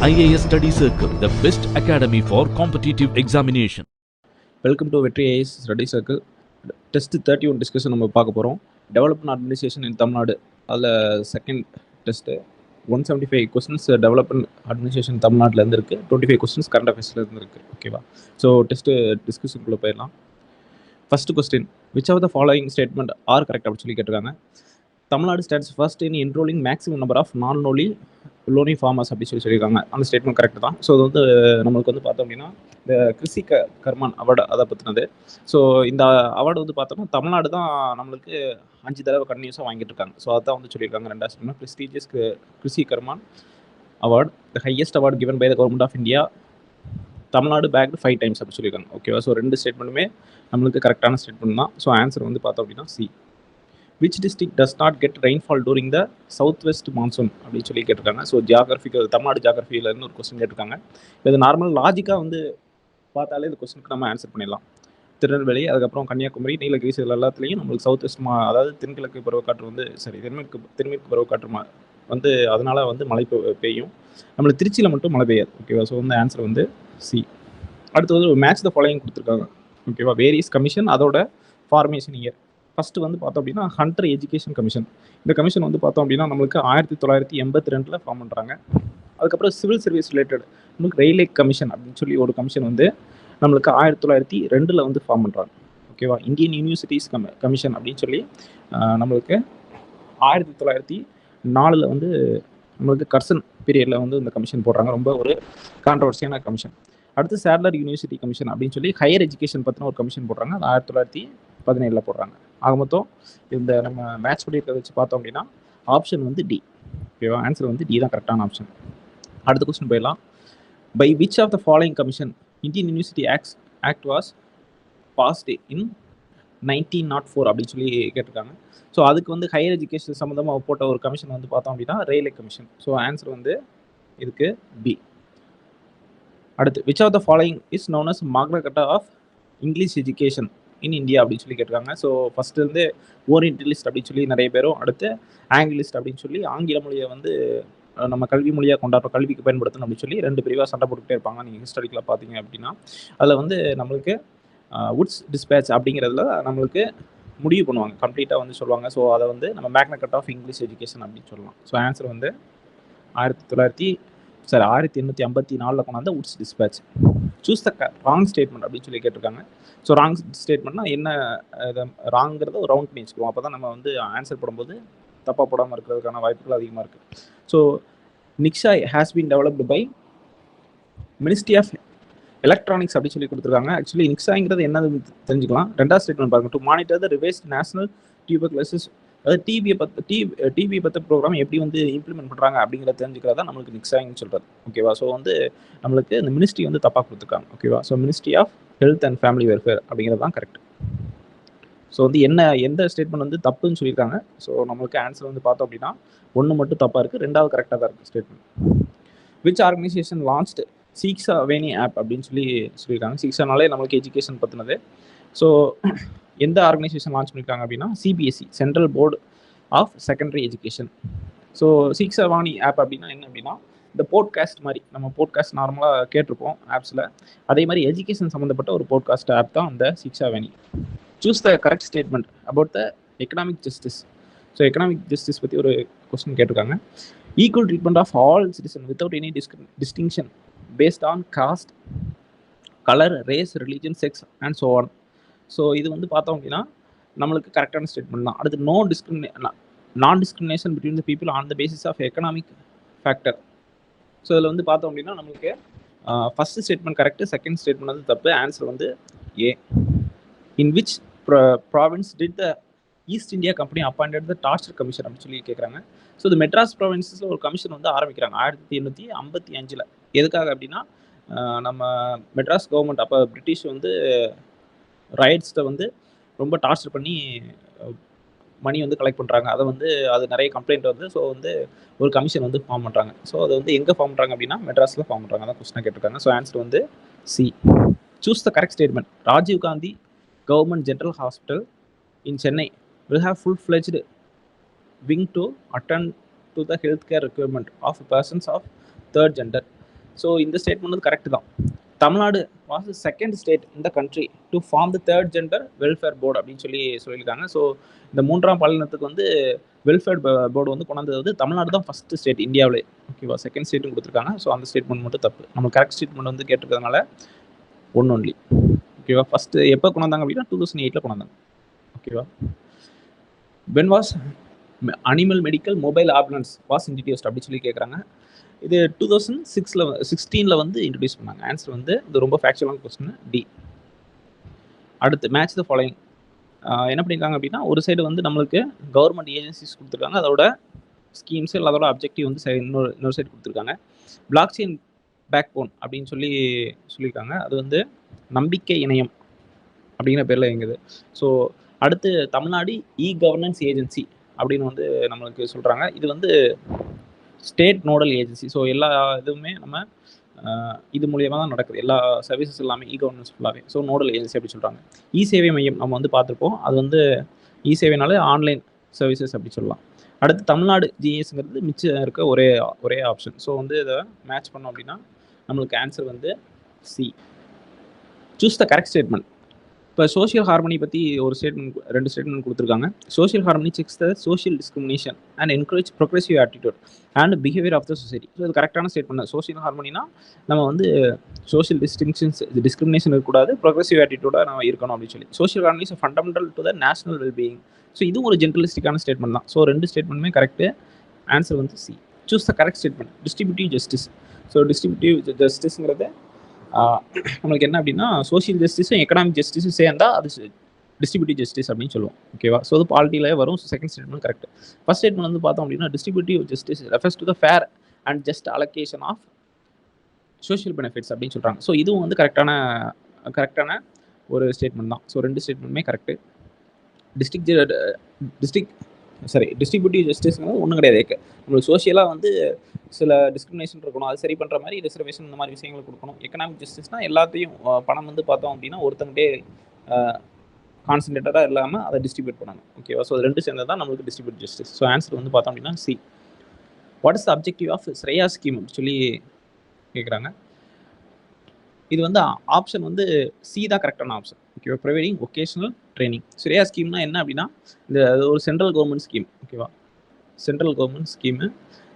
IAS Study Circle, the best academy for competitive examination. Welcome to வெற்றி IAS study circle. Test 31 discussion நம்ம பார்க்க போகிறோம். Development administration in Tamil Nadu, அதில் second test 175 questions development administration தமிழ்நாட்டிலேருந்து இருக்குது. 25 questions current அஃபேர்ஸ்லேருந்து இருக்குது. ஓகேவா? ஸோ டெஸ்ட்டு டிஸ்கஷனுக்குள்ளே போயிடலாம். First question, which of the following statement are correct அப்படின்னு சொல்லி கேட்டிருக்காங்க. Tamil Nadu stands first in enrolling maximum number of loanee farmers அப்படின்னு சொல்லியிருக்காங்க. அந்த ஸ்டேட்மெண்ட் கரெக்ட் தான். ஸோ அது வந்து நம்மளுக்கு வந்து பார்த்தோம் அப்படின்னா இந்த கிருஷி கர்மான் அவார்டு அதை பற்றினது. ஸோ இந்த அவார்டு வந்து பார்த்தோம்னா தமிழ்நாடு தான் நம்மளுக்கு 5 தடவை கண்டினியூஸாக வாங்கிட்டு இருக்காங்க. ஸோ அதான் வந்து சொல்லியிருக்காங்க. ரெண்டாவது statement, prestigious Krishi Karman award, the highest award given by the government of India, Tamil Nadu bagged 5 times அப்படின்னு சொல்லியிருக்காங்க. ஓகேவா? ஸோ 2 ஸ்டேட்மெண்ட்டுமே நம்மளுக்கு கரெக்டான ஸ்டேட்மெண்ட் தான். ஸோ ஆன்சர் வந்து பார்த்தோம் அப்படின்னா C. Which district does not get rainfall during the south west monsoon அப்படின்னு சொல்லி கேட்டிருக்காங்க. ஸோ ஜியாகிரபிக்கல் தமிழ்நாடு ஜியாகிரபியிலேருந்து ஒரு கொஸ்டின் கேட்டிருக்காங்க. இது நார்மல் லாஜிக்காக வந்து பார்த்தாலே இந்த கொஸ்டினுக்கு நம்ம ஆன்சர் பண்ணிடலாம். திருநெல்வேலி, அதுக்கப்புறம் கன்னியாகுமரி, நீலகிரி இதில் எல்லாத்துலேயும் நம்மளுக்கு சவுத் வெஸ்ட் அதாவது தென்கிழக்கு பருவக்காற்று வந்து தென்மேற்கு பருவக்காற்று வந்து அதனால் வந்து மழை பெய்யும். நம்மளுக்கு திருச்சியில் மட்டும் மழை பெய்யாது. ஓகேவா? ஸோ வந்து ஆன்சர் வந்து சி. அடுத்து வந்து மேட்ச் த ஃபாலோயிங் கொடுத்துருக்காங்க. ஓகேவா? வேரியஸ் கமிஷன், அதோட ஃபார்மேஷன் இயர். ஃபஸ்ட்டு வந்து பார்த்தோம் அப்படின்னா ஹண்டர் எஜுகேஷன் கமிஷன். இந்த கமிஷன் வந்து பார்த்தோம் அப்படின்னா நம்மளுக்கு 1982 ஃபார்ம் பண்ணுறாங்க. அதுக்கப்புறம் சிவில் சர்வீஸ் ரிலேட்டட் நம்மளுக்கு ரயில்வே கமிஷன் அப்படின்னு சொல்லி ஒரு கமிஷன் வந்து நம்மளுக்கு 1902 வந்து ஃபார்ம் பண்ணுறாங்க. ஓகேவா? இந்தியன் யூனிவர்சிட்டிஸ் கமிஷன் அப்படின்னு சொல்லி நம்மளுக்கு 1904 வந்து நம்மளுக்கு கர்சன் பீரியடில் வந்து இந்த கமிஷன் போடுறாங்க. ரொம்ப ஒரு கான்ட்ரவர்சியான கமிஷன். அடுத்து சேட்லர் யூனிவர்சிட்டி கமிஷன் அப்படின்னு சொல்லி ஹையர் எஜுகேஷன் பற்றின ஒரு கமிஷன் போடுறாங்க. அது 1917 போடுறாங்க. ஆக மொத்தம் இந்த நம்ம மேட்ச் பண்ணியிருக்கிறத வச்சு பார்த்தோம் அப்படின்னா ஆப்ஷன் வந்து டி. ஓகேவா? ஆன்சர் வந்து டி தான் கரெக்டான ஆப்ஷன். அடுத்த கொஸ்டின் போயிடலாம். By which of the following commission Indian university act was passed in 1904 அப்படின்னு சொல்லி கேட்டிருக்காங்க. ஸோ அதுக்கு வந்து ஹையர் எஜுகேஷன் சம்மந்தமாக போட்ட ஒரு கமிஷன் வந்து பார்த்தோம் அப்படின்னா ரயில்வே கமிஷன். ஸோ ஆன்சர் வந்து இதுக்கு பி. அடுத்து, which of the following is known as Magna Carta of English education in India அப்படின்னு சொல்லி கேட்டிருக்காங்க. ஸோ ஃபஸ்ட்டு வந்து ஓரியன்டலிஸ்ட் அப்படின்னு சொல்லி நிறைய பேரும், அடுத்து ஆங்கிலிஸ்ட் அப்படின்னு சொல்லி ஆங்கில மொழியை வந்து நம்ம கல்வி மொழியாக கொண்டாடுற கல்விக்கு பயன்படுத்தணும் அப்படின்னு சொல்லி 2 பிரிவாக சண்டை போட்டுக்கிட்டே இருப்பாங்க. நீங்கள் ஹிஸ்டாரிக்கலாக பார்த்தீங்க அப்படின்னா அதில் வந்து நம்மளுக்கு வுட்ஸ் டிஸ்பேட்ச் அப்படிங்கிறதுல நம்மளுக்கு முடிவு பண்ணுவாங்க, கம்ப்ளீட்டாக வந்து சொல்லுவாங்க. ஸோ அதை வந்து நம்ம மேக்னா கட் ஆஃப் இங்கிலீஷ் எஜுகேஷன் அப்படின்னு சொல்லலாம். ஸோ ஆன்சர் வந்து 1854 கொண்டாந்த Wood's despatch. Choose the wrong statement அப்படின்னு சொல்லி கேட்டிருக்காங்க. ஸோ ராங் ஸ்டேட்மெண்ட்னா என்ன, ராங்கிறத ரவுண்ட் பண்ணி வச்சுக்குவோம். அப்போ தான் நம்ம வந்து ஆன்சர் போடும்போது தப்பாக போடாமல் இருக்கிறதுக்கான வாய்ப்புகள் அதிகமாக இருக்குது. ஸோ நிக்ஷா has been developed by ministry of electronics அப்படின்னு சொல்லி கொடுத்துருக்காங்க. ஆக்சுவலி நிக்ஷாங்கிறது என்னது தெரிஞ்சுக்கலாம். ரெண்டாவது ஸ்டேட்மெண்ட் பார்க்கணும். To monitor the revised national tuberculosis, அதாவது டிபி பற்றி ப்ரோக்ராம் எப்படி வந்து இம்ப்ளிமெண்ட் பண்ணுறாங்க அப்படிங்கிறத தெரிஞ்சுக்கிறதா நம்மளுக்கு நிக்ஷான்னு சொல்கிறது. ஓகேவா? ஸோ வந்து நம்மளுக்கு இந்த மினிஸ்ட்ரி வந்து தப்பாக கொடுத்துருக்காங்க. ஓகேவா? So ministry of health and family welfare அப்படிங்கிறது தான் கரெக்ட். ஸோ வந்து எந்த ஸ்டேட்மெண்ட் வந்து தப்புன்னு சொல்லியிருக்காங்க. ஸோ நம்மளுக்கு ஆன்சர் வந்து பார்த்தோம் அப்படின்னா 1 மட்டும் தப்பாக இருக்குது, 2வது கரெக்டாக தான் இருக்குது statement. Which organisation launched Shiksha Vani app அப்படின்னு சொல்லியிருக்காங்க. சீக்ஷானாலே நம்மளுக்கு எஜுகேஷன் பற்றினது. ஸோ எந்த ஆர்கனைசேஷன் லான்ச் பண்ணியிருக்காங்க அப்படின்னா CBSE, central board of secondary education. So Shiksha Vani app அப்படின்னா என்ன அப்படின்னா இந்த போட்காஸ்ட் மாதிரி, நம்ம போட்காஸ்ட் நார்மலாக கேட்டிருப்போம் ஆப்ஸில், அதே மாதிரி எஜுகேஷன் சம்மந்தப்பட்ட ஒரு போட்காஸ்ட் ஆப் தான் இந்த Shiksha Vani. Choose the correct statement about the economic justice. So economic justice பற்றி ஒரு கொஸ்டின் கேட்டிருக்காங்க. Equal treatment of all citizen without any distinction based on caste, colour, race, religion, sex and so on. So இது வந்து பார்த்தோம் அப்படின்னா நம்மளுக்கு கரெக்டான statement தான். அடுத்து non discrimination between the people on the basis of economic factor. So இதில் வந்து பார்த்தோம் அப்படின்னா நம்மளுக்கு first statement correct, second statement வந்து தப்பு. ஆன்சர் வந்து A. In which province did the East India Company appointed the torture commission அப்படின்னு சொல்லி கேட்குறாங்க. ஸோ இந்த மெட்ராஸ் ப்ராவின்ஸில் ஒரு கமிஷன் வந்து ஆரம்பிக்கிறாங்க 1855. எதுக்காக அப்படின்னா நம்ம மெட்ராஸ் கவர்மெண்ட் அப்போ பிரிட்டிஷ் வந்து ரைட்ஸ்ட்டை வந்து ரொம்ப டார்ச்சர் பண்ணி மணி வந்து கலெக்ட் பண்ணுறாங்க. அதை வந்து அது நிறைய கம்ப்ளைண்ட் வந்து, ஸோ வந்து ஒரு கமிஷன் வந்து ஃபார்ம் பண்ணுறாங்க. ஸோ அது வந்து எங்கே ஃபார்ம் பண்ணுறாங்க அப்படின்னா மெட்ராஸில் ஃபார்ம் பண்ணுறாங்க. அதான் கொஸ்டினாக கேட்டிருக்காங்க. ஸோ ஆன்சர் வந்து C. Choose the correct statement. Rajiv Gandhi government general hospital in Chennai will have full-fledged wing to attend to the healthcare requirement of persons of third gender. So இந்த ஸ்டேட்மெண்ட் வந்து கரெக்ட் தான். தமிழ்நாடு வாஸ் செகண்ட் ஸ்டேட் இந்த country to form the third gender welfare board அப்படின்னு சொல்லியிருக்காங்க. So இந்த 3ஆம் பாலினத்துக்கு வந்து welfare board வந்து கொண்டாந்தது வந்து தமிழ்நாடு தான் ஃபர்ஸ்ட் ஸ்டேட் இந்தியாவிலே. ஓகேவா, செகண்ட் ஸ்டேட்டும் கொடுத்துருக்காங்க. ஸோ அந்த ஸ்டேட்மெண்ட் மட்டும் தப்பு. நம்ம கரெக்ட் ஸ்டேட்மெண்ட் வந்து கேட்டிருக்கிறதுனால ஒன் ஒன்லி. ஓகேவா, ஃபர்ஸ்ட் எப்போ கொண்டாந்தாங்க அப்படின்னா 2008 கொண்டாந்தாங்க. ஓகேவா, when was animal medical mobile ambulance was introduced அப்படின்னு சொல்லி கேட்குறாங்க. இது 2016 வந்து இன்ட்ரடியூஸ் பண்ணாங்க. ஆன்சர் வந்து இது ரொம்ப ஃபேக்சுவலான கொஸ்டின், டி. அடுத்து மேட்ச் த ஃபாலோயிங். என்ன பண்ணியிருக்காங்க அப்படின்னா, ஒரு சைடு வந்து நம்மளுக்கு கவர்மெண்ட் ஏஜென்சிஸ் கொடுத்துருக்காங்க, அதோட ஸ்கீம்ஸ் இல்லை அதோட அப்ஜெக்டிவ் வந்து இன்னொரு சைடு கொடுத்துருக்காங்க. பிளாக் செயின் பேக் போன் அப்படின்னு சொல்லியிருக்காங்க. அது வந்து நம்பிக்கை இணையம் அப்படிங்கிற பேரில் இயங்குது. ஸோ அடுத்து தமிழ்நாடு இ கவர்னன்ஸ் ஏஜென்சி அப்படின்னு வந்து நம்மளுக்கு சொல்கிறாங்க. இது வந்து ஸ்டேட் நோடல் ஏஜென்சி. ஸோ எல்லா இதுவுமே நம்ம இது மூலியமாக தான் நடக்குது. எல்லா சர்வீசஸ் எல்லாமே இ கவர்னன்ஸ் ஃபுல்லாகவே. ஸோ நோடல் ஏஜென்சி அப்படி சொல்கிறாங்க. இ சேவை மையம் நம்ம வந்து பார்த்துருப்போம். அது வந்து இ சேவைனாலே ஆன்லைன் சர்வீசஸ் அப்படி சொல்லலாம். அடுத்து தமிழ்நாடு ஜிஎஸ்ங்கிறது மிச்சம் இருக்க ஒரே ஆப்ஷன். ஸோ வந்து இதை மேட்ச் பண்ணோம் அப்படின்னா நம்மளுக்கு ஆன்சர் வந்து C. Choose the correct statement. இப்போ சோஷியல் ஹார்மனி பற்றி ஒரு ஸ்டேட்மெண்ட், 2 ஸ்டேட்மெண்ட் கொடுத்துருக்காங்க. Social harmony checks the social discrimination and encourage progressive attitude and behaviour of the society. So இது கரெக்டான ஸ்டேட்மெண்ட். சோஷியல் ஹார்மனினா நம்ம வந்து சோஷியல் டிஸ்கிரிமினேஷன் இருக்கக்கூடாது, ப்ரோக்ரெசிவ் ஆட்டிடியூடாக நம்ம இருக்கணும் அப்படின்னு சொல்லி. Social harmony is fundamental to the national wellbeing. So இதுவும் ஒரு ஜென்ரலிஸ்டிக்கான ஸ்டேட்மெண்ட் தான். ஸோ 2 ஸ்டேட்மெண்ட்டுமே கரெக்டு. ஆன்சர் வந்து C. Choose the correct statement. Distributive justice. So distributive ஜஸ்டிஸ்ங்கிறது நம்மளுக்கு என்ன அப்படின்னா, சோஷியல் ஜஸ்டிஸும் எக்கனாமிக் ஜஸ்டிஸும் சேர்ந்தா அது டிஸ்ட்ரிபியூட்டிவ் ஜஸ்டிஸ் அப்படின்னு சொல்லுவோம். ஓகேவா, ஸோ அது பாலிட்டியிலே வரும். Second statement correct. First statement வந்து பார்த்தோம் அப்படின்னா, distributive justice refers to the fair and just allocation of social benefits அப்படின்னு சொல்கிறாங்க. ஸோ இதுவும் வந்து கரெக்டான ஒரு ஸ்டேட்மெண்ட் தான். ஸோ 2 ஸ்டேட்மெண்ட்டுமே கரெக்டு. டிஸ்ட்ரிபியூட்டிவ் ஜஸ்டிஸ்ங்கிறது ஒன்றும் கிடையாது. நம்மளுக்கு சோஷியலாக வந்து சில டிஸ்கிரிமினேஷன் இருக்கணும், அது சரி பண்ணுற மாதிரி ரிசர்வேஷன் இந்த மாதிரி விஷயங்களை கொடுக்கணும். எக்கனாமிக் ஜஸ்டிஸ்னால் எல்லாத்தையும் பணம் வந்து பார்த்தோம் அப்படின்னா ஒருத்தங்கிட்டே கான்சன்ட்ரேட்டடாக இல்லாமல் அதை டிஸ்ட்ரிபியூட் பண்ணணும். ஓகேவா, ஸோ 2 சேர்ந்தது தான் நம்மளுக்கு டிஸ்ட்ரிபியூட் ஜஸ்டிஸ். ஸோ ஆன்சர் வந்து பார்த்தோம் அப்படின்னா C. What is the objective of Shreyas scheme சொல்லி கேட்குறாங்க. இது வந்து ஆப்ஷன் வந்து சி தான் கரெக்டான ஆப்ஷன். ஓகேவா, ப்ரொவைடிங் ஒகேஷனல் ட்ரைனிங். ஸ்ரேயா ஸ்கீம்னா என்ன அப்படின்னா, இந்த ஒரு சென்ட்ரல் கவர்மெண்ட் ஸ்கீம். ஓகேவா, சென்ட்ரல் கவர்மெண்ட் ஸ்கீமு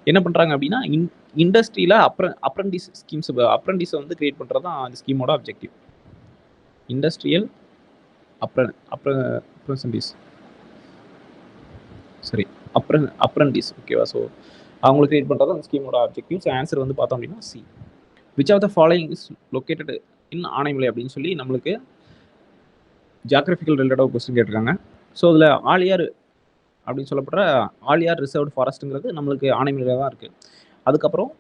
என்ன பண்ணுறாங்க அப்படின்னா, இண்டஸ்ட்ரியில் அப்ரண்டிஸ் ஸ்கீம்ஸ், அப்ரண்டிஸை வந்து கிரியேட் பண்ணுறது தான் அந்த ஸ்கீமோட அப்ஜெக்டிவ். Industrial apprentice. ஓகேவா, ஸோ அவங்களுக்கு கிரியேட் பண்ணுறது அந்த ஸ்கீமோட அப்ஜெக்டிவ். ஸோ ஆன்சர் வந்து பார்த்தோம் அப்படின்னா C. Which of the following is located in Anaimalai அப்படின்னு சொல்லி நம்மளுக்கு ஜியாகிரபிக்கல் ரிலேட்டடாக கொஸ்டின் கேட்டிருக்காங்க. ஸோ அதில் ஆழியார் அப்படின்னு சொல்லப்படுற ஆழியார் ரிசர்வ்டு ஃபாரஸ்ட்டுங்கிறது நம்மளுக்கு ஆனைமலையில் தான் இருக்குது. அதுக்கப்புறம்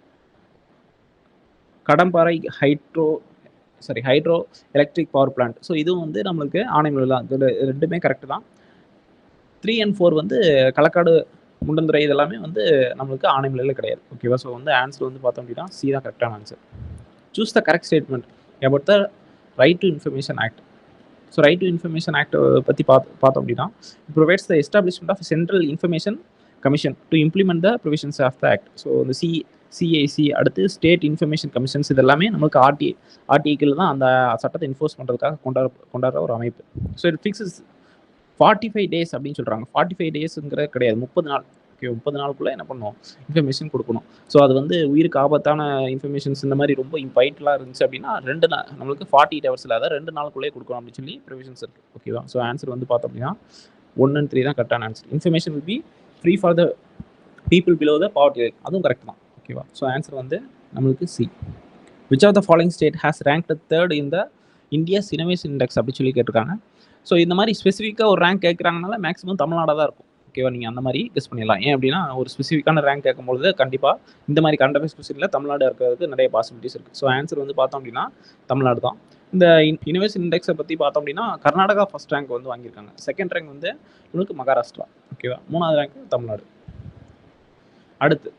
Kadamparai hydro electric power plant. So இதுவும் வந்து நம்மளுக்கு ஆனைமலையில் தான். இதில் 2மே கரெக்டு தான். 3 and 4 வந்து களக்காடு, முண்டந்துறை இதெல்லாமே வந்து நம்மளுக்கு ஆனைமலையில் கிடையாது. ஓகேவா, ஸோ வந்து ஆன்சர் வந்து பார்த்தோம் அப்படின்னா சி தான் கரெக்டான answer. Choose the correct statement about the right to information act. So right to information act பற்றி பார்த்தோம் அப்படின்னா, it provides the establishment of central information commission to implement the provisions of the act. So இந்த CIC அடுத்து state information commissions இதெல்லாமே நமக்கு ஆர்டிஐக்கில் தான் அந்த சட்டத்தை என்ஃபோர்ஸ் பண்ணுறதுக்காக கொண்டாடுற ஒரு அமைப்பு. ஸோ இட் ஃபிக்ஸஸ் 45 days அப்படின்னு சொல்கிறாங்க. 45 daysங்கிற கிடையாது, 30 நாள். ஓகே, 30 நாளுக்குள்ளே என்ன பண்ணணும், இன்ஃபர்மேஷன் கொடுக்கணும். ஸோ அது வந்து உயிருக்கு ஆபத்தான இன்ஃபர்மேஷன்ஸ் இந்த மாதிரி ரொம்ப வைட்டலாக இருந்துச்சு அப்படின்னா 2 நாள் நம்மளுக்கு 48 hours அதாவது 2 நாளுக்குள்ளே கொடுக்கணும் அப்படின்னு சொல்லி ப்ரொவிஷன்ஸ் இருக்குது. ஓகேவா, ஸோ ஆன்சர் வந்து பார்த்தோம் அப்படின்னா 1 and 3 தான் கரெக்டான answer. Information will be free for the people below the poverty line, அதுவும் கரெக்ட் தான். ஓகேவா, ஸோ ஆன்சர் வந்து நம்மளுக்கு C. Which of the following state has ranked 3rd in the India's innovation index அப்படி சொல்லி கேட்டிருக்காங்க. ஸோ இந்த மாதிரி ஸ்பெசிஃபிக்காக ஒரு ரேங்க் கேட்குறாங்கனால மேக்ஸிமம் தமிழ்நாடாக தான் இருக்கும். ஓகேவா, நீங்கள் அந்த மாதிரி கெஸ் பண்ணிடலாம். ஏன் அப்படின்னா ஒரு ஸ்பெசிஃபிக்கான ரேங்க் கேட்கும்போது கண்டிப்பாக இந்த மாதிரி கண்டபேஸ் கொஸ்டினில் தமிழ்நாடு இருக்கிறதுக்கு நிறைய பாசிபிலிட்டிஸ் இருக்குது. ஸோ ஆன்சர் வந்து பார்த்தோம் அப்படின்னா தமிழ்நாடு தான். இந்த இனோவேஷன் இண்டெக்ஸை பற்றி பார்த்தோம் அப்படின்னா கர்நாடகா ஃபர்ஸ்ட் ரேங்க் வந்து வாங்கியிருக்காங்க. செகண்ட் ரேங்க் வந்து உங்களுக்கு மகாராஷ்டிரா. ஓகேவா, 3வது ரேங்க் தமிழ்நாடு. அடுத்து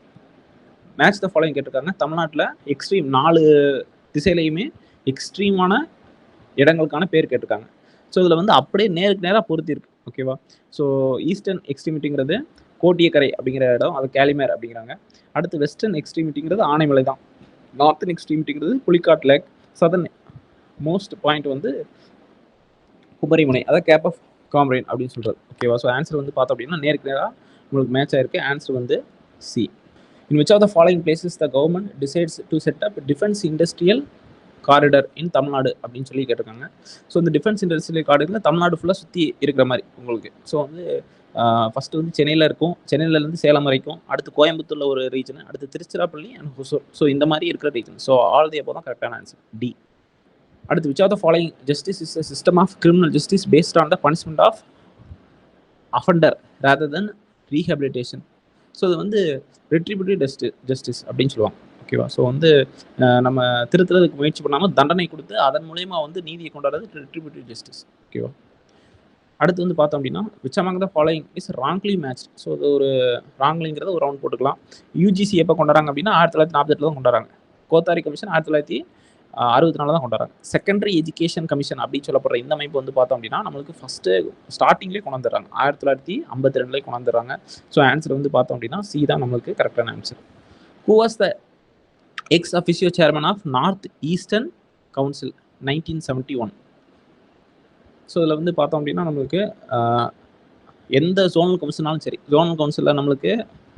மேட்ச் த ஃபாலோயிங் கேட்டிருக்காங்க. தமிழ்நாட்டில் எக்ஸ்ட்ரீம் 4 திசையிலையுமே எக்ஸ்ட்ரீமான இடங்களுக்கான பேர் கேட்டிருக்காங்க. ஸோ இதில் வந்து அப்படியே நேருக்கு நேராக பொருத்தி இருக்கு. ஓகேவா, ஸோ ஈஸ்டர்ன் எக்ஸ்ட்ரீமிட்டிங்கிறது கோட்டியக்கரை அப்படிங்கிற இடம், அது கேலிமேர் அப்படிங்கிறாங்க. அடுத்து வெஸ்டர்ன் எக்ஸ்ட்ரீமிட்டிங்கிறது ஆனைமலை தான். நார்த்தன் எக்ஸ்ட்ரீமிட்டிங்கிறது Pulicat lake, southern most point வந்து குமரிமுனை, அதாவது கேப் ஆஃப் காம்ரேன் அப்படின்னு சொல்கிறது. ஓகேவா? ஸோ ஆன்சர் வந்து பார்த்தோம் அப்படின்னா நேருக்கு நேராக உங்களுக்கு மேட்ச் ஆயிருக்கு. ஆன்சர் வந்து C. In which of the following places the government decides to set up defence industrial corridor in Tamil Nadu அப்படின்னு சொல்லி கேட்டிருக்காங்க. ஸோ இந்த டிஃபென்ஸ் இண்டஸ்ட்ரியல் காரிடரில் தமிழ்நாடு ஃபுல்லாக சுற்றி இருக்கிற மாதிரி உங்களுக்கு. ஸோ வந்து ஃபஸ்ட்டு வந்து சென்னையில் இருக்கும், சென்னையிலேருந்து சேலம் வரைக்கும், அடுத்து கோயம்புத்தூரில் ஒரு ரீஜன், அடுத்து திருச்சிராப்பள்ளி அண்ட் ஹொசூர். ஸோ இந்த மாதிரி இருக்கிற region. So all the above தான் கரெக்டான ஆன்சர் டி. அடுத்து which of the following justice is a system of criminal justice based on the punishment of offender rather than rehabilitation. So இது வந்து retributive justice அப்படின்னு சொல்லுவாங்க. ஓகேவா? ஸோ வந்து நம்ம திருத்துறதுக்கு முயற்சி பண்ணாமல் தண்டனை கொடுத்து அதன் மூலயமா வந்து நீதியை கொண்டாடுறது ரெட்ரிபியூட்டிவ் ஜஸ்டிஸ். ஓகேவா? அடுத்து வந்து பார்த்தோம் அப்படின்னா which among the following is wrongly match. So அது ஒரு ராங்லிங்கிறத ஒரு ரவுண்ட் போட்டுக்கலாம். யூஜிசி எப்போ கொண்டாடுறாங்க அப்படின்னா 1948 தான் கொண்டாடுறாங்க. கோத்தாரி கமிஷன் 1964 தான் கொண்டாடுறாங்க. செகண்டரி எஜுகேஷன் கமிஷன் அப்படின்னு சொல்லப்படுற இந்த அமைப்பு வந்து பார்த்தோம் அப்படின்னா நம்மளுக்கு ஃபஸ்ட்டு ஸ்டார்டிங்லேயே கொண்டு வந்துடுறாங்க, 1952 கொண்டு வந்துடுறாங்க. ஸோ ஆன்சர் வந்து பார்த்தோம் அப்படின்னா சி தான் நம்மளுக்கு கரெக்டான answer. Who was the ex officio chairman of north eastern council 1971. So இதில் வந்து பார்த்தோம் அப்படின்னா நம்மளுக்கு எந்த ஜோனல் கவுன்சில்னாலும் சரி, ஜோனல் கவுன்சிலில் நம்மளுக்கு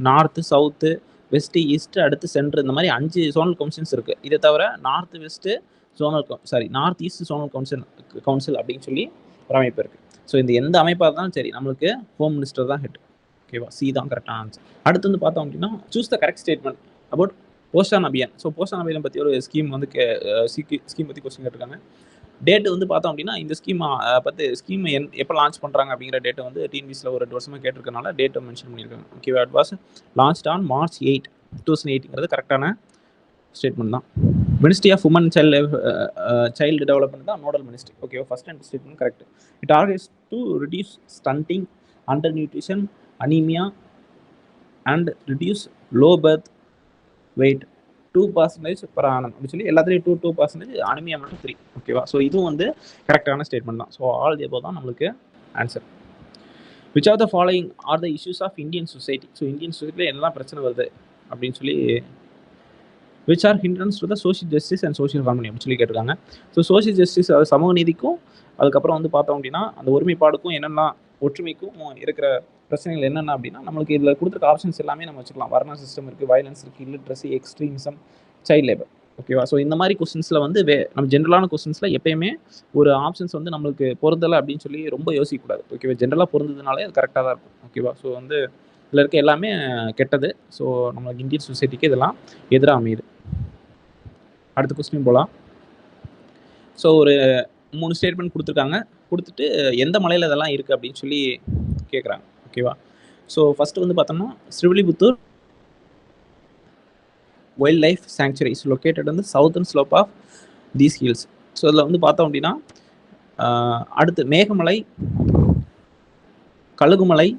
நார்த்து, சவுத்து, வெஸ்ட்டு, ஈஸ்ட்டு, அடுத்து சென்ட்ரு, இந்த மாதிரி 5 ஜோனல் கவுன்சில்ஸ் இருக்குது. இதை தவிர north west zonal north east zonal council அப்படின்னு சொல்லி ஒரு அமைப்பு இருக்குது. ஸோ இந்த எந்த அமைப்பாக இருந்தாலும் சரி நம்மளுக்கு ஹோம் மினிஸ்டர் தான் ஹெட். ஓகேவா? சி தான் கரெக்டான ஆன்சர். அடுத்து வந்து பார்த்தோம் அப்படின்னா choose the correct statement about Poshan Abhiyan. So Poshan Abhiyan பற்றி ஒரு ஸ்கீம் வந்து ஸ்கீம் பற்றி கொஸ்டின் கேட்டிருக்காங்க. டேட்டு வந்து பார்த்தோம் அப்படின்னா இந்த ஸ்கீம் எப்போ லான்ச் பண்ணுறாங்க அப்படிங்கிற டேட்டை வந்து டிஎன்பிசியில் ஒரு 2 வருஷமாக கேட்டிருக்கனால டேட்டை மென்ஷன் பண்ணியிருக்காங்க. ஓகேவா? It was launched on March 8, 2008. கரெக்டான ஸ்டேட்மெண்ட் தான். Ministry of women child development தான் நோடல் மினிஸ்ட்ரி. ஓகேவா? First and statement correct. It targets to reduce stunting, under nutrition, anaemia and reduce low birth weight 2% per annum அப்படின்னு சொல்லி எல்லாத்துலேயும் 2%, anaemia மட்டும் 3. ஓகேவா? So இதுவும் வந்து கரெக்டான ஸ்டேட்மெண்ட் தான். ஸோ ஆல் தி அபோவ் தான் நம்மளுக்கு answer. Which of the following are the issues of Indian society. So Indian சொசைட்டியில் என்னெல்லாம் பிரச்சனை வருது அப்படின்னு சொல்லி which are hindrances to the social justice and social harmony அப்படின்னு சொல்லி கேட்டிருக்காங்க. ஸோ சோஷியல் ஜஸ்டிஸ், அது சமூக நீதிக்கும் அதுக்கப்புறம் வந்து பார்த்தோம் அப்படின்னா அந்த ஒருமைப்பாடுக்கும் என்னென்னா ஒற்றுமைக்கும் இருக்கிற பிரச்சனைகள் என்னென்ன அப்படின்னா நம்மளுக்கு இதில் கொடுத்துருக்க ஆப்ஷன்ஸ் எல்லாமே நம்ம வச்சுக்கலாம். வர்ண சிஸ்டம் இருக்குது, வயலன்ஸ் இருக்குது, இல்லிட்ரஸி, எக்ஸ்ட்ரீமிசம், சைல்ட் லேபர். ஓகேவா? ஸோ இந்த மாதிரி கொஸ்டின்ஸில் வந்து நம்ம ஜென்ரலான கொஸ்டின்ஸில் எப்பயுமே ஒரு ஆப்ஷன்ஸ் வந்து நம்மளுக்கு பொருந்தலை அப்படின்னு சொல்லி ரொம்ப யோசிக்கக்கூடாது. ஓகேவா? ஜென்ரலாக பொருந்ததுனாலே அது கரெக்டாக தான் இருக்கும். ஓகேவா? ஸோ வந்து இதில் இருக்க எல்லாமே கெட்டது. ஸோ நம்மளுக்கு இந்தியன் சொசைட்டிக்கு இதெல்லாம் எதிராக அமையுது. அடுத்த கொஸ்டின் போகலாம். ஸோ ஒரு 3 ஸ்டேட்மெண்ட் கொடுத்துருக்காங்க. கொடுத்துட்டு எந்த மலையில் இதெல்லாம் இருக்குது அப்படின்னு சொல்லி கேட்குறாங்க. ஓகேவா? ஸோ ஃபஸ்ட்டு வந்து பார்த்தோம்னா Srivilliputhur wildlife sanctuary is located வந்து southern slope of these hills. So இதில் வந்து பார்த்தோம் அப்படின்னா அடுத்து Meghamalai, Kazhugumalai,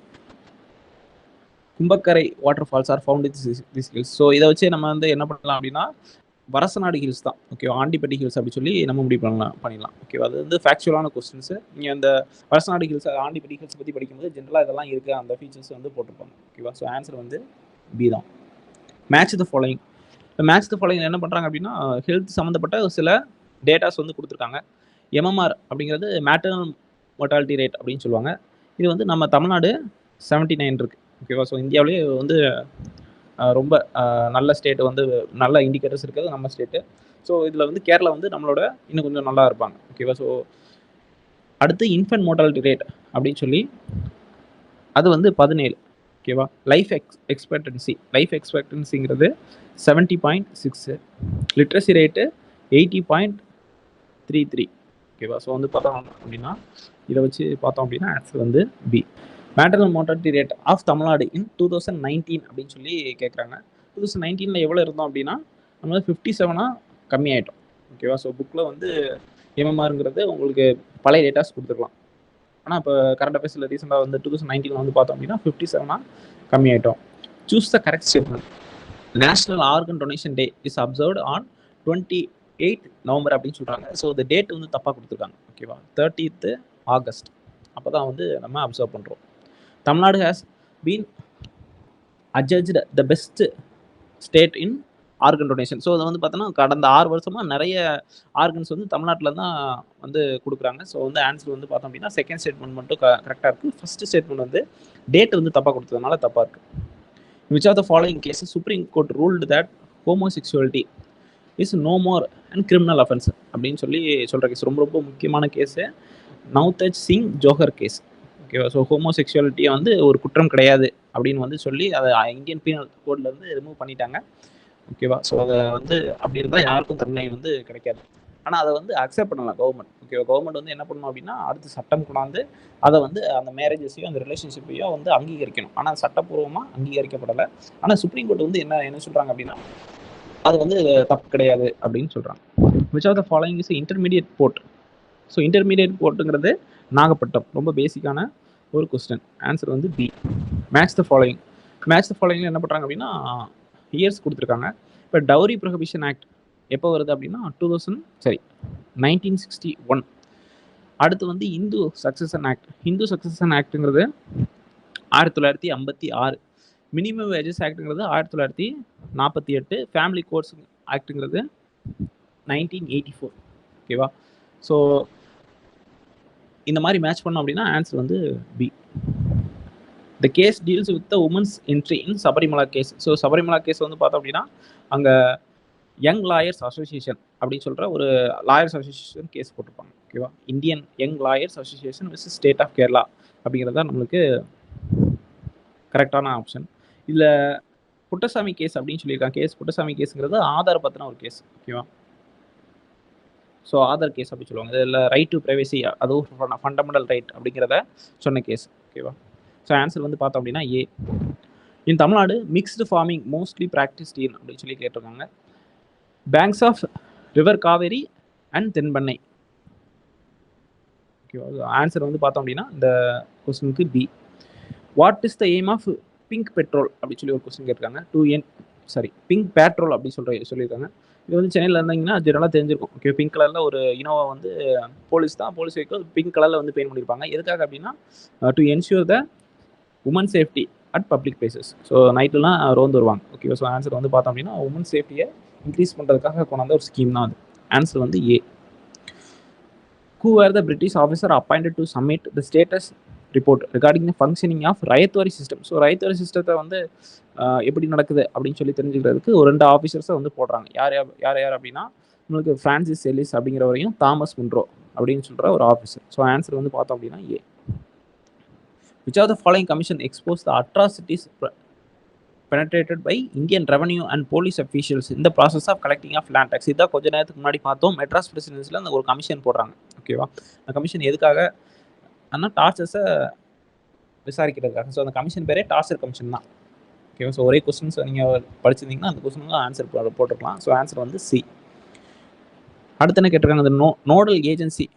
Kumbakkarai waterfalls are found this hills. So இதை வச்சு நம்ம வந்து என்ன பண்ணலாம் அப்படின்னா வரசநாடு ஹில்ஸ் தான். ஓகேவா? ஆண்டிப்பட்டி ஹில்ஸ் அப்படி சொல்லி நம்ம முடிவு பண்ணிடலாம். ஓகேவா? அது வந்து ஃபேக்சுவலான கொஸ்டின்ஸு. நீங்கள் அந்த வரசநாடு ஹில்ஸ், ஆண்டிப்பட்டி ஹில்ஸ் பற்றி படிக்கும்போது ஜென்ரலாக இதெல்லாம் இருக்குது, அந்த ஃபீச்சர்ஸ் வந்து போட்டிருப்பாங்க. ஓகேவா? ஸோ ஆன்சர் வந்து பி தான். Match the following. Match the following என்ன பண்ணுறாங்க அப்படின்னா ஹெல்த் சம்மந்தப்பட்ட சில டேட்டாஸ் வந்து கொடுத்துருக்காங்க. MMR அப்படிங்கிறது மேட்டர்னல் மொர்டாலிட்டி ரேட் அப்படின்னு சொல்லுவாங்க. இது வந்து நம்ம தமிழ்நாடு 79 இருக்குது. ஓகேவா? ஸோ இந்தியாவிலேயே வந்து ரொம்ப நல்ல ஸ்டேட்டு வந்து நல்ல இண்டிகேட்டர்ஸ் இருக்கிறது நம்ம ஸ்டேட்டு. ஸோ இதில் வந்து கேரளா வந்து நம்மளோட இன்னும் கொஞ்சம் நல்லா இருப்பாங்க. ஓகேவா? ஸோ அடுத்து இன்ஃபென்ட் மோர்டாலிட்டி ரேட் அப்படின்னு சொல்லி அது வந்து 17. ஓகேவா? லைஃப் எக்ஸ்பெக்டன்சிங்கிறது 70.6. Literacy rate 80.33. ஓகேவா? ஸோ வந்து பார்த்தோம் அப்படின்னா இதை வச்சு பார்த்தோம் அப்படின்னா ஆன்சர் வந்து B. Maternal mortality rate of Tamil Nadu in 2019 அப்படின்னு சொல்லி கேட்குறாங்க. 2019 எவ்வளோ இருந்தோம் அப்படின்னா நம்ம 57 கம்மியாயிட்டோம். ஓகேவா? ஸோ புக்கில் வந்து MMRங்கிறது உங்களுக்கு பழைய டேட்டாஸ் கொடுத்துருக்கலாம். ஆனால் இப்போ கரண்ட் அஃபேர்ஸில் ரீசெண்டாக வந்து 2019 வந்து பார்த்தோம் அப்படின்னா 57 கம்மியாயிட்டோம். Choose the correct statement. National organ donation day is observed on 28 November அப்படின்னு சொல்கிறாங்க. ஸோ இந்த டேட் வந்து தப்பாக கொடுத்துருக்காங்க. ஓகேவா? 30th ஆகஸ்ட் அப்போ தான் வந்து நம்ம அப்சர்வ் பண்ணுறோம். Tamil Nadu has been adjudged the best state in organ donation. So அதை வந்து பார்த்தோன்னா கடந்த 6 வருஷமா நிறைய ஆர்கன்ஸ் வந்து தமிழ்நாட்டில தான் வந்து குடுக்குறாங்க. ஸோ வந்து ஆன்சர் வந்து பார்த்தோம் அப்படின்னா செகண்ட் ஸ்டேட்மெண்ட் மட்டும் கரெக்டாக இருக்குது. ஃபர்ஸ்ட் ஸ்டேட்மெண்ட் வந்து டேட் வந்து தப்பாக கொடுத்ததுனால தப்பாக இருக்குது. Which of the following cases supreme court ruled that homosexuality is no more and criminal offence அப்படின்னு சொல்லி சொல்கிற கேஸ் ரொம்ப ரொம்ப முக்கியமான கேஸு நவ்தேஜ் சிங் ஜோஹர் கேஸ். ஓகேவா? ஸோ ஹோமோசெக்சுவாலிட்டியை வந்து ஒரு குற்றம் கிடையாது அப்படின்னு வந்து சொல்லி அதை இந்தியன் பீனல் கோட்லேருந்து ரிமூவ் பண்ணிட்டாங்க. ஓகேவா? ஸோ அதை வந்து அப்படி இருந்தால் யாருக்கும் தண்டனை வந்து கிடைக்காது. ஆனால் அதை வந்து அக்செப்ட் பண்ணலாம் கவர்மெண்ட். ஓகேவா? கவர்மெண்ட் வந்து என்ன பண்ணணும் அப்படின்னா அடுத்து சட்டம் கொண்டாந்து அதை வந்து அந்த மேரேஜஸையும் அந்த ரிலேஷன்ஷிப்பையும் வந்து அங்கீகரிக்கணும். ஆனால் சட்டப்பூர்வமாக அங்கீகரிக்கப்படலை. ஆனால் சுப்ரீம் கோர்ட் வந்து என்ன சொல்கிறாங்க அப்படின்னா அது வந்து தப்பு கிடையாது அப்படின்னு சொல்கிறாங்க. Which of the following is intermediate port. So intermediate போர்ட்டுங்கிறது நாகப்பட்டினம். ரொம்ப பேசிக்கான ஒரு கொஸ்டின். ஆன்சர் வந்து B. Match the following. Match the ஃபாலோயிங்கில் என்ன பண்ணுறாங்க அப்படின்னா இயர்ஸ் கொடுத்துருக்காங்க. இப்போ டவுரி ப்ரொஹிபிஷன் ஆக்ட் எப்போ வருது அப்படின்னா 1961. அடுத்து வந்து Hindu succession act. Hindu succession ஆக்ட்டுங்கிறது 1956. மினிமம் வேஜஸ் ஆக்ட்டுங்கிறது 1948. ஃபேமிலி கோட்ஸ் ஆக்ட்டுங்கிறது 1984. ஓகேவா? ஸோ இந்த மாதிரி மேட்ச் பண்ணோம் அப்படின்னா ஆன்சர் வந்து B. The case deals with the women's entry in Sabarimala case. So Sabarimala case வந்து பார்த்தோம் அப்படின்னா அங்கே யங் லாயர்ஸ் அசோசியேஷன் அப்படின்னு சொல்கிற ஒரு லாயர்ஸ் அசோசியேஷன் கேஸ் போட்டிருப்பாங்க. ஓகேவா? Indian young lawyers association with state of Kerala அப்படிங்கிறது தான் நம்மளுக்கு கரெக்டான ஆப்ஷன். இதில் புட்டசாமி கேஸ் அப்படின்னு சொல்லியிருக்காங்க. புட்டசாமி கேஸுங்கிறது ஆதார் பற்றின ஒரு கேஸ். ஓகேவா? ஸோ ஆதார் கேஸ் அப்படி சொல்லுவாங்க. இதில் ரைட் டு ப்ரைவசி அதுவும் ஃபண்டமெண்டல் ரைட் அப்படிங்கிறத சொன்ன கேஸ். ஓகேவா? ஸோ ஆன்சர் வந்து பார்த்தோம் அப்படின்னா A. In Tamil Nadu mixed farming mostly practised in அப்படின்னு சொல்லி கேட்டிருக்காங்க. Banks of river Kaveri and Thenpennai. ஓகேவா? ஆன்சர் வந்து பார்த்தோம் அப்படின்னா இந்த கொஸ்டினுக்கு B. What is the aim of pink patrol அப்படின்னு சொல்லி ஒரு கொஸ்டின் கேட்டிருக்காங்க. பிங்க் பேட்ரோல் அப்படி சொல்லியிருக்காங்க. இது வந்து சென்னையில் இருந்தீங்கன்னா ஜெனரலாக தெரிஞ்சிருக்கும். ஓகே, பிங்க் கலரில் ஒரு இனோவா வந்து போலீஸ் வெஹிக்கிள் பிங்க் கலரில் வந்து பெயிண்ட் பண்ணியிருப்பாங்க. எதுக்காக அப்படின்னா to ensure the women safety at public places. So நைட்லாம் ரோந்து வருவாங்க. ஓகே, ஸோ ஆன்சர் வந்து பார்த்தோம் அப்படின்னா உமன் சேஃப்டியை இன்க்ரீஸ் பண்ணுறதுக்காக கொண்டாந்த ஒரு ஸ்கீம் தான் அது. ஆன்சர் வந்து ஏ. Who were the British officer appointed to submit the status report regarding the functioning of ryotwari system? So ryotwari சிஸ்டத்தை வந்து எப்படி நடக்குது அப்படின்னு சொல்லி தெரிஞ்சுக்கிறதுக்கு ஒரு 2 ஆஃபீஸர்ஸை வந்து போடுறாங்க. யார் அப்படின்னா உங்களுக்கு ஃப்ரான்சிஸ் எல்லிஸ் அப்படிங்கிறவரையும் தாமஸ் முன்ரோ அப்படின்னு சொல்கிற ஒரு ஆஃபீஸர். ஸோ ஆன்சர் வந்து பார்த்தோம் அப்படின்னா ஏ. Which of the following commission exposed the atrocities penetrated by Indian revenue and police officials in the process of collecting of land tax? இதான் கொஞ்ச நேரத்துக்கு முன்னாடி பார்த்தோம். மெட்ராஸ் பிரசிடென்சியில் அந்த ஒரு கமிஷன் போடுறாங்க. ஓகேவா? அந்த கமிஷன் எதுக்காக ஆனால் டார்ச்சர்ஸை விசாரிக்கிறதுக்காக. ஸோ அந்த கமிஷன் பேரே டார்ச்சர் கமிஷன் தான். ஓகேவா? ஸோ ஒரே கொஸ்டின்ஸ் நீங்கள் படிச்சிருந்தீங்கன்னா அந்த கொஸ்டினுக்கு ஆன்சர் போட்டுருக்கலாம். ஸோ ஆன்சர் வந்து சி. அடுத்து என்ன கேட்டிருக்காங்க? இந்த nodal agency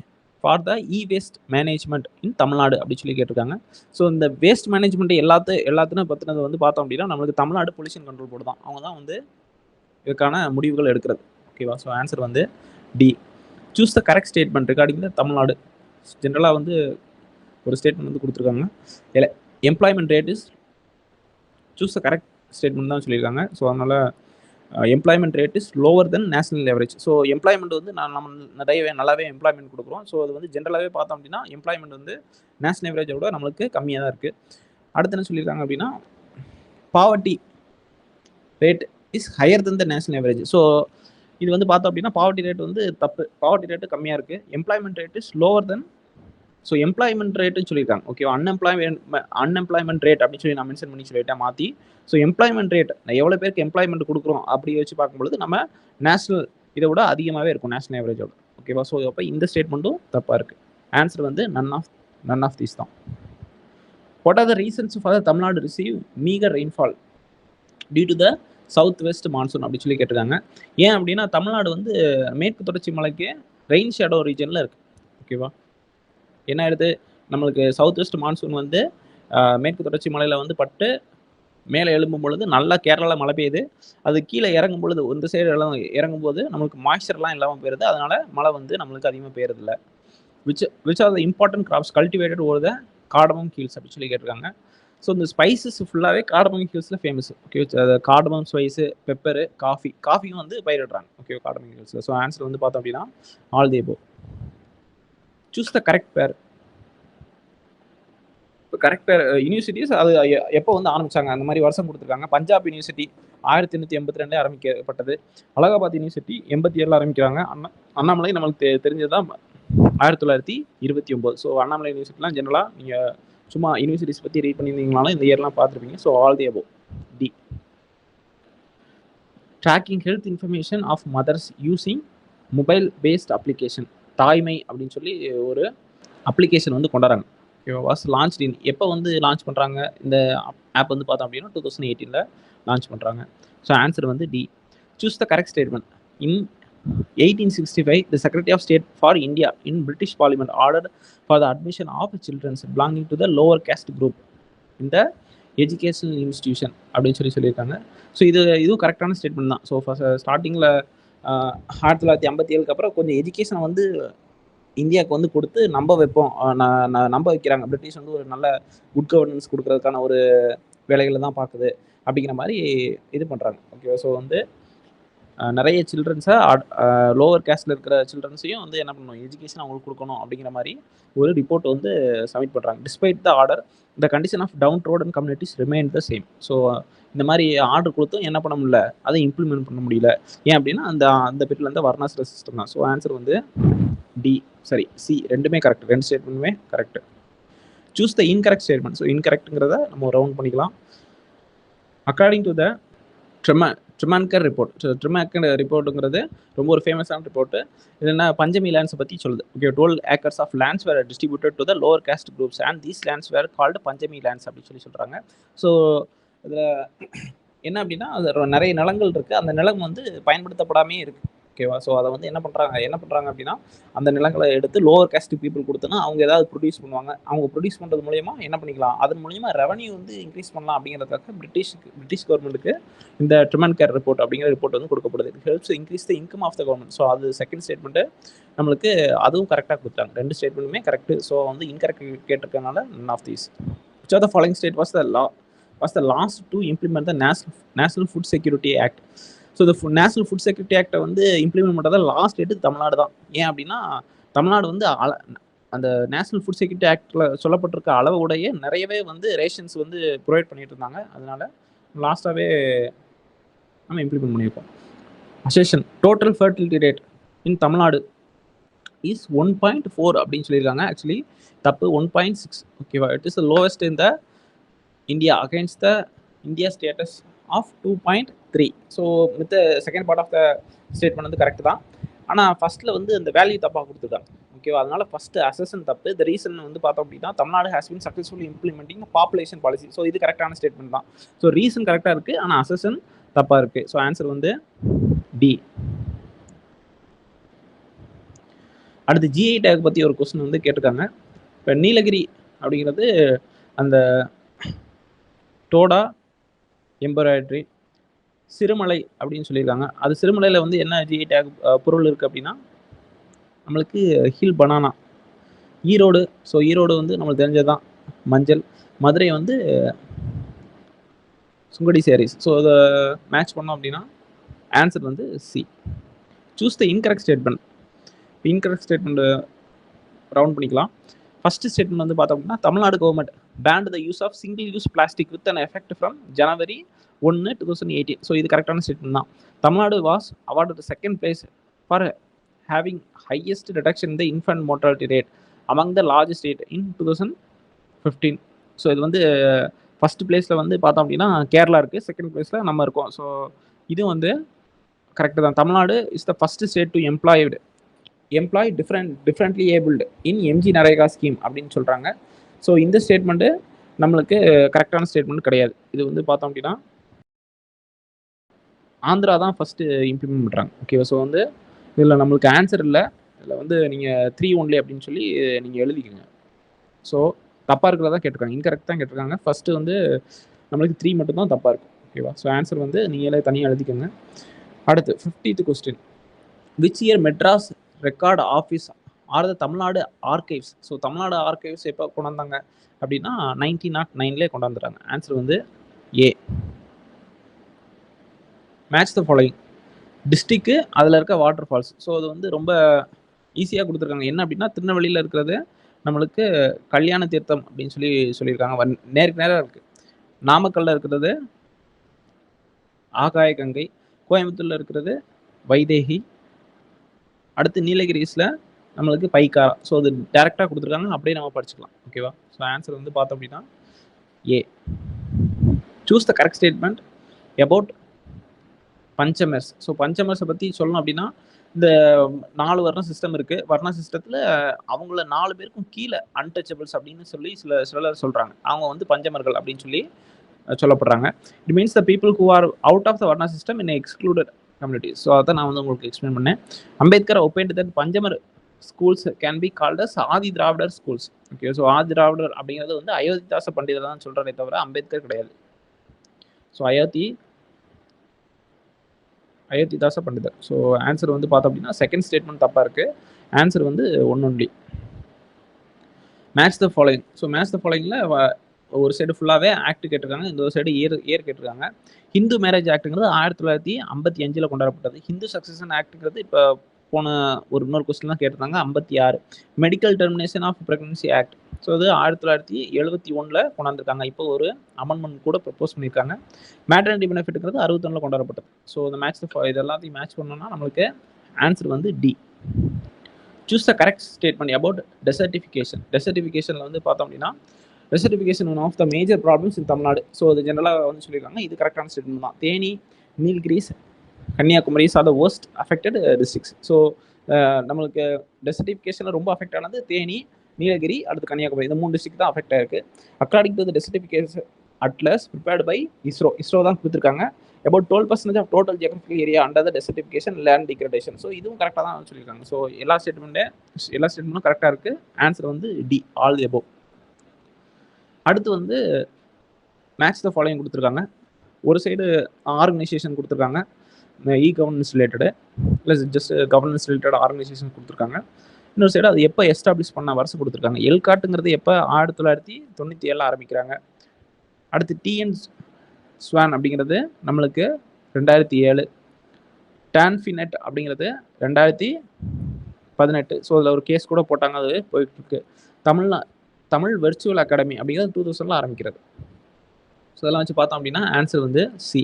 for the waste management இன் தமிழ்நாடு அப்படின்னு சொல்லி கேட்டிருக்காங்க. ஸோ இந்த வேஸ்ட் மேனேஜ்மெண்ட் எல்லாத்தையும் பற்றினது வந்து பார்த்தோம் அப்படின்னா நம்மளுக்கு தமிழ்நாடு பொல்யூஷன் கண்ட்ரோல் போர்டு தான். அவங்க தான் வந்து இதுக்கான முடிவுகள் எடுக்கிறது. ஓகேவா? ஸோ ஆன்சர் வந்து D. Choose the correct statement regarding the Tamil Nadu. ஜென்ரலாக வந்து ஒரு ஸ்டேட்மெண்ட் வந்து கொடுத்துருக்காங்க. Employment rate is choose the correct statement தான் சொல்லியிருக்காங்க. ஸோ அதனால் employment rate is lower than national average. So employment வந்து நம்ம நல்லாவே எம்ப்ளாய்மெண்ட் கொடுக்குறோம். ஸோ அது வந்து ஜென்ரலாகவே பார்த்தோம் அப்படின்னா எம்ப்ளாய்மெண்ட் வந்து நேஷனல் ஆவரேஜை விட நம்மளுக்கு கம்மியாக தான் இருக்குது. அடுத்து என்ன சொல்லியிருக்காங்க அப்படின்னா poverty rate is higher then the national average. So இது வந்து பார்த்தோம் அப்படின்னா பாவர்ட்டி ரேட் வந்து தப்பு. பாவர்ட்டி ரேட்டு கம்மியாக இருக்குது. Employment rate is lower then. So employment ரேட்டுன்னு சொல்லியிருக்காங்க. ஓகேவா? அன்எம்ப்ளாய்மெண்ட் ரேட் அப்படின்னு சொல்லி நான் மென்ஷன் பண்ணி சொல்லிட்டேன் மாற்றி. ஸோ எம்ப்ளாய்மெண்ட் ரேட் எவ்வளோ பேருக்கு எம்ப்ளாய்மெண்ட் கொடுக்குறோம் அப்படி வச்சு பார்க்கும்பொழுது நம்ம நேஷனல் இதை விட அதிகமாகவே இருக்கும் நேஷனல் ஆவரேஜோட. ஓகேவா? ஸோ அப்போ இந்த ஸ்டேட்மெண்ட்டும் தப்பாக இருக்குது. ஆன்சர் வந்து நன் ஆஃப் தீஸ் தான். What are the reasons for the Tamil Nadu receive meagre rainfall due to the south west monsoon அப்படின்னு சொல்லி கேட்டிருக்காங்க. ஏன் அப்படின்னா தமிழ்நாடு வந்து மேற்கு தொடர்ச்சி மலைக்கு ரெயின் ஷேடோ ரீஜனில் இருக்குது. ஓகேவா? என்ன ஆயிடுது, நம்மளுக்கு சவுத் வெஸ்ட் மான்சூன் வந்து மேற்கு தொடர்ச்சி மலையில் வந்து பட்டு மேலே எழும்பும் பொழுது நல்லா கேரளாவில் மழை பெய்யுது. அது கீழே இறங்கும் பொழுது இந்த சைடு எல்லாம் இறங்கும்போது நம்மளுக்கு மாய்ஸ்சர்லாம் இல்லாமல் போயிடுது. அதனால மழை வந்து நம்மளுக்கு அதிகமாக பெய்யறதில்ல. Which are the important crops cultivated over the cardamom hills அப்படின்னு சொல்லி கேட்டிருக்காங்க. ஸோ இந்த ஸ்பைசஸ் ஃபுல்லாகவே கார்டமம் ஹில்ஸில் famous. Okay, cardamom spice, pepper, காஃபியும் வந்து பயிரிடுறாங்க. ஓகே, கார்டமம் ஹில்ஸில். ஸோ ஆன்சர் வந்து பார்த்தோம் அப்படின்னா all the above. Choose the correct pair. இப்போ கரெக்ட் பேர் யூனிவர்சிட்டிஸ் அது எப்போ வந்து ஆரம்பிச்சாங்க அந்த மாதிரி வருஷம் கொடுத்துருக்காங்க. பஞ்சாப் யூனிவர்சிட்டி 1882 ஆரம்பிக்கப்பட்டது. அலகாபாத் யூனிவர்சிட்டி 87 ஆரம்பிக்கிறாங்க. அண்ணாமலை நம்மளுக்கு தெரிஞ்சது தான் 1929. ஸோ அண்ணாமலை யூனிவர்சிட்டிலாம் ஜெனரலாக நீங்கள் சும்மா யூனிவர்சிட்டிஸ் பற்றி ரீட் பண்ணியிருந்தீங்கனாலும் இந்த இயர்லாம் பார்த்துருப்பீங்க. So all the above. D. Tracking health information of mothers using mobile based application. தாய்மை அப்படின்னு சொல்லி ஒரு அப்ளிகேஷன் வந்து கொண்டாடுறாங்க. வாஸ் லான்ச் இன் எப்போ வந்து லான்ச் பண்ணுறாங்க இந்த ஆப் வந்து பார்த்தோம் அப்படின்னா 2018 லான்ச் பண்ணுறாங்க. ஸோ ஆன்சர் வந்து D. Choose the correct statement. In 1865 the Secretary of State for India in British Parliament ordered for the admission of children belonging to the lower caste group in the educational institution அப்படின்னு சொல்லியிருக்காங்க. So இதுவும் கரெக்டான statement தான். So first ஸ்டார்டிங்கில் 1957 அப்புறம் கொஞ்சம் எஜுகேஷனை வந்து இந்தியாவுக்கு வந்து கொடுத்து நம்ப வைப்போம், நம்ப வைக்கிறாங்க. பிரிட்டிஷ் வந்து ஒரு நல்ல குட் கவர்னன்ஸ் கொடுக்கறதுக்கான ஒரு வேலைகளை தான் பார்க்குது அப்படிங்கிற மாதிரி இது பண்ணுறாங்க. ஓகே, ஸோ வந்து நிறைய சில்ட்ரன்ஸை லோவர் கேஸ்டில் இருக்கிற சில்ட்ரன்ஸையும் வந்து என்ன பண்ணணும், எஜுகேஷன் அவங்களுக்கு கொடுக்கணும் அப்படிங்கிற மாதிரி ஒரு ரிப்போர்ட் வந்து சப்மிட் பண்ணுறாங்க. Despite the order the condition of downtrodden communities remain the same. So இந்த மாதிரி ஆர்டர் கொடுத்தும் என்ன பண்ண முடியல, அதை இம்ப்ளிமெண்ட் பண்ண முடியல. ஏன் அப்படின்னா அந்த பீரியட்ல இருந்து வர்ணாசிர சிஸ்டம் தான். ஸோ ஆன்சர் வந்து டி. சரி, சி ரெண்டுமே கரெக்ட். ரெண்டு ஸ்டேட்மெண்ட்டுமே correct. Choose the incorrect statement. So இன்கரெக்ட்ங்கிறத நம்ம ரவுண்ட் பண்ணிக்கலாம். According to the Tremenheere report. So Tremenheere ரிப்போர்ட்டுங்கிறது ரொம்ப ஒரு ஃபேமஸான ரிப்போர்ட்டு. இது என்ன பஞ்சமி லேண்ட்ஸை பற்றி சொல்லுது. Okay, 12 acres of lands were distributed to the lower caste groups and these lands were called Panchami lands அப்படின்னு சொல்கிறாங்க. ஸோ இதில் என்ன அப்படின்னா அது நிறைய நிலங்கள் இருக்குது. அந்த நிலம் வந்து பயன்படுத்தப்படாமே இருக்குது. ஓகேவா? ஸோ அதை வந்து என்ன பண்ணுறாங்க அப்படின்னா அந்த நிலங்களை எடுத்து லோவர் காஸ்ட் பீப்புள் கொடுத்தோன்னா அவங்க ஏதாவது ப்ரொடியூஸ் பண்ணுவாங்க. அவங்க ப்ரொடியூஸ் பண்ணுறது மூலயமா என்ன பண்ணிக்கலாம், அதன் மூலியமாக ரெவன்யூ வந்து இன்க்ரீஸ் பண்ணலாம் அப்படிங்கிறதுக்காக பிரிட்டிஷ் கவர்மெண்ட்டுக்கு இந்த ட்ரிமான்கர் ரிப்போர்ட் அப்படிங்கிற ரிப்போர்ட் வந்து கொடுக்கப்படுது. It helps increase the income of the government. So அது செகண்ட் ஸ்டேட்மெண்ட்டு நம்மளுக்கு அதுவும் கரெக்டாக கொடுத்தாங்க. ரெண்டு ஸ்டேட்மெண்ட்டுமே கரெக்டு. ஸோ வந்து இன்கரெக்ட் கேட்டிருக்கனால none of these. Which are the following state was the last to implement the national food security act. So இந்த நேஷனல் ஃபுட் செக்யூரிட்டி ஆக்டை வந்து இம்ப்ளிமெண்ட் பண்ணுறதா லாஸ்ட் டேட்டு தமிழ்நாடு தான். ஏன் அப்படின்னா தமிழ்நாடு வந்து அந்த நேஷனல் ஃபுட் செக்யூரிட்டி ஆக்டில் சொல்லப்பட்டிருக்க அளவுடைய நிறையவே வந்து ரேஷன்ஸ் வந்து ப்ரொவைட் பண்ணிட்டு இருந்தாங்க. அதனால லாஸ்ட்டாகவே நம்ம இம்ப்ளிமெண்ட் பண்ணியிருக்கோம். Assertion total fertility rate in Tamil Nadu is 1.4 அப்படின்னு சொல்லியிருக்காங்க. ஆக்சுவலி தப்பு, 1.6. ஓகேவா? It is the lowest in the India against the India status of 2.3. So with second part of the statement வந்து கரெக்ட் தான். ஆனால் ஃபஸ்ட்டில் வந்து அந்த வேல்யூ தப்பாக கொடுத்துருக்காங்க. ஓகேவா? அதனால ஃபஸ்ட்டு அசஷன் தப்பு. த ரீசன் வந்து பார்த்தோம் அப்படின்னா Tamil Nadu has been successfully implementing population policy. So இது கரெக்டான ஸ்டேட்மெண்ட் தான். ஸோ ரீசன் கரெக்டாக இருக்குது, ஆனால் அசஷன் தப்பாக இருக்குது. ஸோ ஆன்சர் வந்து டி. அடுத்து ஜிஐ டேக் பற்றி ஒரு கொஸ்டின் வந்து கேட்டிருக்காங்க. இப்போ நீலகிரி அப்படிங்கிறது அந்த டோடா எம்பராய்ட்ரி சிறுமலை அப்படின்னு சொல்லியிருக்காங்க. அது சிறுமலையில் வந்து என்ன ஜிஐ டேக் பொருள் இருக்குது அப்படின்னா நம்மளுக்கு hill banana. Erode, so Erode வந்து நம்மளுக்கு தெரிஞ்சது தான் மஞ்சள். மதுரை வந்து சுங்கடி சாரீஸ். ஸோ அதை மேட்ச் பண்ணோம் அப்படின்னா ஆன்சர் வந்து C. Choose the incorrect statement. Incorrect statement round பண்ணிக்கலாம். ஃபஸ்ட்டு ஸ்டேட்மெண்ட் வந்து பார்த்தோம் அப்படின்னா Tamil Nadu government banned the use of single use plastic with an effect from January 1, 2018. So இது கரெக்டான ஸ்டேட்மெண்ட் தான். Tamil Nadu was awarded second place for having highest reduction இந்த infant mortality rate among the large state in 2015. So இது வந்து first பிளேஸில் வந்து பார்த்தோம் அப்படின்னா கேரளா இருக்குது, செகண்ட் பிளேஸில் நம்ம இருக்கோம். ஸோ இது வந்து கரெக்டு தான். Tamil Nadu is the first state to employee differently abled in MG NREGA scheme அப்படின்னு சொல்கிறாங்க. ஸோ இந்த ஸ்டேட்மெண்ட்டு நம்மளுக்கு கரெக்டான ஸ்டேட்மெண்ட் கிடையாது. இது வந்து பார்த்தோம் அப்படின்னா ஆந்திரா தான் ஃபஸ்ட்டு இம்ப்ளிமெண்ட் பண்ணுறாங்க. ஓகேவா? ஸோ வந்து இதில் நம்மளுக்கு ஆன்சர் இல்லை. இதில் வந்து நீங்கள் 3 only அப்படின்னு சொல்லி நீங்கள் எழுதிக்கோங்க. ஸோ தப்பாக இருக்கிறதா கேட்டிருக்காங்க, இன்கரெக்ட் தான் கேட்டிருக்காங்க. ஃபஸ்ட்டு வந்து நம்மளுக்கு 3 மட்டும்தான் தப்பாக இருக்கும். ஓகேவா? ஸோ ஆன்சர் வந்து நீங்களே தனியாக எழுதிக்கோங்க. அடுத்து 50th question. Which year Madras record office are the Tamil Nadu archives. So Tamil Nadu archives எப்போ கொண்டு வந்தாங்க அப்படின்னா 1909 கொண்டு வந்துட்டாங்க. ஆன்சர் வந்து A. Match the following. District அதில் இருக்க வாட்டர் ஃபால்ஸ். ஸோ அது வந்து ரொம்ப ஈஸியாக கொடுத்துருக்காங்க. என்ன அப்படின்னா திருநெல்வேலியில் இருக்கிறது நம்மளுக்கு கல்யாண தீர்த்தம் அப்படின்னு சொல்லியிருக்காங்க. நேருக்கு நேராக இருக்குது. நாமக்கல்ல இருக்கிறது ஆகாய கங்கை. கோயம்புத்தூர்ல இருக்கிறது வைதேகி. அடுத்து நீலகிரிஸில் நம்மளுக்கு பைக்காரா. ஸோ அது டேரெக்டாக கொடுத்துருக்காங்க, அப்படியே நம்ம படிச்சுக்கலாம். ஓகேவா? ஸோ ஆன்சர் வந்து பார்த்தோம் அப்படின்னா A. Choose the correct statement about Panchamars. So பஞ்சமர்ஸை பற்றி சொல்லணும் அப்படின்னா இந்த 4 வர்ண சிஸ்டம் இருக்குது. வர்ண சிஸ்டத்தில் அவங்கள 4 பேருக்கும் கீழே அன்டச்சபிள்ஸ் அப்படின்னு சிலர் சொல்கிறாங்க. அவங்க வந்து பஞ்சமர்கள் அப்படின்னு சொல்லப்படுறாங்க. It means the people who are out of the varna system in excluded communities. So அதை நான் வந்து உங்களுக்கு எக்ஸ்பிளைன் பண்ணேன். Ambedkar opined that Panchamar schools can be called as Adi Dravidar schools. Okay. So Adi Dravidar அப்படிங்கிறது வந்து அயோத்திதாச பண்டிதர் தான் சொல்கிறதே தவிர அம்பேத்கர் கிடையாது. ஸோ அயோத்திதாச பண்டிதர். ஸோ ஆன்சர் வந்து பார்த்தோம் அப்படின்னா செகண்ட் ஸ்டேட்மெண்ட் தப்பாக இருக்குது. ஆன்சர் வந்து one only. Match the following. So match the ஃபாலோயிங்கில் ஒரு சைடு ஃபுல்லாகவே ஆக்ட் கேட்டிருக்காங்க, இந்த ஒரு சைடு இயர் கேட்டிருக்காங்க. ஹிந்து மேரேஜ் ஆக்ட்டுங்கிறது 1955 கொண்டாடப்பட்டது. ஹிந்து சக்சஷன் ஆக்ட்டுங்கிறது இப்போ போன இன்னொரு கொஸ்டின் தான் கேட்டிருந்தாங்க 56. Medical termination of pregnancy act. So அது 1971 கொண்டாந்துருக்காங்க. இப்போ ஒரு அமெண்ட்மெண்ட் கூட ப்ரப்போஸ் பண்ணியிருக்காங்க. மேட்டர்னிட்டி பெனிஃபிட்ங்கிறது 61 கொண்டாடப்பட்டது. ஸோ இந்த மேட்ச் இது எல்லாத்தையும் மேட்ச் பண்ணோம்னா நம்மளுக்கு ஆன்சர் வந்து D. Choose the correct statement about desertification. டெசர்டிஃபிகேஷனில் வந்து பார்த்தோம் அப்படின்னா desertification one of the major problems in Tamil Nadu. So அது ஜென்ரலாக வந்து சொல்லியிருக்காங்க. இது கரெக்டான ஸ்டேட்மெண்ட் தான். Theni, Nilgiris, Kanyakumaris are the worst affected districts. So நம்மளுக்கு டெசர்டிஃபிகேஷனில் ரொம்ப அஃபெக்ட் ஆனது தேனி, நீலகிரி, அடுத்து கன்னியாகுமரி. இந்த 3 டிஸ்ட்ரிக்ட் தான் அஃபெக்ட் ஆயிருக்கு. According to the desertification atlas prepared by ISRO தான் கொடுத்துருக்காங்க. about 12% of total geographical area under the desertification land degradation. So இதுவும் கரெக்டாக தான் சொல்லியிருக்காங்க. ஸோ எல்லா ஸ்டேட்மெண்ட்டும் கரெக்டாக இருக்குது. ஆன்சர் வந்து டி, ஆல் தி அபோவ். அடுத்து வந்து மேட்ச் த ஃபாலோயிங் கொடுத்துருக்காங்க. ஒரு சைடு ஆர்கனைசேஷன் கொடுத்துருக்காங்க, இ கவர்னன்ஸ் ரிலேட்டடு, இல்லை ஜஸ்ட் கவர்னன்ஸ் ரிலேட்டட் ஆர்கனைசேஷன் கொடுத்துருக்காங்க. இன்னொரு சைடு அது எப்போ எஸ்டாப்ளிஷ் பண்ண வருஷம் கொடுத்துருக்காங்க. எல்காட்டுங்கிறது எப்போ 1997 ஆரம்பிக்கிறாங்க. அடுத்து டிஎன் ஸ்வான் அப்படிங்கிறது நம்மளுக்கு 2007. டான்ஃபினெட் அப்படிங்கிறது 2018. ஸோ அதில் ஒரு கேஸ் கூட போட்டாங்க, அது போயிட்டுருக்கு. தமிழ் வெர்ச்சுவல் அகாடமி அப்படிங்கிறது 2000 ஆரம்பிக்கிறது. ஸோ அதெல்லாம் வச்சு பார்த்தோம் அப்படின்னா ஆன்சர் வந்து C.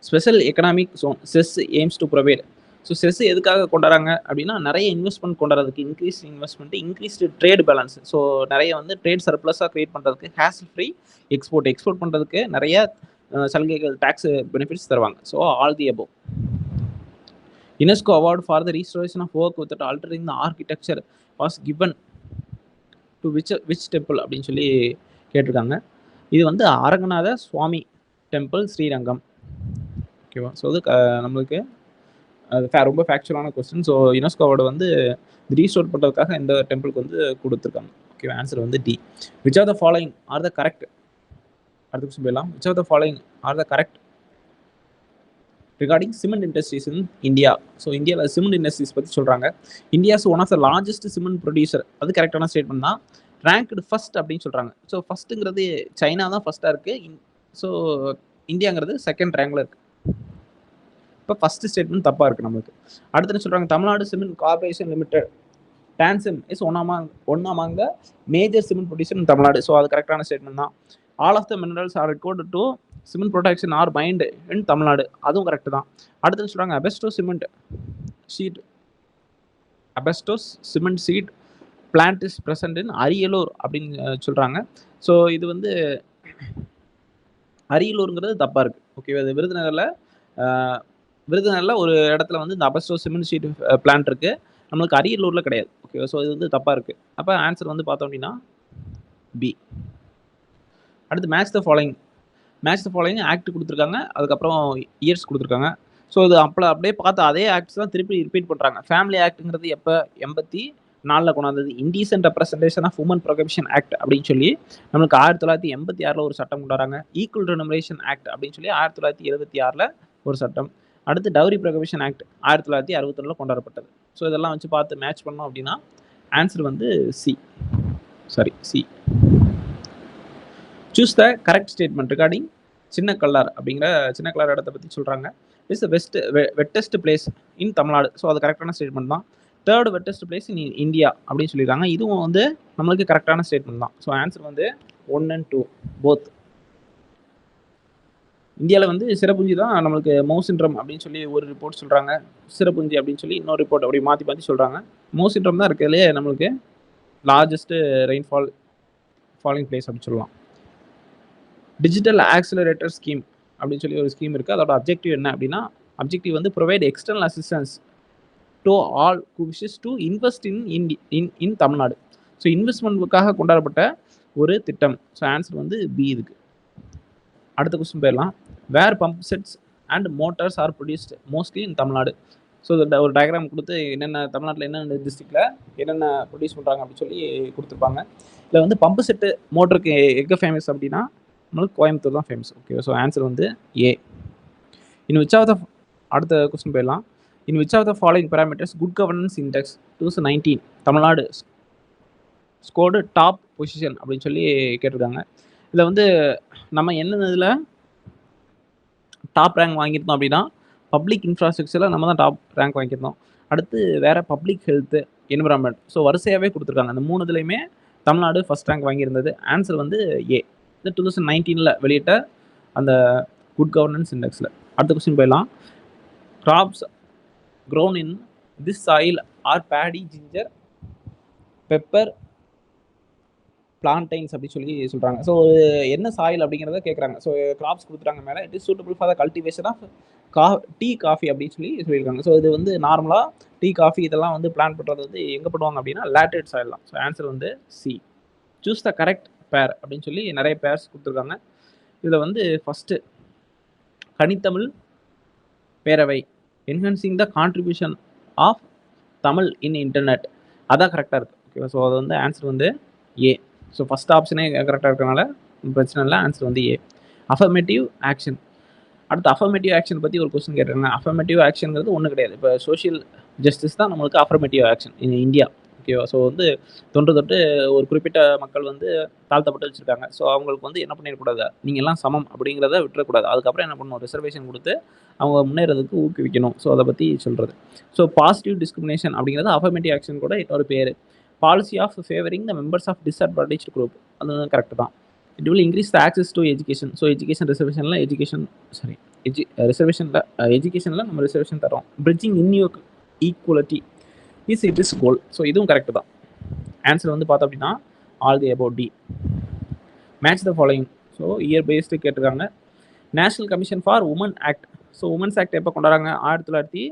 Special economic zone SEZ aims to provide. So SEZ எதுக்காக கொண்டாடுறாங்க அப்படின்னா நிறைய இன்வெஸ்ட்மெண்ட் கொண்டாடுறதுக்கு, increase investment, increased trade balance. So நிறைய வந்து ட்ரேட் சர்ப்ளஸாக க்ரியேட் பண்ணுறதுக்கு, ஹேசல் ஃப்ரீ எக்ஸ்போர்ட் பண்ணுறதுக்கு நிறைய சலுகைகள், டேக்ஸ் பெனிஃபிட்ஸ் தருவாங்க. So all the above. UNESCO award for the restoration of work with altering the architecture was given to which temple அப்படின்னு சொல்லி கேட்டிருக்காங்க. இது வந்து அரங்கநாத சுவாமி டெம்பிள், ஸ்ரீரங்கம். ஓகேவா? ஸோ அது நம்மளுக்கு அது ரொம்ப ஃபேக்சுவலான கொஸ்டின். ஸோ யுனெஸ்கோ அவார்டு வந்து ரீஸ்டோர் பண்ணுறதுக்காக இந்த டெம்பிளுக்கு வந்து கொடுத்துருக்காங்க. ஓகேவா? ஆன்சர் வந்து D. Which are the following are the correct. அடுத்த கொஸ்டின் போயிடலாம். Which are the following are the correct regarding cement industries in India. So இந்தியாவில் சிமெண்ட் இண்டஸ்ட்ரீஸ் பற்றி சொல்கிறாங்க. India's one of the largest cement producer. அது கரெக்டான statement தான். Ranked first அப்படின்னு சொல்கிறாங்க. ஸோ ஃபர்ஸ்ட்டுங்கிறது சைனா தான் ஃபர்ஸ்ட்டாக இருக்குது. ஸோ இந்தியாங்கிறது செகண்ட் ரேங்கில் இருக்குது. இப்போ ஃபஸ்ட்டு ஸ்டேட்மெண்ட் தப்பாக இருக்குது நம்மளுக்கு. அடுத்து என்ன சொல்கிறாங்க, Tamil Nadu cement corporation limited TANCEM is one among the major cement producer in Tamil Nadu. So அது கரெக்டான ஸ்டேட்மெண்ட் தான். All of the minerals are recorded to cement production are mined in Tamil Nadu. அதுவும் கரெக்டு தான். அடுத்து சொல்கிறாங்க asbestos cement sheet plant is present in Ariyalur அப்படின்னு சொல்கிறாங்க. So இது வந்து அரியலூருங்கிறது தப்பாக இருக்குது. ஓகேவா? இது விருதுநகரில் ஒரு இடத்துல வந்து இந்த அபெஸ்டோ சிமெண்ட் ஷீட் பிளான்ட் இருக்குது. நம்மளுக்கு அரியலூரில் கிடையாது. ஓகேவா? ஸோ இது வந்து தப்பாக இருக்குது. அப்போ ஆன்சர் வந்து பார்த்தோம் அப்படின்னா பி. அடுத்து மேட்ச் த ஃபாலோயிங் ஆக்ட் கொடுத்துருக்காங்க, அதுக்கப்புறம் இயர்ஸ் கொடுத்துருக்காங்க. ஸோ இது அப்படியே பார்த்து அதே ஆக்ட்ஸ் தான் திருப்பி ரிப்பீட் பண்ணுறாங்க. ஃபேமிலி ஆக்ட்டுங்கிறது எப்போ 84 கொண்டாந்தது. Indecent representation of women prohibition act அப்படின்னு சொல்லி நம்மளுக்கு 1986 ஒரு சட்டம் கொண்டாடுறாங்க. ஈக்குவல் ரெமுனரேஷன் ஆக்ட் அப்படின்னு சொல்லி 1976 ஒரு சட்டம். அடுத்து டவுரி ப்ரொஹிபிஷன் ஆக்ட் 1961 கொண்டாடப்பட்டது. ஸோ இதெல்லாம் வச்சு பார்த்து மேட்ச் பண்ணோம் அப்படின்னா ஆன்சர் வந்து C. Choose the correct statement regarding சின்ன கல்லார் அப்படிங்கிற சின்ன கல்லார் இடத்தை பற்றி சொல்கிறாங்க. Is the wettest place in Tamil Nadu. So அது கரெக்டான ஸ்டேட்மெண்ட் தான். தேர்ட் வெட்டஸ்ட் பிளேஸ் இன் இந்தியா அப்படின்னு சொல்லியிருக்காங்க. இதுவும் வந்து நம்மளுக்கு கரெக்டான ஸ்டேட்மெண்ட் தான். ஸோ ஆன்சர் வந்து 1 and 2 போத். இந்தியாவில் வந்து சிறப்புஞ்சி தான் நம்மளுக்கு மவுசின்ட்ரம் அப்படின்னு சொல்லி ஒரு ரிப்போர்ட் சொல்கிறாங்க. சிறப்புஞ்சி அப்படின்னு சொல்லி இன்னொரு ரிப்போர்ட் அப்படி மாற்றி சொல்கிறாங்க. மவுசின்ட்ரம் தான் இருக்கிறதுலே நம்மளுக்கு லார்ஜஸ்ட்டு ஃபாலிங் பிளேஸ் அப்படின்னு சொல்லலாம். டிஜிட்டல் ஆக்சிலரேட்டர் ஸ்கீம் அப்படின்னு சொல்லி ஒரு ஸ்கீம் இருக்குது. அதோட அப்ஜெக்டிவ் என்ன அப்படின்னா, அப்ஜெக்டிவ் வந்து provide external assistance to all who wishes to invest in Tamil Nadu. So இன்வெஸ்ட்மெண்ட்டுக்காக கொண்டாடப்பட்ட ஒரு திட்டம். ஸோ ஆன்சர் வந்து பி இதுக்கு. அடுத்த கொஸ்டின் போயிடலாம். Where pump sets and motors are produced mostly in Tamil Nadu. So ஒரு டயக்ராம் கொடுத்து என்னென்ன தமிழ்நாட்டில் என்னென்ன டிஸ்ட்ரிக்டில் என்னென்ன ப்ரொடியூஸ் பண்ணுறாங்க அப்படின்னு சொல்லி கொடுத்துருப்பாங்க. இதில் வந்து பம்பு செட்டு மோட்டருக்கு எங்கே ஃபேமஸ் அப்படின்னா நம்மளுக்கு கோயம்புத்தூர் தான் ஃபேமஸ். ஓகே, ஸோ ஆன்சர் வந்து ஏ. இன் விச் ஆஃப் த அடுத்த கொஸ்டின் போயிடலாம். In which of the following parameters good governance index 2019 Tamil Nadu scored top position அப்படின்னு சொல்லி கேட்டிருக்காங்க. இதில் வந்து நம்ம என்ன இதில் டாப் ரேங்க் வாங்கியிருந்தோம் அப்படின்னா பப்ளிக் இன்ஃப்ராஸ்ட்ரக்சரில் நம்ம தான் டாப் ரேங்க் வாங்கியிருந்தோம். அடுத்து வேறு பப்ளிக் ஹெல்த்து, என்விரான்மெண்ட். ஸோ வரிசையாகவே கொடுத்துருக்காங்க. அந்த 3 இதுலையுமே தமிழ்நாடு ஃபஸ்ட் ரேங்க் வாங்கியிருந்தது. ஆன்சர் வந்து ஏ. இந்த 2019 வெளியிட்ட அந்த குட் கவர்னன்ஸ் இண்டெக்ஸில். அடுத்த கொஸ்டின் போயிடலாம். Crops grown in this soil are paddy, ginger, pepper, plantains அப்படி சொல்லி சொல்கிறாங்க. ஸோ என்ன சாயில் அப்படிங்கிறத கேட்குறாங்க. ஸோ கிராப்ஸ் கொடுத்துட்டாங்க மேலே. It is suitable for the cultivation of tea coffee அப்படின்னு சொல்லி சொல்லியிருக்காங்க. ஸோ இது வந்து நார்மலாக டீ காஃபி இதெல்லாம் வந்து பிளான் பண்ணுறது வந்து எங்கே பண்ணுவாங்க அப்படின்னா லேட்டரேட் சாயில் தான். ஸோ ஆன்சர் வந்து சி. சூஸ் த கரெக்ட் பேர் அப்படின்னு சொல்லி நிறைய பேர்ஸ் கொடுத்துருக்காங்க. இதில் வந்து first Kanithamizh Peravai enhancing the contribution of Tamil in internet, அதான் கரெக்டாக இருக்குது. ஓகேவா? ஸோ அது வந்து ஆன்சர் வந்து ஏ. ஸோ ஃபஸ்ட் ஆப்ஷனே கரெக்டாக இருக்கிறனால பிரச்சனை இல்லை. ஆன்சர் வந்து ஏ. Affirmative action. அடுத்து அஃபர்மேட்டிவ் ஆக்ஷன் பற்றி ஒரு கொஸ்டின் கேட்டிருக்காங்க. அஃபர்மேட்டிவ் ஆக்ஷன்ங்கிறது ஒன்றும் கிடையாது. இப்போ சோஷியல் ஜஸ்டிஸ் தான் நம்மளுக்கு அஃபர்மேட்டிவ் ஆக்ஷன் இன் இந்தியா. ஓகேவா? ஸோ வந்து தொட்டு ஒரு குறிப்பிட்ட மக்கள் வந்து தாழ்த்தப்பட்டு வச்சுருக்காங்க. ஸோ அவங்களுக்கு வந்து என்ன பண்ணிடக்கூடாது, நீங்கள் எல்லாம் சமம் அப்படிங்கிறத விட்டுறக்கூடாது. அதுக்கப்புறம் என்ன பண்ணணும், ரிசர்வேஷன் கொடுத்து அவங்க முன்னேறதுக்கு ஊக்குவிக்கணும். ஸோ அதை பற்றி சொல்கிறது. ஸோ பாசிட்டிவ் டிஸ்கிரிமினேஷன் அப்படிங்கிறது அஃபர்மேட்டிவ் ஆக்ஷன் கூட இன்னொரு பேர். Policy of favouring the members of disadvantage group, அது கரெக்ட் தான். It will increase the access to education. So education ரிசர்வேஷனில் எஜுகேஷனில் நம்ம ரிசர்வேஷன் தரோம். Bridging equality is it is goal. So இதுவும் கரெக்ட் தான். ஆன்சர் வந்து பார்த்தோம் அப்படின்னா all the about D. Match the following. So year based கேட்டிருக்காங்க. National commission for women act. So women's act எப்போ கொண்டாடுறாங்க? 1990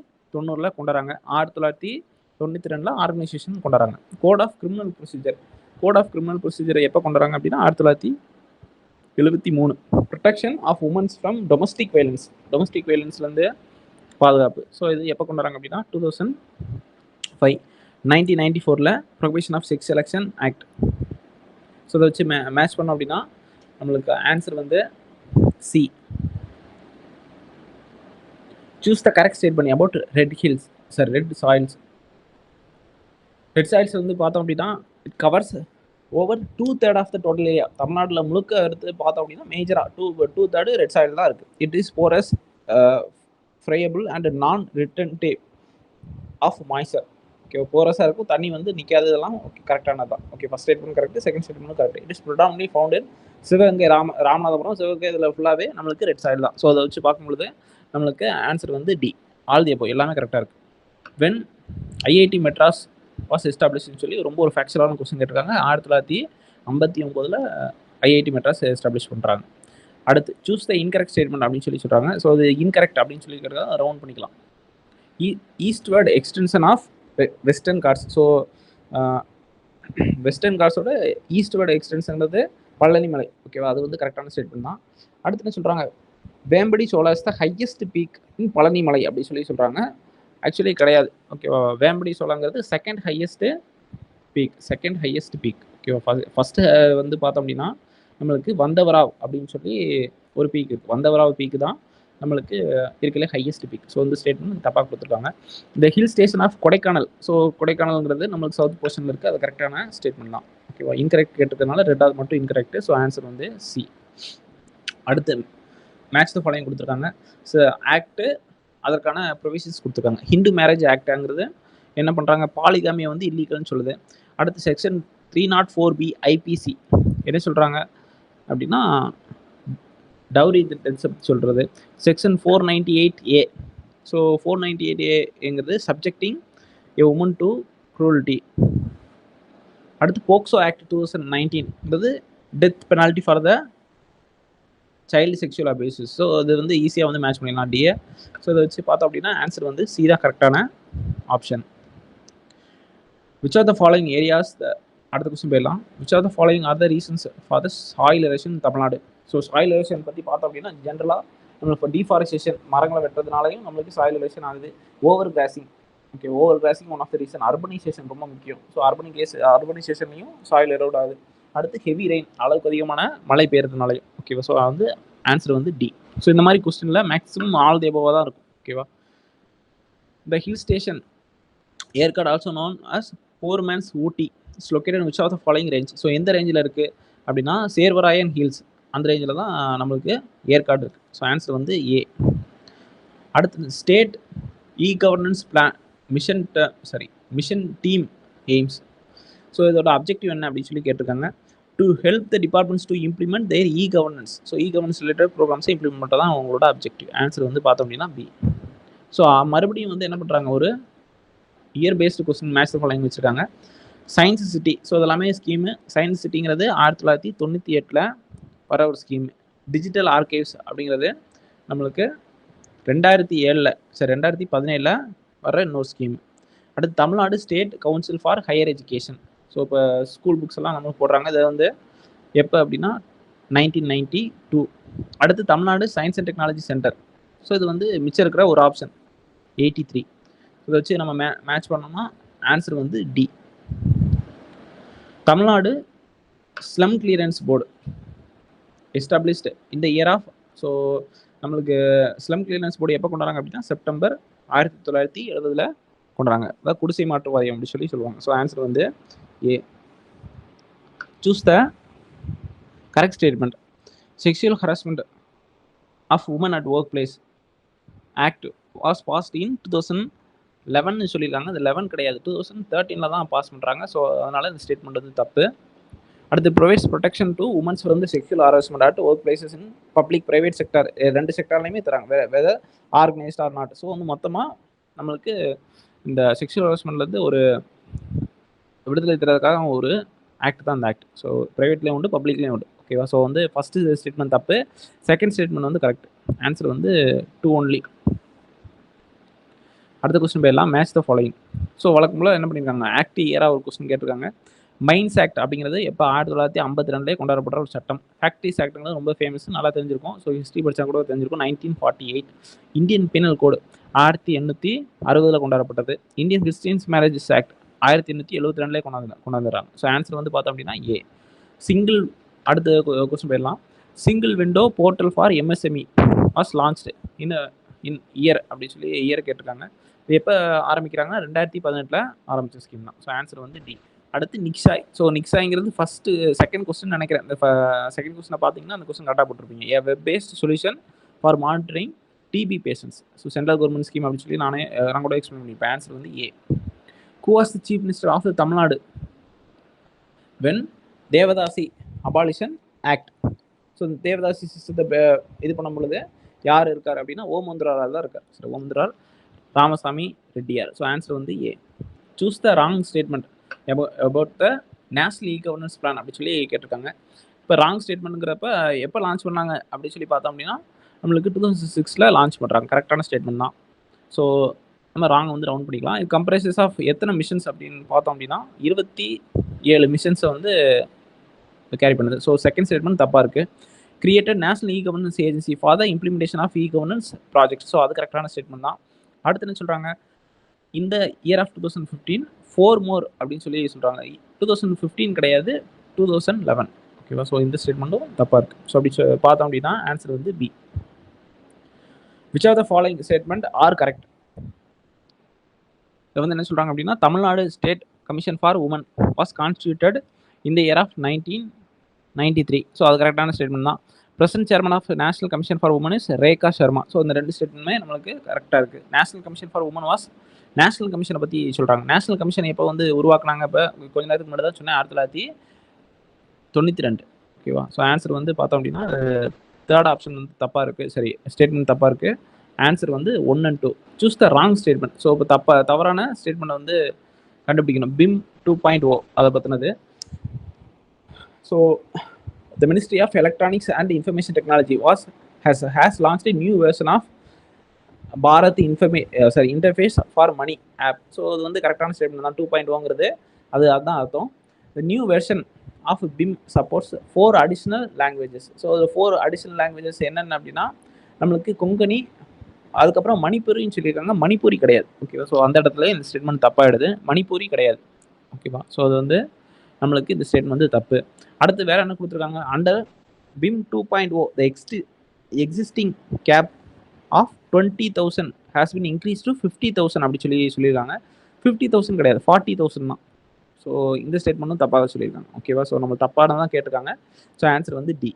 கொண்டாடுறாங்க. 1992 ஆர்கனைசேஷன் கொண்டாடுறாங்க. கோட் ஆஃப் கிரிமினல் ப்ரொசீஜரை எப்போ கொண்டாடுறாங்க அப்படின்னா 1973. Protection of women's from domestic வயலன்ஸ்லேருந்து பாதுகாப்பு. ஸோ இது எப்போ கொண்டாடுறாங்க அப்படின்னா 2005. 1994 prohibition of sex selection act. So இதை வச்சு மேட்ச் பண்ணோம் அப்படின்னா நம்மளுக்கு ஆன்சர் வந்து C. Choose the correct statement about red soils. Red soils வந்து பார்த்தோம் அப்படின்னா it covers over 2/3 of the total area. தமிழ்நாட்டில் முழுக்க எடுத்து பார்த்தோம் அப்படின்னா மேஜராக 2/3 ரெட் சாயில் தான் இருக்குது. இட் இஸ் போரஸ், ஃப்ரையபிள் அண்ட் நான் ரிட்டன்டேவ் ஆஃப் மாய்ச்சர். ஓகே, போரஸாக இருக்கும், தண்ணி வந்து நிற்காததெல்லாம் ஓகே கரெக்டானது தான். Okay, first statement correct, second statement correct. It is ப்ரிடாமினி found in Sivaganga, Ramanathapuram, Sivaganga இதில் ஃபுல்லாகவே நம்மளுக்கு ரெட் சாயில் தான். ஸோ அதை வச்சு பார்க்கும்பொழுது நம்மளுக்கு ஆன்சர் வந்து டி. ஆல் தி அபோவ் எல்லாமே கரெக்டாக இருக்குது. வென் ஐஐடி மெட்ராஸ் வாஸ் எஸ்டாப்ளிஷ்னு சொல்லி ரொம்ப ஒரு ஃபேக்சுவலான கொஸ்டின் கேட்டிருக்காங்க. 1959 ஐஐடி மெட்ராஸ் எஸ்டாப்ளிஷ் பண்ணுறாங்க. அடுத்து சூஸ் த இன்கரெக்ட் ஸ்டேட்மெண்ட் அப்படின்னு சொல்லி சொல்கிறாங்க. ஸோ அது இன்கரெக்ட் அப்படின்னு சொல்லி கேட்குறதா ரவுண்ட் பண்ணிக்கலாம். Eastward extension of western ghats. So western காட்ஸோட ஈஸ்ட்வர்ட் எக்ஸ்டென்ஷன்றது பழனி மலை. ஓகேவா? அது வந்து கரெக்டான ஸ்டேட்மெண்ட் தான். அடுத்து என்ன சொல்கிறாங்க, Vembadi Shola is the highest peak in Palani malai அப்படி சொல்லி சொல்கிறாங்க. ஆக்சுவலி கிடையாது. ஓகேவா? வேம்படி சோலாங்கிறது செகண்ட் ஹையஸ்ட் பீக். ஓகேவா? ஃபஸ்ட்டு வந்து பார்த்தோம் அப்படின்னா நம்மளுக்கு வந்தவராவ் அப்படின்னு சொல்லி ஒரு பீக் இருக்குது. வந்தவராவ் பீக்கு தான் நம்மளுக்கு இருக்கல ஹையஸ்ட் பீக். ஸோ இந்த ஸ்டேட்மெண்ட் தப்பாக கொடுத்துருக்காங்க. இந்த hill station of Kodaikanal. So கொடைக்கானல்ங்கிறது நம்மளுக்கு சவுத் போர்ஷனில் இருக்குது. அது கரெக்டான ஸ்டேட்மெண்ட் தான். ஓகேவா? இன்கரெக்ட் கேட்டிருக்கனால ரெண்டாவது மட்டும் இன்கரெக்ட். ஸோ ஆன்சர் வந்து சி. அடுத்து மேட்ச் த ஃபாலோயிங் கொடுத்துருக்காங்க. ஸோ ஆக்ட்டு அதற்கான ப்ரொவிஷன்ஸ் கொடுத்துருக்காங்க. ஹிந்து மேரேஜ் ஆக்டாங்கிறது என்ன பண்ணுறாங்க, பாலிகாமியை வந்து இல்லீகல்னு சொல்லுது. அடுத்து செக்ஷன் 304B ஐபிசி என்ன சொல்கிறாங்க அப்படின்னா டவுரி டென்செப்ட் சொல்கிறது. Section 498A. ஸோ 498Aங்கிறது subjecting a woman to cruelty. அடுத்து போக்சோ ஆக்ட் 2019ங்கிறது death penalty for the child sexual abuses. So அது வந்து ஈஸியாக வந்து மேட்ச் பண்ணிடலாம் டிஏ. ஸோ இதை வச்சு பார்த்தோம் அப்படின்னா ஆன்சர் வந்து சி தான் கரெக்டான option. Which are the following areas அடுத்த கொஸ்டின் போயிடலாம். Which are the following are the reasons for the soil erosion Tamil Nadu. So soil erosion பற்றி பார்த்தோம் அப்படின்னா ஜென்ரலாக நம்மளுக்கு இப்போ டீஃபாரஸ்டேஷன் மரங்களை வெட்டுறதுனாலையும் நம்மளுக்கு சாயில் எரோஷன் ஆகுது. Overgrazing. Okay, overgrazing one of the reason. Urbanisation ரொம்ப முக்கியம். ஸோ அர்பனைசேஷன்லையும் சாயில் எரோட் ஆகுது. அடுத்து ஹெவி ரெயின், அளவுக்கு அதிகமான மழை பெய்யறதுனாலையும். ஓகேவா? ஸோ வந்து ஆன்சர் வந்து டி. ஸோ இந்த மாதிரி கொஸ்டினில் மேக்ஸிமம் ஆல் தி அபோவா தான் இருக்கும். ஓகேவா? The hill station Yercaud also known as poor man's Ooty it's located which of the following range. So எந்த ரேஞ்சில் இருக்குது அப்படின்னா சேர்வராயன் ஹில்ஸ் அந்த ரேஞ்சில் தான் நம்மளுக்கு ஏற்காடு இருக்குது. ஸோ ஆன்சர் வந்து ஏ. அடுத்து state e governance plan mission team aims. So இதோட அப்ஜெக்டிவ் என்ன அப்படின்னு சொல்லி கேட்டிருக்காங்க. To help the departments to implement their e governance. So e governance related ப்ரோக்ராம்ஸை இம்ப்ளிமெண்ட் பண்ண தான் அவங்களோட அப்ஜெக்டிவ். ஆன்சர் வந்து பார்த்தோம் அப்படின்னா பி. ஸோ மறுபடியும் வந்து என்ன பண்ணுறாங்க, ஒரு year based question match following வச்சுருக்காங்க. Science city. ஸோ இதெல்லாமே ஸ்கீமு. சயின்ஸ் சிட்டிங்கிறது 1998 வர ஒரு ஸ்கீமு. டிஜிட்டல் ஆர்கைவ்ஸ் அப்படிங்கிறது நம்மளுக்கு 2017 வர இன்னொரு ஸ்கீம். அடுத்து Tamil Nadu state council for higher education. So இப்போ ஸ்கூல் புக்ஸ் எல்லாம் நம்மளுக்கு போடுறாங்க. இது வந்து எப்போ அப்படின்னா 1992. அடுத்து Tamil Nadu science and technology centre. So இது வந்து மிச்சம் இருக்கிற ஒரு ஆப்ஷன் 83. இதை வச்சு நம்ம மேட்ச் பண்ணோம்னா ஆன்சர் வந்து D. Tamil Nadu slum clearance board established இந்த இயர் ஆஃப். ஸோ நம்மளுக்கு ஸ்லம் கிளியரன்ஸ் போர்டு எப்போ கொண்டாடுறாங்க அப்படின்னா செப்டம்பர் 1970 கொண்டாடுறாங்க. அதாவது குடிசை மாற்று வாரியம் அப்படின்னு சொல்லி சொல்லுவாங்க. ஸோ ஆன்சர் வந்து A. Choose the correct statement. Sexual harassment of women at workplace act was passed in 2011 சொல்லியிருக்காங்க. அது 11 கிடையாது, 2013 தான் பாஸ் பண்ணுறாங்க. ஸோ அதனால் இந்த ஸ்டேட்மெண்ட் வந்து தப்பு. அடுத்து ப்ரொவைட்ஸ் ப்ரொடெக்ஷன் டு உமன்ஸ் வந்து sexual harassment at work places in public private sector. 2 செக்டர்லையுமே தராங்க, whether organised or not. So வந்து மொத்தமாக நம்மளுக்கு இந்த செக்ஷுவல் ஹராஸ்மெண்ட்லேருந்து ஒரு விடுதலை தரதுக்காக ஒரு ஆக்ட் தான் இந்த ஆக்ட். ஸோ ப்ரைவேட்லேயும் உண்டு, பப்ளிக்லேயும் உண்டு. ஓகேவா? ஸோ வந்து ஃபஸ்ட்டு ஸ்டேட்மெண்ட் தப்பு, செகண்ட் ஸ்டேட்மெண்ட் வந்து கரெக்ட். ஆன்சர் வந்து 2 ஒன்லி. அடுத்த கொஸ்டின் போயிடலாம். Match the following. ஸோ வழக்கம் போல் என்ன பண்ணியிருக்காங்க, ஆக்ட் இயராக ஒரு கொஸ்டின் கேட்டிருக்காங்க. மைன்ஸ் ஆக்ட் அப்படிங்கிறது எப்போ 1952 கொண்டாடப்படுற ஒரு சட்டம். ஃபேக்ட்ரிஸ் ஆக்ட்ங்கிறது ரொம்ப ஃபேமஸ், நல்லா தெரிஞ்சிருக்கும். ஸோ ஹிஸ்ட்ரி படித்தா கூட தெரிஞ்சிருக்கும். 1948. இந்தியன் பீனல் கோடு 1860 கொண்டாடப்பட்டது. இந்தியன் கிறிஸ்டியன்ஸ் மேரேஜஸ் ஆக்ட் 1872 கொண்டாந்துறாங்க. ஸோ ஆன்சர் வந்து பார்த்தோம் அப்படின்னா ஏ. சிங்கிள். அடுத்த கொஸ்டின் போயிடலாம். Single window portal for MSME was launched in year அப்படின்னு சொல்லி இயர் கேட்டிருக்காங்க. இது எப்போ ஆரம்பிக்கிறாங்க, 2018 ஆரம்பித்த ஸ்கீம் தான். ஸோ ஆன்சர் வந்து டி. அடுத்து நிக்ஸாய். ஸோ நிக்ஸாய்ங்கிறது ஃபஸ்ட்டு செகண்ட் கொஸ்டின் நினைக்கிறேன். இந்த செகண்ட் கொஸ்டினை பார்த்தீங்கன்னா அந்த கொஸ்டின் கரெக்டாக போட்டிருப்பீங்க. A web based solution for monitoring TB patients. So central government scheme அப்படின்னு சொல்லி நான் கூட எக்ஸ்பிளைன் பண்ணிப்பேன். ஆன்சர் வந்து A. Who was the chief minister of Tamil Nadu when devadasi abolition act. So இந்த தேவதாசி சிஸ்டத்தை இது பண்ணும் பொழுது யார் இருக்கார் அப்படின்னா ஓமந்துரார் தான் இருக்கார். சரி, ஓமந்துரார் ராமசாமி ரெட்டியார். ஸோ ஆன்சர் வந்து A. Choose the wrong statement about the national e governance plan அப்படி சொல்லி கேட்டிருக்காங்க. இப்போ ராங் ஸ்டேட்மெண்ட்ங்கிறப்ப எப்போ லான்ச் பண்ணாங்க அப்படின்னு சொல்லி பார்த்தோம் அப்படின்னா நம்மளுக்கு 2006 லான்ச் பண்ணுறாங்க. கரெக்டான ஸ்டேட்மெண்ட் தான். ஸோ நம்ம ராங் வந்து ரவுண்ட் பண்ணிக்கலாம். இது கம்ப்ரைசஸ் ஆஃப் எத்தனை மிஷன்ஸ் அப்படின்னு பார்த்தோம் அப்படின்னா 27 மிஷன்ஸை வந்து கேரி பண்ணுது. ஸோ செகண்ட் ஸ்டேட்மெண்ட் தப்பாக இருக்குது. Created national e governance agency for the implementation of e governance project. So அது கரெக்டான ஸ்டேட்மெண்ட் தான். அடுத்து என்ன சொல்கிறாங்க, இந்த இயர் ஆஃப் 2015 4 மோர் அப்படின்னு சொல்லி சொல்கிறாங்க. 2015 கிடையாது, 2011. ஓகேவா? ஸோ இந்த ஸ்டேட்மெண்ட்டும் தப்பாக இருக்குது. ஸோ அப்படி பார்த்தோம் அப்படின்னா ஆன்சர் வந்து B. Which are the following statement are correct? இதை வந்து என்ன சொல்கிறாங்க அப்படின்னா, Tamil Nadu state commission for women was constituted இந்த இயர் ஆஃப் 1993. ஸோ அது கரெக்டான ஸ்டேட்மெண்ட் தான். Present chairman of national commission for women is Rekha Sharma. So இந்த ரெண்டு ஸ்டேட்மெண்ட்டுமே நம்மளுக்கு கரெக்டாக இருக்குது. National commission for women was national கமிஷனை பற்றி சொல்கிறாங்க. நேஷனல் கமிஷன் எப்போ வந்து உருவாக்குனாங்க? இப்போ கொஞ்ச நேரத்துக்கு முன்னாடி தான் சொன்னேன், 1992. ஓகேவா? ஸோ ஆன்சர் வந்து பார்த்தோம் அப்படின்னா தேர்ட் ஆப்ஷன் வந்து தப்பாக இருக்குது. சரி, ஸ்டேட்மெண்ட் தப்பாக இருக்குது. ஆன்சர் வந்து 1 and 2. Choose the wrong statement. So இப்போ தவறான ஸ்டேட்மெண்ட்டை வந்து கண்டுபிடிக்கணும். பிம் 2.0 அதை பற்றினது. So the Ministry of Electronics and Information Technology has launched a new version of Bharat interface for money app. So அது வந்து கரெக்டான ஸ்டேட்மெண்ட் தான். 2.0ங்கிறது அதுதான் அர்த்தம். The new version of BIM supports 4 additional languages. So அது 4 additional languages என்னென்ன அப்படின்னா, நம்மளுக்கு கொங்கணி, அதுக்கப்புறம் மணிப்பூரின்னு சொல்லியிருக்காங்க. மணிப்பூரி கிடையாது. ஓகேவா? ஸோ அந்த இடத்துல இந்த ஸ்டேட்மெண்ட் தப்பாகிடுது. மணிப்பூரி கிடையாது. ஓகேவா? ஸோ அது வந்து நம்மளுக்கு இந்த ஸ்டேட்மெண்ட் வந்து தப்பு. அடுத்து வேற என்ன கொடுத்துருக்காங்க? Under BIM 2.0 the existing cap of 20,000 has been increased to 50,000 அப்படி சொல்லியிருக்காங்க. 50,000 கிடையாது, 40,000 தான். ஸோ இந்த ஸ்டேட்மெண்ட்டும் தப்பாக சொல்லியிருக்காங்க. ஓகேவா? ஸோ நம்ம தப்பான தான் கேட்டிருக்காங்க. ஸோ ஆன்சர் வந்து டி.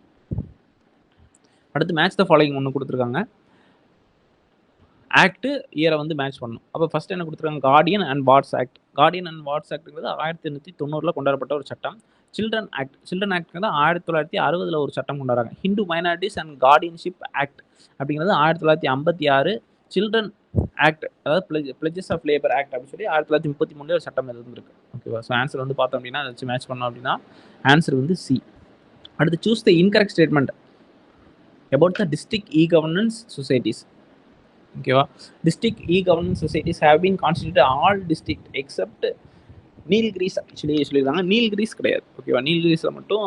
அடுத்து மேட்ச் த ஃபாலோயிங் ஒன்று கொடுத்துருக்காங்க. ஆக்ட் இயரை வந்து மேட்ச் பண்ணணும். அப்போ ஃபர்ஸ்ட் என்ன கொடுத்துருக்காங்க? Guardian and wards act. Guardian and wards ஆக்ட்ங்கிறது 1890 கொண்டாடப்பட்ட ஒரு சட்டம். சில்ட்ரன் ஆக்ட் 1960 ஒரு சட்டம் கொண்டாடுறாங்க. Hindu minorities and guardianship act அப்படிங்கிறது 1956. சில்ட்ரன் ஆக்ட், அதாவது பிளெஜஸ் ஆஃப் லேபர் ஆக்ட் அப்படின்னு சொல்லி 1933 ஒரு சட்டம் இருந்திருக்கு. ஓகேவா? ஸோ ஆன்சர் வந்து பார்த்தோம் அப்படின்னா அதை வச்சு மேட்ச் பண்ணோம் அப்படின்னா ஆன்சர் வந்து சி. அடுத்து choose the incorrect statement about the district e governance societies. ஓகேவா? District e governance societies have been constituted all district except Nilgiris actually சொல்லியிருக்காங்க. நீல்கிரிஸ் கிடையாது. ஓகேவா? நீல்கிரிஸில் மட்டும்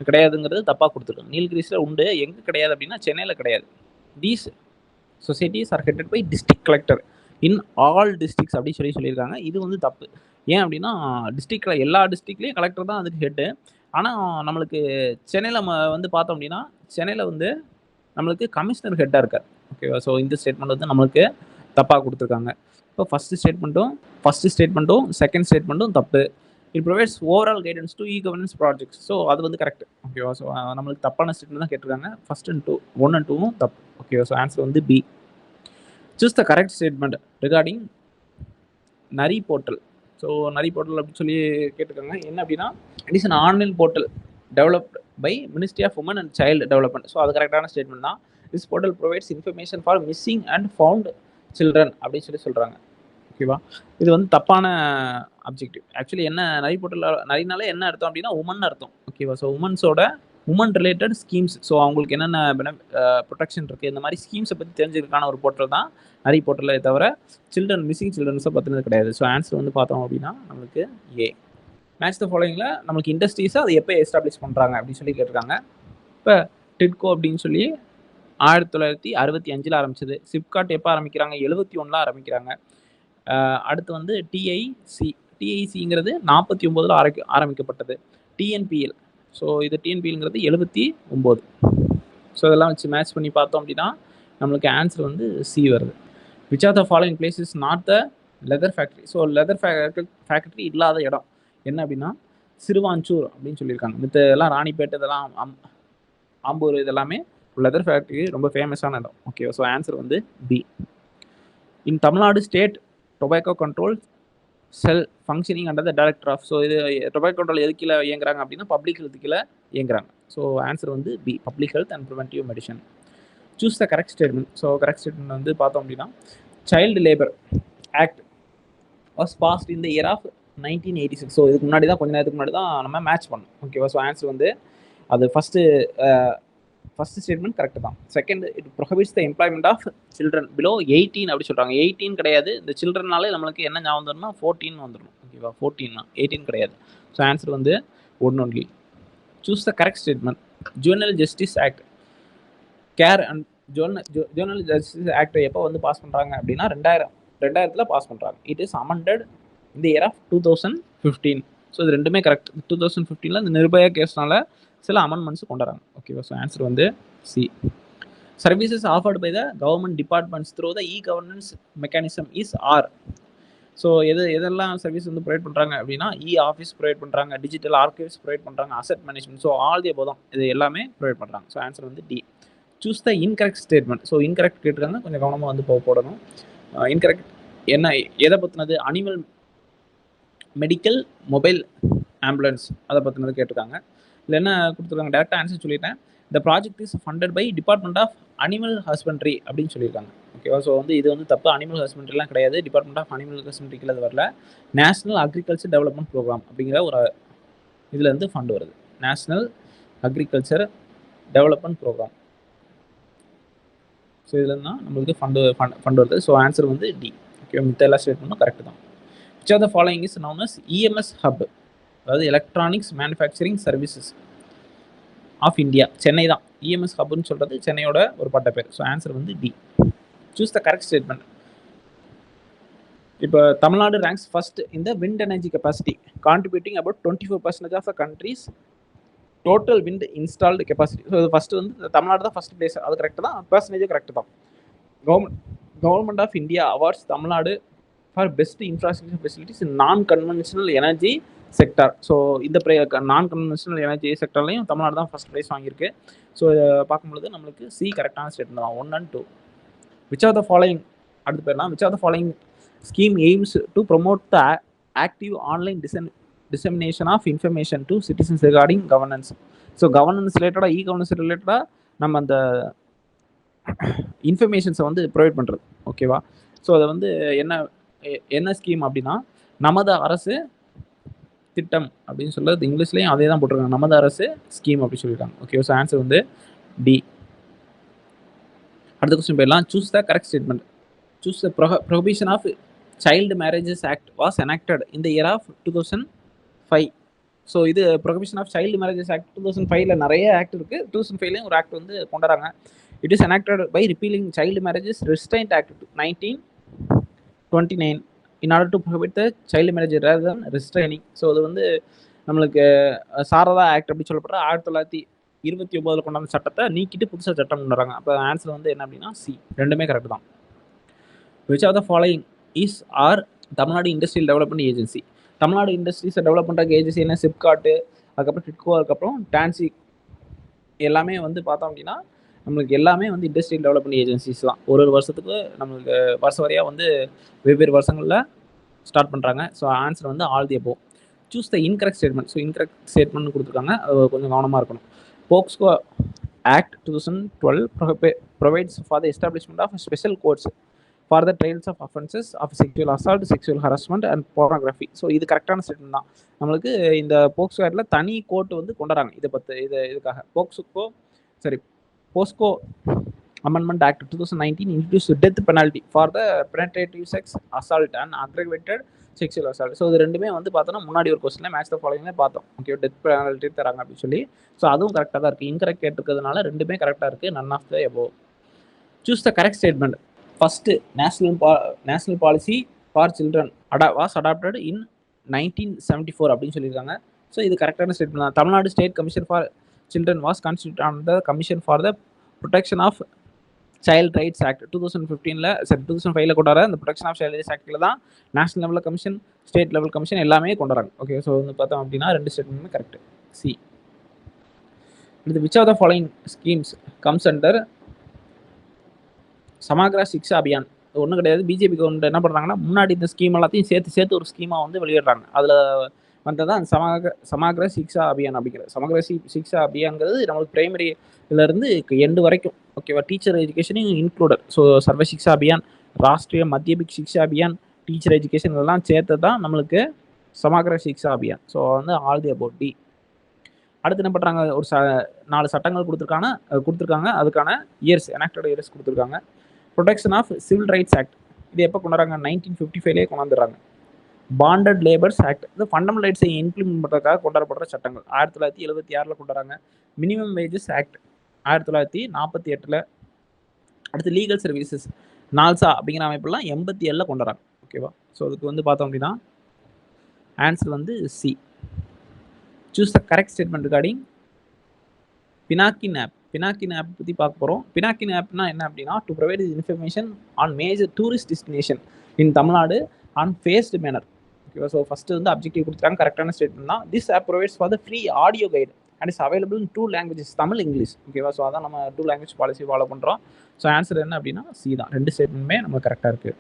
கிடையாதுங்கிறது தப்பாக கொடுத்துருக்காங்க. நீல்கிரிஸில் உண்டு, எங்கே கிடையாது அப்படின்னா சென்னையில் கிடையாது. These societies are headed by district collector in all districts அப்படி சொல்லியிருக்காங்க. இது வந்து தப்பு. ஏன் அப்படின்னா டிஸ்ட்ரிக்டில் எல்லா டிஸ்ட்ரிக்ட்லேயும் கலெக்டர் தான் அதுக்கு ஹெட்டு. ஆனால் நம்மளுக்கு சென்னையில் வந்து பார்த்தோம் அப்படின்னா சென்னையில் வந்து நம்மளுக்கு கமிஷனர் ஹெட்டாக இருக்கார். ஓகேவா? ஸோ இந்த ஸ்டேட்மெண்ட் வந்து நம்மளுக்கு தப்பாக கொடுத்துருக்காங்க. இப்போ ஃபஸ்ட் ஸ்டேட்மெண்ட்டும் செகண்ட் ஸ்டேட்மெண்ட்டும் தப்பு. It provides overall guidance to e governance projects. So அது வந்து கரெக்ட். ஓகேவா? ஸோ நம்மளுக்கு தப்பான ஸ்டேட்மெண்ட் தான் கேட்டிருக்காங்க. ஃபர்ஸ்ட் அண்ட் 1 and 2 தப்பு. ஓகேவா? ஸோ ஆன்சர் வந்து B. Choose the correct statement regarding Nari portal. So Nari portal அப்படின்னு சொல்லி கேட்டிருக்காங்க. என்ன அப்படின்னா, it is an online portal developed by ministry of women and child development. So அது கரெக்டான ஸ்டேட்மெண்ட் தான். This portal provides information for missing and found children அப்படின்னு சொல்கிறாங்க. ஓகேவா? இது வந்து தப்பான அப்ஜெக்டிவ். ஆக்சுவலி என்ன நரி போர்ட்டல், நரினால என்ன அர்த்தம் அப்படின்னா உமன் அர்த்தம். ஓகேவா? So women related schemes, so அவங்களுக்கு என்னென்ன ப்ரொடெக்ஷன் இருக்குது, இந்த மாதிரி ஸ்கீம்ஸை பற்றி தெரிஞ்சுக்கிறதுக்கான ஒரு போர்ட்டல் தான் நரி போர்ட்டலே தவிர மிஸ்ஸிங் சில்ட்ரன்ஸை பற்றினது கிடையாது. ஸோ ஆன்சர் வந்து பார்த்தோம் அப்படின்னா நம்மளுக்கு ஏ. மேட்ச் த ஃபாலோயிங்கில் நம்மளுக்கு இண்டஸ்ட்ரீஸை அதை எப்போ எஸ்டாப்ளிஷ் பண்ணுறாங்க அப்படின்னு சொல்லி கேட்டிருக்காங்க. இப்போ டிட்கோ அப்படின்னு சொல்லி 1965 ஆரம்பிச்சது. சிப்காட் எப்போ ஆரம்பிக்கிறாங்க? 71 ஆரம்பிக்கிறாங்க. அடுத்து வந்து டிஐசிங்கிறது 49 ஆரம்பிக்கப்பட்டது. டிஎன்பிஎல், ஸோ இது டிஎன்பிஎல்ங்கிறது 79. ஸோ இதெல்லாம் வச்சு மேட்ச் பண்ணி பார்த்தோம் அப்படின்னா நம்மளுக்கு ஆன்சர் வந்து சி வருது. Which are the following place is not the leather factory. So leather factory இல்லாத இடம் என்ன அப்படின்னா சிறுவாஞ்சூர் அப்படின்னு சொல்லியிருக்காங்க. மித்த இதெல்லாம் ராணிப்பேட்டை, இதெல்லாம் ஆம்பூர், இதெல்லாமே லெதர் ஃபேக்ட்ரி ரொம்ப ஃபேமஸான இடம். ஓகேவா? ஸோ ஆன்சர் வந்து B. In Tamil Nadu state tobacco control cell functioning under the director of. So இது டொபாக்கோ கண்ட்ரோல் எது கீழே இயங்குறாங்க அப்படின்னா பப்ளிக் ஹெல்த் கீழே இயங்குறாங்க. ஸோ ஆன்சர் வந்து B, public health and preventive medicine. Choose the correct statement. So correct statement வந்து பார்த்தோம் அப்படின்னா child labour act was passed in the year of 1986. So இதுக்கு முன்னாடி தான், கொஞ்ச நேரத்துக்கு முன்னாடி தான் நம்ம மேட்ச் பண்ணோம். ஓகேவா? ஸோ ஆன்சர் வந்து அது ஃபர்ஸ்ட் ஸ்டேட்மெண்ட் கரெக்ட் தான். Second, it prohibits the employment of children below 18 அப்படி சொல்கிறாங்க. 18 கிடையாது. இந்த சில்ட்ரனாலே நம்மளுக்கு என்ன ஞாபகம் வந்துடணும்னா 14 வந்துடும். ஓகேவா? 14 தான், 18 கிடையாது. ஸோ ஆன்சர் வந்து 1 only. Choose the correct statement. Juvenile justice act care and juvenile justice act எப்போ வந்து பாஸ் பண்ணுறாங்க அப்படின்னா 2000 பாஸ் பண்ணுறாங்க. இட் இஸ் அமெண்டட் இந்த இயர் ஆஃப் 2015. ஸோ இது ரெண்டுமே கரெக்ட். 2015 இந்த நிர்பயா கேஸ்னால சில அமெண்ட்மெண்ட்ஸ் கொண்டு வராங்க. ஓகேவா? ஸோ ஆன்சர் வந்து C. Services offered by the government departments through the governance mechanism is are. So எதெல்லாம் சர்வீஸ் வந்து ப்ரொவைட் பண்ணுறாங்க அப்படின்னா ஆஃபீஸ் ப்ரொவைட் பண்ணுறாங்க, டிஜிட்டல் ஆர்கைவ்ஸ் ப்ரொவைட் பண்ணுறாங்க, asset management. So all the above தான் இது எல்லாமே ப்ரொவைட் பண்ணுறாங்க. ஸோ ஆன்சர் வந்து D. Choose the incorrect statement. So incorrect கேட்டிருக்காங்க, கொஞ்சம் கவனமாக வந்து போடணும். இன்கரெக்ட் என்ன எதை பற்றினது? அனிமல் மெடிக்கல் மொபைல் ஆம்புலன்ஸ் அதை பற்றினது கேட்டிருக்காங்க. இல்லை என்ன கொடுத்துருக்காங்க, டேரெக்டாக ஆன்சர் சொல்லிட்டேன். The project is funded by department of animal husbandry அப்படின்னு சொல்லியிருக்காங்க. ஓகேவா? ஸோ வந்து இது வந்து தப்பு. அனிமல் ஹஸ்பண்ட்ரிலாம் கிடையாது, டிபார்ட்மெண்ட் ஆஃப் அனிமல் ஹஸ்பண்ட்ரிக்கு அது வரல. நேஷனல் அக்ரிகல்ச்சர் டெவலப்மெண்ட் ப்ரோக்ராம் அப்படிங்கிற ஒரு இதில் வந்து ஃபண்ட் வருது. National agriculture development programme. So இதில் தான் நம்மளுக்கு ஃபண்ட் வருது. ஸோ ஆன்சர் வந்து டி. ஓகே, மித்த எல்லா ஸ்டேட்மெண்ட்டும் கரெக்ட் தான். Which are the following is known as EMS hub, அதாவது electronics manufacturing services of India. Chennai தான் இஎம்எஸ் ஹப்னு சொல்கிறது, சென்னையோட ஒரு பட்ட பேர். ஸோ ஆன்சர் வந்து D. Choose the correct statement. இப்போ தமிழ்நாடு ரேங்க்ஸ் ஃபர்ஸ்ட் இந்த wind energy capacity, contributing about 24% of the countries total wind installed capacity. So first வந்து தமிழ்நாடு தான் ஃபர்ஸ்ட் பிளேஸ். அது கரெக்ட் தான், பர்சன்டேஜும் கரெக்ட் தான். Government of India awards Tamil Nadu for best infrastructure facilities in non conventional energy sector. So இந்த நான் conventional energy செக்டர்லையும் Tamil Nadu தான் first prize வாங்கியிருக்கு. ஸோ இதை பார்க்கும்பொழுது நம்மளுக்கு சி கரெக்டான ஸ்டேட்மெண்ட் தான், 1 and 2. Which are the following, அடுத்து பேர்லாம் which are the following scheme aims to promote the active online dissemination of information to citizens regarding governance. So governance ரிலேட்டடாக கவர்னன்ஸ் ரிலேட்டடாக நம்ம அந்த இன்ஃபர்மேஷன்ஸை வந்து ப்ரொவைட் பண்ணுறது. ஓகேவா? ஸோ அதை வந்து என்ன ஸ்கீம் அப்படின்னா நமது அரசு திட்டம் அப்படின்னு சொல்றது. இங்கிலீஷ்லையும் அதே தான் போட்டிருக்காங்க, நமது அரசு ஸ்கீம் அப்படின்னு சொல்லியிருக்காங்க. ஓகே, ஸோ ஆன்சர் வந்து டி. அடுத்த கொஸ்டின் போயிடலாம். Choose the correct statement. Choose the prohibition of child marriages act was enacted in the year of 2005. So இது prohibition of child marriages act 2005ல நிறைய ஆக்ட் இருக்குது. 2005லையும் ஒரு ஆக்ட் வந்து கொண்டாடுறாங்க. It is enacted by repealing child marriages restraint act 1929 in order to prohibit the child marriage rather than restraining. So அது வந்து நம்மளுக்கு சாரதா ஆக்ட் அப்படி சொல்லப்படுற 1929 கொண்டாந்த சட்டத்தை நீக்கிட்டு புதுசாக சட்டம் கொண்டு வராங்க. அப்போ ஆன்சர் வந்து என்ன அப்படின்னா சி. ரெண்டுமே கரெக்ட் தான். Which are the following is are Tamil Nadu industrial development agency. Tamil Nadu இண்டஸ்ட்ரீஸை டெவலப் பண்ணுற ஏஜென்சி என்ன? சிப்காட்டு, அதுக்கப்புறம் டிட்கோ, அதுக்கப்புறம் டான்சி. எல்லாமே வந்து பார்த்தோம் அப்படின்னா நம்மளுக்கு எல்லாமே வந்து இண்டஸ்ட்ரியல் டெவலப்மெண்ட் ஏஜென்சிஸ் தான். ஒரு வருஷத்துக்கு நம்மளுக்கு வருஷம் வரையாக வந்து வெவ்வேறு வருஷங்களில் ஸ்டார்ட் பண்ணுறாங்க. ஸோ ஆன்சர் வந்து all the above. Choose the incorrect statement. So incorrect statement கொடுத்துருக்காங்க, அது கொஞ்சம் கவனமாக இருக்கணும். போக்ஸ்கோ act 2012 provides for the establishment of special courts for the trials of offenses of sexual assault, sexual harassment and pornography. So இது கரெக்டான statement தான். நம்மளுக்கு இந்த போக்ஸ்கோ ஆக்டில் தனி கோர்ட் வந்து கொண்டாடுறாங்க இதுக்காக. Bosco Amendment Act 2019 introduced death penalty for the penetrative sex assault and aggravated sexual assault. So இது ரெண்டுமே வந்து பார்த்தோன்னா முன்னாடி ஒரு கொஸ்டினில் மேட்ச் த ஃபாலோயிங்ல பார்த்தோம். ஓகே, டெத் பெனால்ட்டி தராங்க அப்படின்னு சொல்லி. ஸோ அதுவும் கரெக்டாக தான் இருக்குது. இன்கரெக்ட் கேட்டிருக்கிறதுனால ரெண்டுமே கரெக்டாக இருக்குது. None of the above. Choose the correct statement. First national policy for children was adopted in 1974 அப்படின்னு சொல்லியிருக்காங்க. ஸோ இது கரெக்டான ஸ்டேட்மெண்ட் தான். Tamil Nadu state commission for children was constitute on the commission for the protection of child rights act 2005ல கொண்டாடுற இந்த protection of child rights ஆக்டில் தான் நேஷனல் லெவலில் கமிஷன், ஸ்டேட் லெவல் கமிஷன் எல்லாமே கொண்டாடுறாங்க. ஓகே, ஸோ வந்து பார்த்தோம் அப்படின்னா ரெண்டு ஸ்டேட்மெண்ட்டுமே கரெக்ட், சி. அடுத்து which are the following schemes comes under Samagra Shiksha Abhiyan. ஒன்றும் கிடையாது. பிஜேபி கவர்மெண்ட் என்ன பண்ணுறாங்கன்னா முன்னாடி இந்த ஸ்கீம் எல்லாத்தையும் சேர்த்து ஒரு ஸ்கீமாக வந்து வெளியிடுறாங்க. அதில் வந்தது தான் சமக்ர சிக்ஷா அபியான் அப்படிங்கிற. சமக்ர சிக்ஷா அபியான்ங்கிறது நம்மளுக்கு பிரைமரியிலேருந்து எண்டு வரைக்கும். ஓகேவா? Teacher எஜுகேஷனையும் included. So Sarva Shiksha Abhiyan, Rashtriya Madhyamik Shiksha Abhiyan, teacher education எல்லாம் சேர்த்து தான் நம்மளுக்கு சமக்ர சிக்ஷா அபியான். ஸோ வந்து ஆல் தி அபவுட் டி. அடுத்து என்ன பண்ணுறாங்க, ஒரு 4 சட்டங்கள் கொடுத்துருக்காங்க. அதுக்கான இயர்ஸ், enacted இயர்ஸ் கொடுத்துருக்காங்க. Protection of civil rights act இது எப்போ கொண்டாடுறாங்க? 1955லேயே கொண்டாந்துடுறாங்க. பாண்டட் லேபர்ஸ் ஆக்ட் இந்த ஃபண்டமெண்டல் ரைட்ஸை இம்ப்ளிமெண்ட் பண்ணுறதுக்காக கொண்டாடப்படுற சட்டங்கள் 1976ல் கொண்டாடுறாங்க. மினிமம் வேஜஸ் ஆக்ட் 1948ல். அடுத்து லீகல் சர்வீசஸ் நால்சா அப்படிங்கிற அமைப்பெல்லாம் 87ல் கொண்டாடுறாங்க. ஓகேவா? ஸோ அதுக்கு வந்து பார்த்தோம் அப்படின்னா ஆன்சர் வந்து C. Choose the correct statement regarding Pinakin app. Pinakin app பற்றி பார்க்க போகிறோம். பினாக்கின் ஆப்னா என்ன அப்படின்னா, to provide information on major tourist destination in Tamil Nadu on phased manner. ஓகேவா? ஸோ ஃபஸ்ட்டு வந்து அப்ஜெக்டிவ் கொடுத்துருக்காங்க, கரெக்டான ஸ்டேட்மெண்ட் தான். This app provides for the free audio guide and is available in 2 languages, Tamil, English. ஓகேவா? ஸோ அதான் நம்ம 2 லாங்குவேஜ் பாலிசி ஃபாலோ பண்ணுறோம். So answer என்ன அப்படின்னா சி தான். 2 ஸ்டேட்மெண்ட்டுமே நம்ம கரெக்டாக இருக்குது.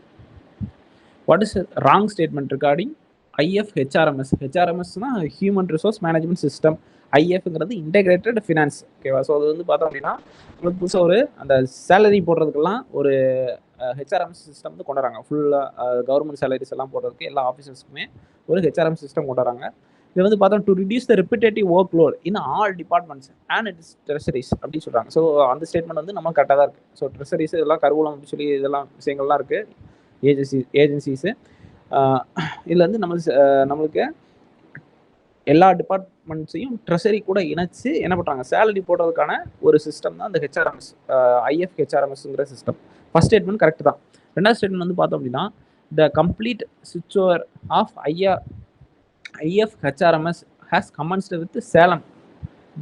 What is wrong statement regarding IFHRMS? ஹெச்ஆர்எம்எஸ்னா ஹியூமன் ரிசோர்ஸ் மேனேஜ்மெண்ட் சிஸ்டம். IFங்கிறது இன்டெகிரேட்டட் ஃபினான்ஸ். ஓகேவா? ஸோ அது வந்து பார்த்தோம் அப்படின்னா உங்களுக்கு புதுசாக ஒரு அந்த சேலரி போடுறதுக்கெல்லாம் ஒரு ஹெச்ஆர்எம்எஸ் சிஸ்டம் வந்து கொண்டு வராங்க. ஃபுல்லாக கவர்மெண்ட் சேலரிஸ் எல்லாம் போடுறதுக்கு எல்லா ஆஃபீஸர்ஸ்க்குமே ஒரு ஹெச்ஆர்எம் சிஸ்டம் கொண்டு வராங்க. இது வந்து பார்த்தோம் to reduce the repetitive work load in all departments and it's treasuries அப்படின்னு சொல்கிறாங்க. ஸோ அந்த ஸ்டேட்மெண்ட் வந்து நம்ம கரெக்டாக தான் இருக்குது. ஸோ ட்ரெஷரிஸ் இதெல்லாம் கருவூலம் அப்படின்னு சொல்லி இதெல்லாம் விஷயங்கள்லாம் இருக்குது, ஏஜென்சிஸு. இதில் வந்து நம்மளுக்கு எல்லா டிபார்ட்மெண்ட்ஸையும் ட்ரெஷரி கூட இணைச்சு என்ன பண்ணுறாங்க, சேலரி போடுறதுக்கான ஒரு சிஸ்டம் தான் இந்த ஹெச்ஆர்எம்எஸ், IFHRMSங்கிற சிஸ்டம். ஃபர்ஸ்ட் ஸ்டேட்மெண்ட் கரெக்ட் தான். ரெண்டாவது ஸ்டேட்மெண்ட் வந்து பார்த்தோம் அப்படின்னா த கம்ப்ளீட் சுவிட்ச் over of IFHRMS has commenced with Salem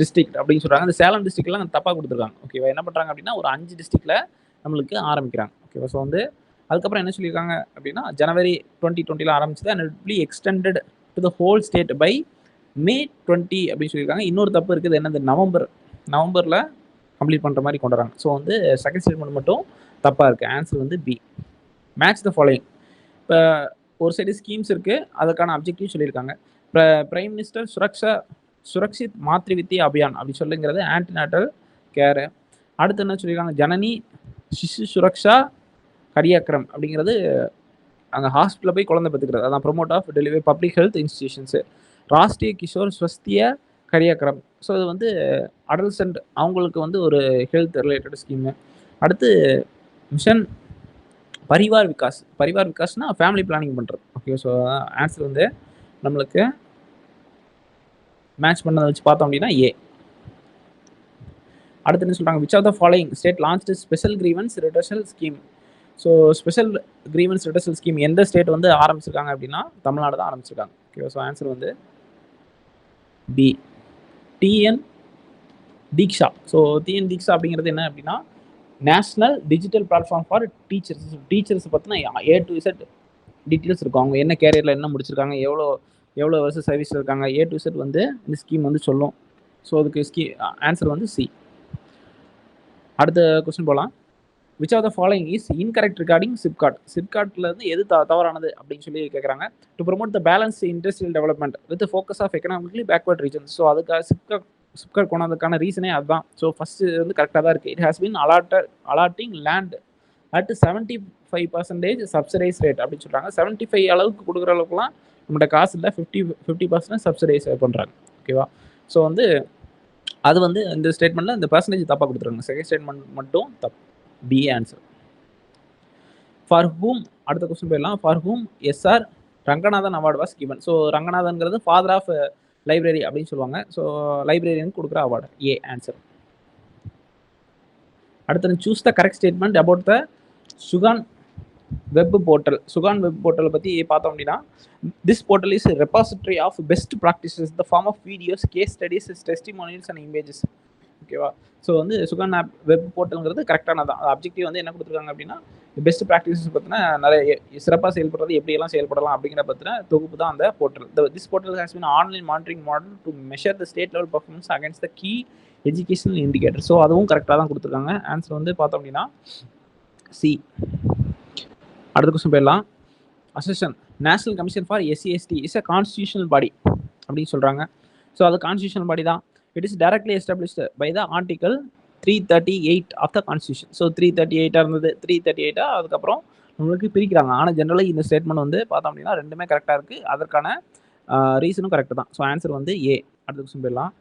district அப்படின்னு சொல்கிறாங்க. அந்த சேலம் டிஸ்ட்ரிக்ட்லாம் தப்பாக கொடுத்துருக்காங்க. ஓகேவா? என்ன பண்ணுறாங்க அப்படின்னா ஒரு 5 டிஸ்ட்ரிக்டில் நம்மளுக்கு ஆரம்பிக்கிறாங்க. ஓகேவா? ஸோ வந்து அதுக்கப்புறம் என்ன சொல்லியிருக்காங்க அப்படின்னா ஜனவரி 2020 ஆரம்பிச்சது and it be extended to the whole state by May 20 அப்படின்னு சொல்லியிருக்காங்க. இன்னொரு தப்பு இருக்குது, என்னது நவம்பரில் கம்ப்ளீட் பண்ணுற மாதிரி கொண்டு வராங்க. ஸோ வந்து செகண்ட் ஸ்டேட்மெண்ட் மட்டும் தப்பாக இருக்குது. ஆன்சர் வந்து பி. Match the following. இப்போ ஒரு சைடு ஸ்கீம்ஸ் இருக்குது, அதுக்கான அப்ஜெக்டிவ் சொல்லியிருக்காங்க. இப்போ பிரைம் மினிஸ்டர் சுரக்ஷித் மாத்ருவித்யா அபியான் அப்படி சொல்லுங்கிறது ஆன்டிநாட்டல் கேரு. அடுத்து என்ன சொல்லியிருக்காங்க, ஜனனி சிசு சுரக்ஷா கரியாக்கிரம் அப்படிங்கிறது அங்கே ஹாஸ்பிட்டலில் போய் குழந்தை பெற்றுக்கிறது, அதான் promote of delivery public health institutions. Rashtriya Kishor Swasthya Karyakram, so இது வந்து அடல்சன்ட் அவங்களுக்கு வந்து ஒரு ஹெல்த் ரிலேட்டட் ஸ்கீமு. அடுத்து மிஷன் பரிவார் விகாஸ்னா ஃபேமிலி பிளானிங் பண்ணுறது. ஓகே, ஸோ ஆன்சர் வந்து நம்மளுக்கு மேட்ச் பண்ணதை வச்சு பார்த்தோம் அப்படின்னா ஏ. அடுத்து என்ன சொல்கிறாங்க, which of the following state launched special grievance redressal scheme. So special grievance redressal scheme எந்த ஸ்டேட் வந்து ஆரம்பிச்சிருக்காங்க அப்படின்னா தமிழ்நாடு தான் ஆரம்பிச்சிருக்காங்க. ஓகே, ஸோ ஆன்சர் வந்து B, TN Diksha. So TN Diksha அப்படிங்கிறது என்ன அப்படின்னா national digital platform for teachers. Teachers பார்த்தினா A to Z டீட்டெயில்ஸ் இருக்கும், அவங்க என்ன கேரியரில் என்ன முடிச்சிருக்காங்க, எவ்வளோ வருஷம் சர்வீஸில் இருக்காங்க, A to Z வந்து இந்த ஸ்கீம் வந்து சொல்லும். ஸோ அதுக்கு ஆன்சர் வந்து சி. அடுத்த கொஸ்டின் போகலாம். Which of the following is incorrect regarding SIPCOT. சிப்காட்லேருந்து எது தவறானது அப்படின்னு சொல்லி கேட்குறாங்க. To promote the balance industrial development with focus of economically backward region. So அதுக்காக சிப்காட் கொண்டதுக்கான ரீசனே அதுதான். ஸோ ஃபஸ்ட்டு வந்து கரெக்டாக தான் இருக்குது. It has been allotting land at 75% subsidise rate அப்படின்னு சொல்கிறாங்க. 75 அளவுக்கு கொடுக்குற அளவுக்குலாம் நம்மகிட்ட காசு இல்லை, 50% சப்சிடைஸ் பண்ணுறாங்க. ஓகேவா? ஸோ வந்து அது வந்து இந்த ஸ்டேட்மெண்ட்டில் இந்த பர்சன்டேஜ் தப்பாக கொடுத்துருக்காங்க. செகண்ட் ஸ்டேட்மெண்ட் மட்டும் தப்பு, பி ஆன்சர். ஃபார் ஹூம், அடுத்த கொஸ்டின் போயிடலாம். For whom SR Ranganathan award was given. So ரங்கநாதன்கிறது ஃபாதர் ஆஃப் லைப்ரரி அப்படின்னு சொல்லுவாங்க. ஸோ லைப்ரரியனுக்கு கொடுக்குற அவார்டு, ஏ ஆன்சர். அடுத்து choose the correct statement about the Shagun web portal. Shagun web போர்ட்டலை பற்றி பார்த்தோம் அப்படின்னா this portal is repository of best practices the form of videos, case studies, testimonials and images. ஓகேவா? ஸோ வந்து சுகான் ஆப் வெப் போர்ட்டலுங்கிறது கரெக்டானதான். Objective வந்து என்ன கொடுத்துருக்காங்க அப்படின்னா பெஸ்ட் ப்ராக்டிசஸ் பற்றினா நிறைய சிறப்பாக செயல்படுறது எப்படியெல்லாம் செயல்படலாம் அப்படிங்கிற பற்றின தொகுப்பு தான் அந்த portal. This portal has been online monitoring model to measure the state level performance against the key educational indicator. So அதுவும் கரெக்டாக தான் கொடுத்துருக்காங்க. ஆன்சர் வந்து பார்த்தோம் அப்படின்னா சி. அடுத்த கொஸ்டின் போயிடலாம். Assertion national commission for SC/ST is a constitutional body அப்படின்னு சொல்கிறாங்க. ஸோ அது கான்ஸ்டியூஷனல் பாடி தான். It is directly established by the article 338 of the constitution. So 338 இருந்தது, 338 அதுக்கப்புறம் நம்மளுக்கு பிரிக்கிறாங்க. ஆனால் ஜென்ரலாக இந்த ஸ்டேட்மெண்ட் வந்து பார்த்தோம் அப்படின்னா ரெண்டுமே கரெக்டாக இருக்குது, அதற்கான ரீசனும் கரெக்டு தான். ஸோ ஆன்சர் வந்து ஏ. அடுத்த கொஸ்டின் போயிடலாம்.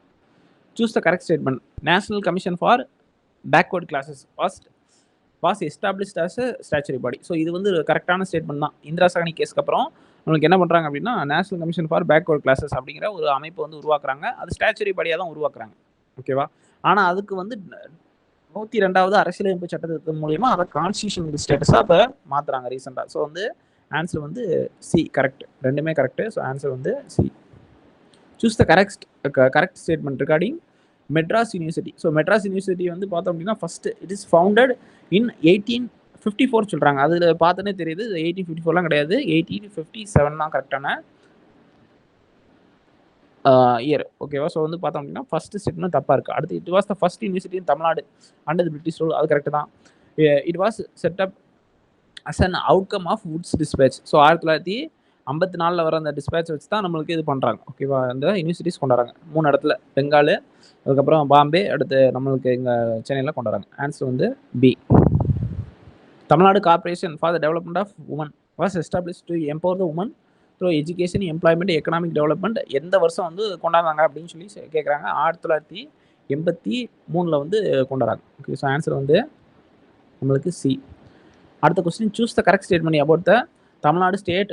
Choose the correct statement. National commission for backward classes was established as a statutory body. So இது வந்து கரெக்டான ஸ்டேட்மெண்ட் தான். இந்திரா சாகனி கேஸ்க்கு அப்புறம் நம்மளுக்கு என்ன பண்ணுறாங்க அப்படின்னா national commission for backward classes அப்படிங்கிற ஒரு அமைப்பு வந்து உருவாக்குறாங்க. அது ஸ்டாச்சுரி பாடியாக தான் உருவாக்குறாங்க. ஓகேவா? ஆனால் அதுக்கு வந்து 102வது அரசியலமைப்பு சட்டத்தின் மூலியமாக அதை கான்ஸ்டியூஷன் ஸ்டேட்டஸாக அதை மாற்றுறாங்க ரீசெண்டாக. ஸோ வந்து ஆன்சர் வந்து சி கரெக்ட், ரெண்டுமே கரெக்டு. ஸோ ஆன்சர் வந்து C. Choose the correct statement regarding Madras university. So Madras university வந்து பார்த்தோம் அப்படின்னா ஃபர்ஸ்ட் இட் இஸ் ஃபவுண்டட் இன் 1854 சொல்கிறாங்க. அதில் பார்த்தோன்னே தெரியுது 1854லாம் கிடையாது, 1857 தான் கரெக்டான இயர். ஓகேவா? ஸோ வந்து பார்த்தோம் அப்படின்னா ஃபர்ஸ்ட் ஸ்டேட்மெண்ட் தப்பாக இருக்குது. அடுத்து it was the first university in Tamil Nadu under British rule, அது கரெக்ட் தான். It was set up as an outcome of Wood's despatch. So 1954 வர அந்த டிஸ்பேச் வச்சு தான் நம்மளுக்கு இது பண்ணுறாங்க. ஓகேவா? அந்த யூனிவர்சிட்டிஸ் கொண்டாடுறாங்க 3 இடத்துல, பெங்கால், அதுக்கப்புறம் பாம்பே, அடுத்து நம்மளுக்கு இங்கே சென்னையில் கொண்டாடுறாங்க. ஆன்சர் வந்து B. Tamil Nadu corporation for the development of women was establish to empower the women through education, employment, economic development. எந்த வருஷம் வந்து கொண்டாடுறாங்க அப்படின்னு சொல்லி கேட்குறாங்க. 1983 வந்து கொண்டாடுறாங்க. ஓகே, ஸோ ஆன்சர் வந்து நம்மளுக்கு சி. அடுத்த question, choose the correct statement about the Tamil Nadu state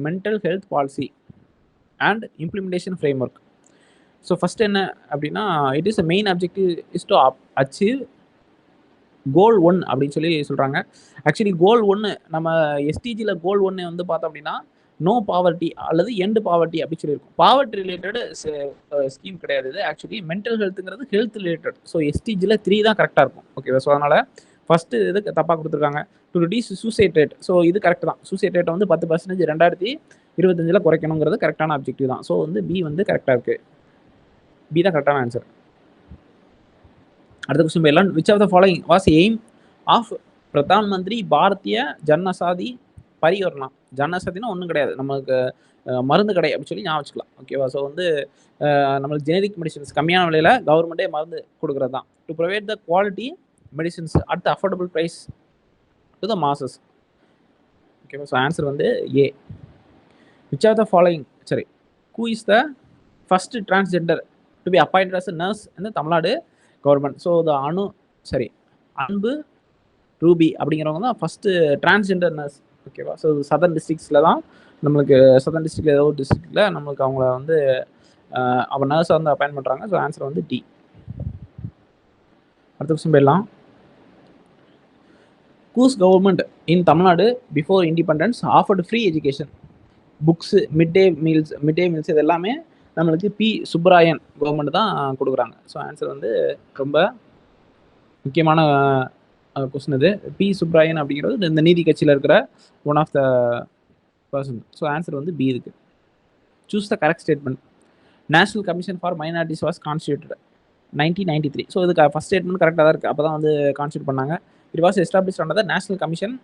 mental health policy and implementation framework. So first என்ன அப்படின்னா, it is a main objective is to achieve goal 1 அப்படின்னு சொல்லி சொல்கிறாங்க. ஆக்சுவலி கோல் 1 நம்ம எஸ்டிஜியில் கோல் 1 வந்து பார்த்தோம் அப்படின்னா நோ பாவர்ட்டி அல்லது எண்டு பாவர்ட்டி அப்படின்னு சொல்லியிருக்கும். பாவர்ட்டி ரிலேட்டடு ஸ்கீம் கிடையாது இது. ஆக்சுவலி மென்டல் ஹெல்த்துங்கிறது ஹெல்த் ரிலேட்டட். ஸோ எஸ்டிஜியில் 3 தான் கரெக்டாக இருக்கும். ஓகேவா? ஸோ அதனால் ஃபஸ்ட்டு இது தப்பாக கொடுத்துருக்காங்க. To reduce suicide rate. So இது கரெக்ட் தான். சூசைட் ரேட்டை வந்து 10% 2025 குறைக்கணுங்கிறது கரெக்டான அப்ஜெக்டிவ் தான். ஸோ வந்து பி வந்து கரெக்டாக இருக்குது. பி தான் கரெக்டான ஆன்சர். அடுத்த கொஸ்டின் போயிடலாம். Which of the following was aim of Pradhan Mantri Bharatiya Jan Aushadhi Pariyojana. Jan அசாதினா ஒன்றும் கிடையாது, நம்மளுக்கு மருந்து கடை அப்படின்னு சொல்லி ஞாபகம் வச்சுக்கலாம். ஓகேவா? ஸோ வந்து நம்மளுக்கு ஜெனரிக் மெடிசன்ஸ் கம்மியான விலையில் கவர்மெண்ட்டே மருந்து கொடுக்குறது தான். To provide the quality medicines at the affordable price to the masses. ஓகேவா? ஸோ ஆன்சர் வந்து A. Which of the following சரி who is the first transgender to be appointed as nurse இந்த Tamil Nadu government. So the Anbu Ruby அப்படிங்கிறவங்க தான் first transgender nurse. ஓகேவா? So southern டிஸ்ட்ரிக்ஸில் தான் நம்மளுக்கு, சதர்ன் டிஸ்ட்ரிக்டில் ஏதோ ஒரு டிஸ்ட்ரிக்டில் நம்மளுக்கு அவங்கள வந்து அவன் நர்ஸை வந்து அப்பாயின் பண்ணுறாங்க. ஸோ ஆன்சர் வந்து டி. அடுத்த கொஸ்டின் போயிடலாம். கூஸ் கவர்மெண்ட் இன் Tamil Nadu before independence offered free education, books, mid டே மீல்ஸ் இது எல்லாமே நம்மளுக்கு பி சுப்பராயன் கவர்மெண்ட் தான் கொடுக்குறாங்க. ஸோ ஆன்சர் வந்து ரொம்ப முக்கியமான கொஸ்டின் இது. பி சுப்பராயன் அப்படிங்கிறது இந்த நீதி கட்சியில் இருக்கிற one of the person. So answer வந்து பி இருக்கு. Choose the correct statement. National commission for minorities was constituted 1993. So இதுக்கு ஃபஸ்ட் ஸ்டேட்மெண்ட் கரெக்டாக தான் இருக்குது. அப்போ தான் வந்து கான்ஸ்டியூட் பண்ணாங்க. இட் வாஸ் எஸ்டாப்ளிஷ் ஆனது national commission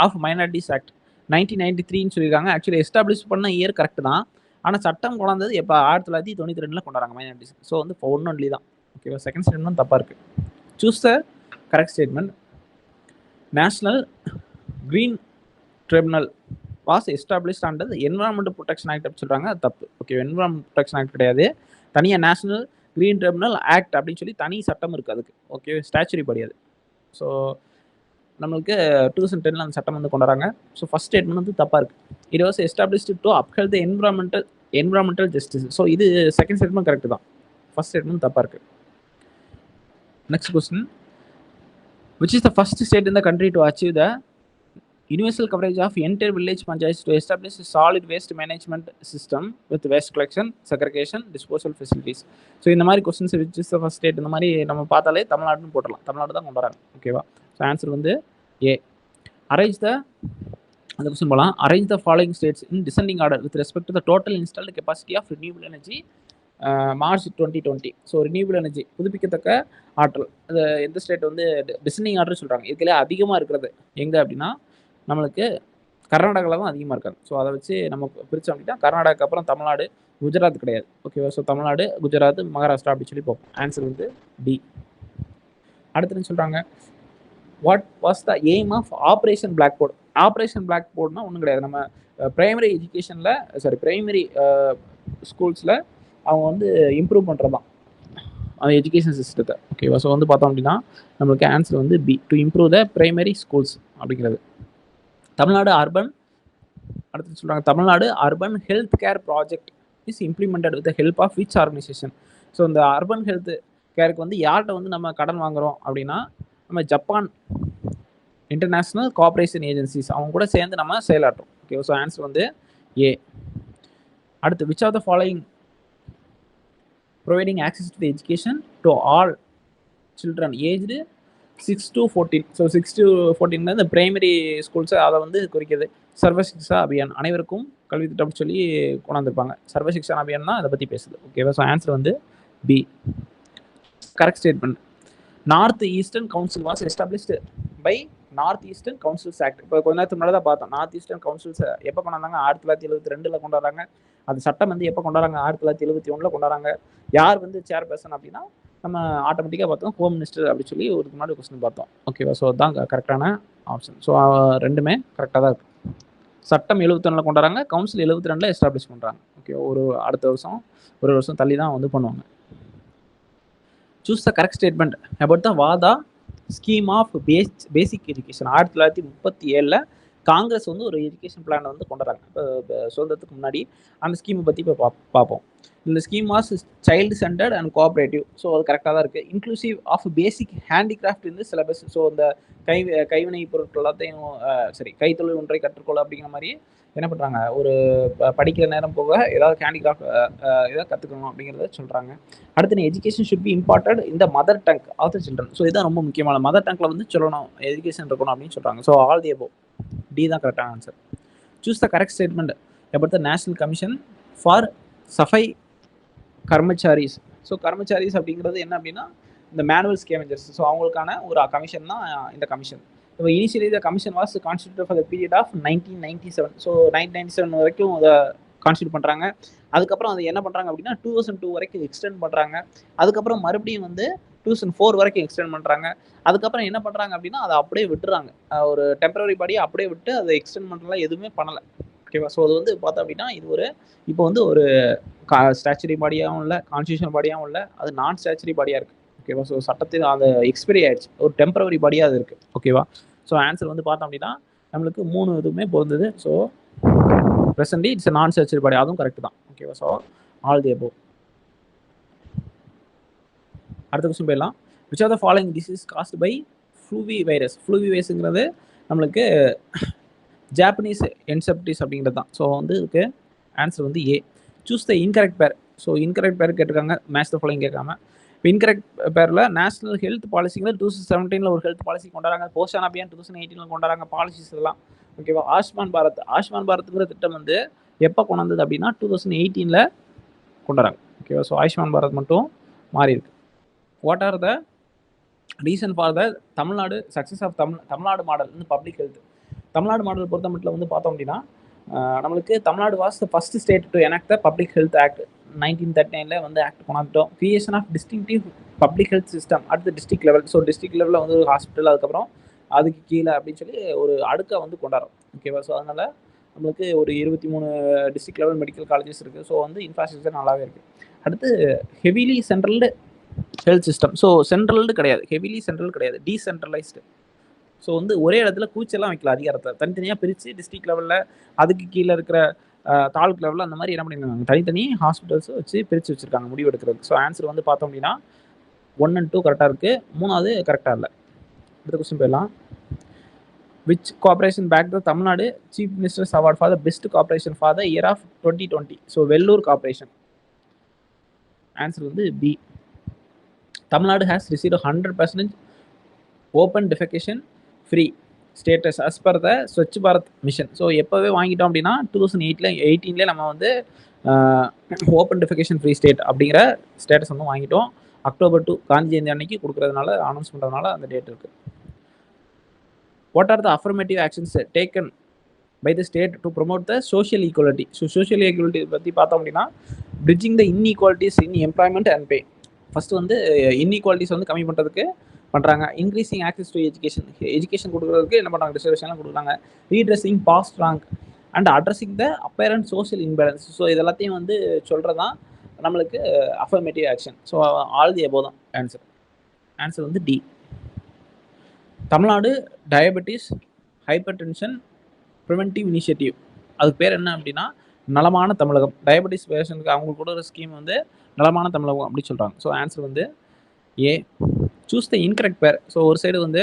of minorities act 1993 சொல்லியிருக்காங்க. ஆக்சுவலி எஸ்டாப்ளிஷ் பண்ண இயர் கரெக்ட் தான், ஆனால் சட்டம் கொண்டாந்தது எப்போ 1992 கொண்டாடுறாங்க மைனாரிட்டிஸ். ஸோ வந்து ஒன் ஒன்லி தான். ஓகேவா? செகண்ட் ஸ்டேட்மெண்ட் தப்பாக இருக்குது. Choose the correct statement. National green tribunal was established under environmental protection act அப்படின்னு சொல்கிறாங்க. அது தப்பு. ஓகே, என்விரான்மெண்ட் ப்ரொடெக்ஷன் ஆக்ட் கிடையாது, தனியாக நேஷனல் கிரீன் ட்ரிபியூனல் ஆக்ட் அப்படின்னு சொல்லி தனி சட்டம் இருக்குது அதுக்கு. Okay, statutory படியாது. ஸோ நம்மளுக்கு 2010 அந்த சட்டம் வந்து கொண்டாடுறாங்க. ஸோ ஃபர்ஸ்ட் ஸ்டேட்மெண்ட் வந்து தப்பாக இருக்குது. It was established to upheld the environmental justice. So இது செகண்ட் ஸ்டேட்மெண்ட் கரெக்ட் தான், ஃபர்ஸ்ட் ஸ்டேட்மெண்ட் தப்பாக இருக்குது. Next question, which is the first state in the country to achieve the universal coverage of entire village panchayats to establish a solid waste management system with waste collection, segregation, disposal facilities. So இந்த மாதிரி questions which is the first state இந்த மாதிரி நம்ம பார்த்தாலே தமிழ்நாடுன்னு போட்டுடலாம். தமிழ்நாடு தான் கொண்டாடுறாங்க. ஓகேவா? ஸோ ஆன்சர் வந்து ஏ. அரேஞ்ச் த அந்த கொஸ்டின் போகலாம். Arrange the following states in descending order with respect to the total installed capacity of renewable energy March 2020. So renewable energy புதுப்பிக்கத்தக்க ஆற்றல் அது எந்த ஸ்டேட் வந்து டிசெண்டிங் ஆர்டர் சொல்கிறாங்க. இதுலேயே அதிகமாக இருக்கிறது எங்கே அப்படின்னா நம்மளுக்கு கர்நாடகாவில் தான் அதிகமாக இருக்காங்க. ஸோ அதை வச்சு நம்ம பிரித்தோம் அப்படின்னா கர்நாடகாக்கு அப்புறம் தமிழ்நாடு, குஜராத் கிடையாது. ஓகேவா? ஸோ தமிழ்நாடு, குஜராத், மகாராஷ்டிரா அப்படி சொல்லி பார்ப்போம். ஆன்சர் வந்து டி. அடுத்துன்னு சொல்கிறாங்க, what was the aim of operation blackboard. Operation black போர்டுனா ஒன்றும் கிடையாது, நம்ம பிரைமரி எஜுகேஷனில் பிரைமரி ஸ்கூல்ஸில் அவங்க வந்து இம்ப்ரூவ் பண்ணுறது தான் அந்த எஜுகேஷன் சிஸ்டத்தை. ஓகேவா? ஸோ வந்து பார்த்தோம் அப்படின்னா நம்மளுக்கு ஆன்சர் வந்து B, to improve the primary schools அப்படிங்கிறது. தமிழ்நாடு அர்பன் அடுத்து சொல்கிறாங்க, Tamil Nadu urban health care project is implemented with the help of which organisation. So இந்த அர்பன் ஹெல்த் கேருக்கு வந்து யார்கிட்ட வந்து நம்ம கடன் வாங்குகிறோம் அப்படின்னா நம்ம ஜப்பான் இன்டர்நேஷ்னல் கோஆப்ரேஷன் ஏஜென்சிஸ் அவங்க கூட சேர்ந்து நம்ம செயலாற்றோம். ஓகே, ஸோ ஆன்சர் வந்து ஏ. அடுத்து, which of the following providing access to the education to all children aged 6 to 14. So 6 to 14 இந்த பிரைமரி ஸ்கூல்ஸை அதை வந்து குறிக்கிறது. சர்வசிக்ஷா அபியான், அனைவருக்கும் கல்வி திட்டம் சொல்லி கொண்டாந்துருப்பாங்க. சர்வசிக்ஷா அபியான் தான் அதை பற்றி பேசுது. ஓகேவா? ஸோ ஆன்சர் வந்து B. Correct statement. North eastern council was established by north eastern councils act. இப்போ கொஞ்ச நேரத்துக்கு முன்னாடி தான் பார்த்தோம். நார்த் ஈஸ்டர்ன் கவுன்சில்ஸ் எப்போ கொண்டாந்தாங்க? 1972 கொண்டாடுறாங்க. அது சட்டம் வந்து எப்போ கொண்டாடுறாங்க? 1971 கொண்டாடுறாங்க. யார் வந்து சேர்பர்சன் அப்படின்னா நம்ம ஆட்டோமேட்டிக்காக பார்த்தோம் ஹோம் மினிஸ்டர் அப்படி சொல்லி ஒரு முன்னாடி கொஸ்டின் பார்த்தோம். ஓகேவா? ஸோ அதுதான் கரெக்டான ஆப்ஷன். ஸோ ரெண்டுமே கரெக்டாக தான் இருக்குது. சட்டம் 71 கொண்டாடுறாங்க, கவுன்சில் 72 எஸ்டாப்ளிஷ் பண்ணுறாங்க. ஓகே, அடுத்த வருஷம் ஒரு வருஷம் தள்ளி தான் வந்து பண்ணுவாங்க. Choose the correct statement about the Wardha scheme of basic education. 1937 Congress வந்து ஒரு எஜுகேஷன் பிளானை வந்து கொண்டுறாங்க. இப்போ சுதந்திரத்துக்கு முன்னாடி அந்த ஸ்கீமை பற்றி இப்போ பார்ப்போம். இந்த scheme was child centred and cooperative. So அது கரெக்டாக தான் இருக்குது. இன்க்ளூசிவ் ஆஃப் பேசிக் ஹேண்டிகிராஃப்ட் இந்த சிலபஸ். ஸோ இந்த கைவினை பொருட்கள் எல்லாத்தையும் கைத்தொழில் ஒன்றை கற்றுக்கொள்ள அப்படிங்கிற மாதிரி என்ன பண்ணுறாங்க, ஒரு படிக்கிற நேரம் போக ஏதாவது ஹேண்டிகிராஃப்ட் ஏதாவது கற்றுக்கணும் அப்படிங்கிறத சொல்கிறாங்க. அடுத்து எஜுகேஷன் ஷுட் பி இம்பார்ட்டன்ட் இந்த mother tongue of the children. So இதுதான் ரொம்ப முக்கியமான, மதர் டங்கில் வந்து சொல்லணும், எஜுகேஷன் இருக்கணும் அப்படின்னு சொல்கிறாங்க. So all the above, D தான் கரெக்டான answer. Choose the correct statement about the national commission for Safai Karmacharis. So Karmacharis அப்படிங்கிறது என்ன அப்படின்னா இந்த மேனுவல் ஸ்கேவெஞ்சர்ஸ். ஸோ அவங்களுக்கான ஒரு கமிஷன் தான் இந்த கமிஷன். இப்போ initially the commission was constituted for the period of 1997. So 1997 வரைக்கும் அதை கான்ஸ்டியூட் பண்ணுறாங்க. அதுக்கப்புறம் அது என்ன பண்ணுறாங்க அப்படின்னா 2002 வரைக்கும் எக்ஸ்டெண்ட் பண்ணுறாங்க. அதுக்கப்புறம் மறுபடியும் வந்து 2004 வரைக்கும் எக்ஸ்டெண்ட் பண்ணுறாங்க. அதுக்கப்புறம் என்ன பண்ணுறாங்க அப்படின்னா அதை அப்படியே விட்டுறாங்க. ஒரு டெம்பரரி பாடியை அப்படியே விட்டு அதை எக்ஸ்டெண்ட் பண்ணுறதுலாம் எதுவுமே பண்ணலை. ஓகேவா? ஸோ அது வந்து பார்த்தோம் அப்படின்னா இது இப்போ வந்து ஒரு ஸ்டாச்சுரி பாடியாகவும் இல்லை, கான்ஸ்டியூஷன் பாடியாகவும் இல்லை, அது நான் ஸ்டாச்சுரி பாடியாக இருக்குது. ஓகேவா? ஸோ சட்டத்தில் அந்த எக்ஸ்பைரி ஆயிடுச்சு, ஒரு டெம்பரரி பாடியாக அது இருக்குது. ஓகேவா? ஸோ ஆன்சர் வந்து பார்த்தோம் அப்படின்னா நம்மளுக்கு 3 இதுவுமே பொருந்தது. So presently it's non statutory body, அதுவும் கரெக்ட் தான். ஓகேவா? So all the above. அடுத்த கொஸ்டின் போயிடலாம். Which are the following disease caused by flavi virus. Flavi வைரஸ்ங்கிறது நம்மளுக்கு ஜாப்பனீஸ் என்செப்டிஸ் அப்படிங்கிறது தான். ஸோ வந்து இதுக்கு ஆன்சர் வந்து A. Choose the incorrect pair. So incorrect pair கேட்டிருக்காங்க, மேட்ச் த ஃபாலோயிங் கேட்காம. இப்போ இன்கரெக்ட் பேரில் நேஷனல் ஹெல்த் பாலிசிங்கில் 2017 ஒரு ஹெல்த் பாலிசி கொண்டாடுறாங்க. போஷன் அபியான் 2018 கொண்டாடுறாங்க. பாலிசிஸ் எல்லாம் ஓகேவா? ஆயுஷ்மான் பாரத். ஆயுஷ்மான் பாரத்ங்கிற திட்டம் வந்து எப்போ கொண்டாந்தது அப்படின்னா 2018 கொண்டாடுறாங்க. ஓகேவா? ஸோ ஆயுஷ்மான் பாரத் மட்டும் மாறி இருக்கு. What are the reason for the Tamil Nadu success of Tamil Nadu model வந்து பப்ளிக் ஹெல்த். தமிழ்நாடு மாடல் பொறுத்த மட்டும் வந்து பார்த்தோம் அப்படின்னா நம்மளுக்கு Tamil Nadu was the first state to enact the public health act. 1939 வந்து ஆக்ட் கொண்டாந்துட்டோம். Creation of distinctive public health system at the district level. So district லெவலில் வந்து ஒரு ஹாஸ்பிட்டல், அதுக்கப்புறம் அதுக்கு கீழே அப்படின்னு சொல்லி ஒரு அடுக்கை வந்து கொண்டாடுறோம். ஓகேவா? ஸோ அதனால் நம்மளுக்கு ஒரு 23 டிஸ்ட்ரிக்ட் லெவல் மெடிக்கல் காலேஜஸ் இருக்குது. ஸோ வந்து இன்ஃப்ராஸ்ட்ரக்சர் நல்லாவே இருக்குது. அடுத்து ஹெவிலி சென்ட்ரல்டு ஹெல்த் சிஸ்டம். ஸோ சென்ட்ரல்டு கிடையாது, ஹெவிலி சென்ட்ரல் கிடையாது, டீசென்ட்ரலைஸ்டு. ஸோ வந்து ஒரே இடத்துல கூச்செல்லாம் வைக்கல, அதிகாரத்தை தனித்தனியாக பிரித்து டிஸ்ட்ரிக்ட் லெவலில் அதுக்கு கீழே இருக்கிற தாலுக் லெவலில் அந்த மாதிரி என்ன பண்ணியிருக்காங்க, தனித்தனி ஹாஸ்பிட்டல்ஸை வச்சு பிரித்து வச்சுருக்காங்க முடிவு எடுக்கிறதுக்கு. ஸோ ஆன்சர் வந்து பார்த்தோம் அப்படின்னா 1 and 2 கரெக்டாக இருக்குது, 3வது கரெக்டாக இல்லை. அடுத்த கொஸ்டின் போயிடலாம். Which cooperation bag the Tamil Nadu chief ministers award for the best cooperation for the year of 2020. So Vellore corporation. Answer வந்து B. Tamil Nadu has received 100% open defecation free status as per the Swachh Bharat mission. So எப்போவே வாங்கிட்டோம் அப்படின்னா 2018 நம்ம வந்து open defecation free state அப்படிங்கிற status வந்து வாங்கிட்டோம். October 2 Gandhi Jayanthi அன்னைக்கு கொடுக்குறதுனால, அனௌன்ஸ் பண்ணுறதுனால அந்த டேட் இருக்குது. What are the affirmative actions taken by the state to promote the social equality. So social equality பற்றி பார்த்தோம் அப்படின்னா bridging the inequalities in employment and pay. First வந்து இன்இக்வாலிட்டிஸ் வந்து கம்மி பண்ணுறதுக்கு பண்ணுறாங்க. இன்க்ரீசிங் ஆக்சஸ் டு எஜுகேஷன் கொடுக்குறதுக்கு என்ன பண்ணுறாங்க, ரிசர்வேஷன்லாம் கொடுக்குறாங்க. Redressing past wrong and addressing the apparent social imbalance. So இதெல்லாத்தையும் வந்து சொல்கிறது தான் நம்மளுக்கு affirmative action. So all the above தான் ஆன்சர். ஆன்சர் வந்து D. Tamil Nadu diabetes hypertension preventive initiative, அதுக்கு பேர் என்ன அப்படின்னா நலமான தமிழகம். டயபெட்டிஸ் பேஷண்ட்டுக்கு அவங்களுக்கு கூட ஒரு ஸ்கீம் வந்து நலமான தமிழகம் அப்படி சொல்கிறாங்க. ஸோ ஆன்சர் வந்து A. Choose the incorrect pair. So ஒரு சைடு வந்து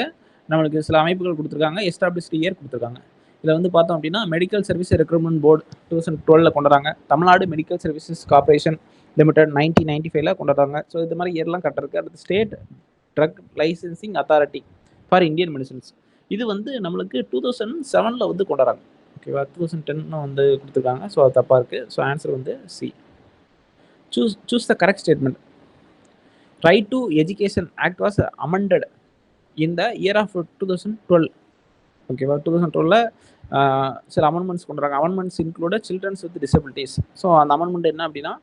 நம்மளுக்கு சில அமைப்புகள் கொடுத்துருக்காங்க, எஸ்டாப்ளிஷ்டு இயர் கொடுத்துருக்காங்க. இதில் வந்து பார்த்தோம் அப்படின்னா மெடிக்கல் சர்வீஸ் ரெக்ரூட்மெண்ட் போர்டு 2012 கொண்டுறாங்க. Tamil Nadu medical services corporation limited 1995ல கொண்டு வராங்க. ஸோ இது மாதிரி இயர்லாம் கரெக்டாக இருக்குது. அடுத்து state drug licensing authority for Indian medicines. இது வந்து நம்மளுக்கு 2007ல் வந்து கொண்டு வராங்க. ஓகேவா, 2010 வந்து கொடுத்துருக்காங்க. ஸோ அது தப்பாக இருக்குது. ஸோ ஆன்சர் வந்து C. Choose the correct statement. Right to education act was amended in the year of 2012. ஓகேவா, 2012ல் சில அமெண்ட்மெண்ட்ஸ் கொண்டு வராங்க. Amendments include childrens with disabilities. So அந்த அமெண்ட்மெண்ட் என்ன அப்படின்னா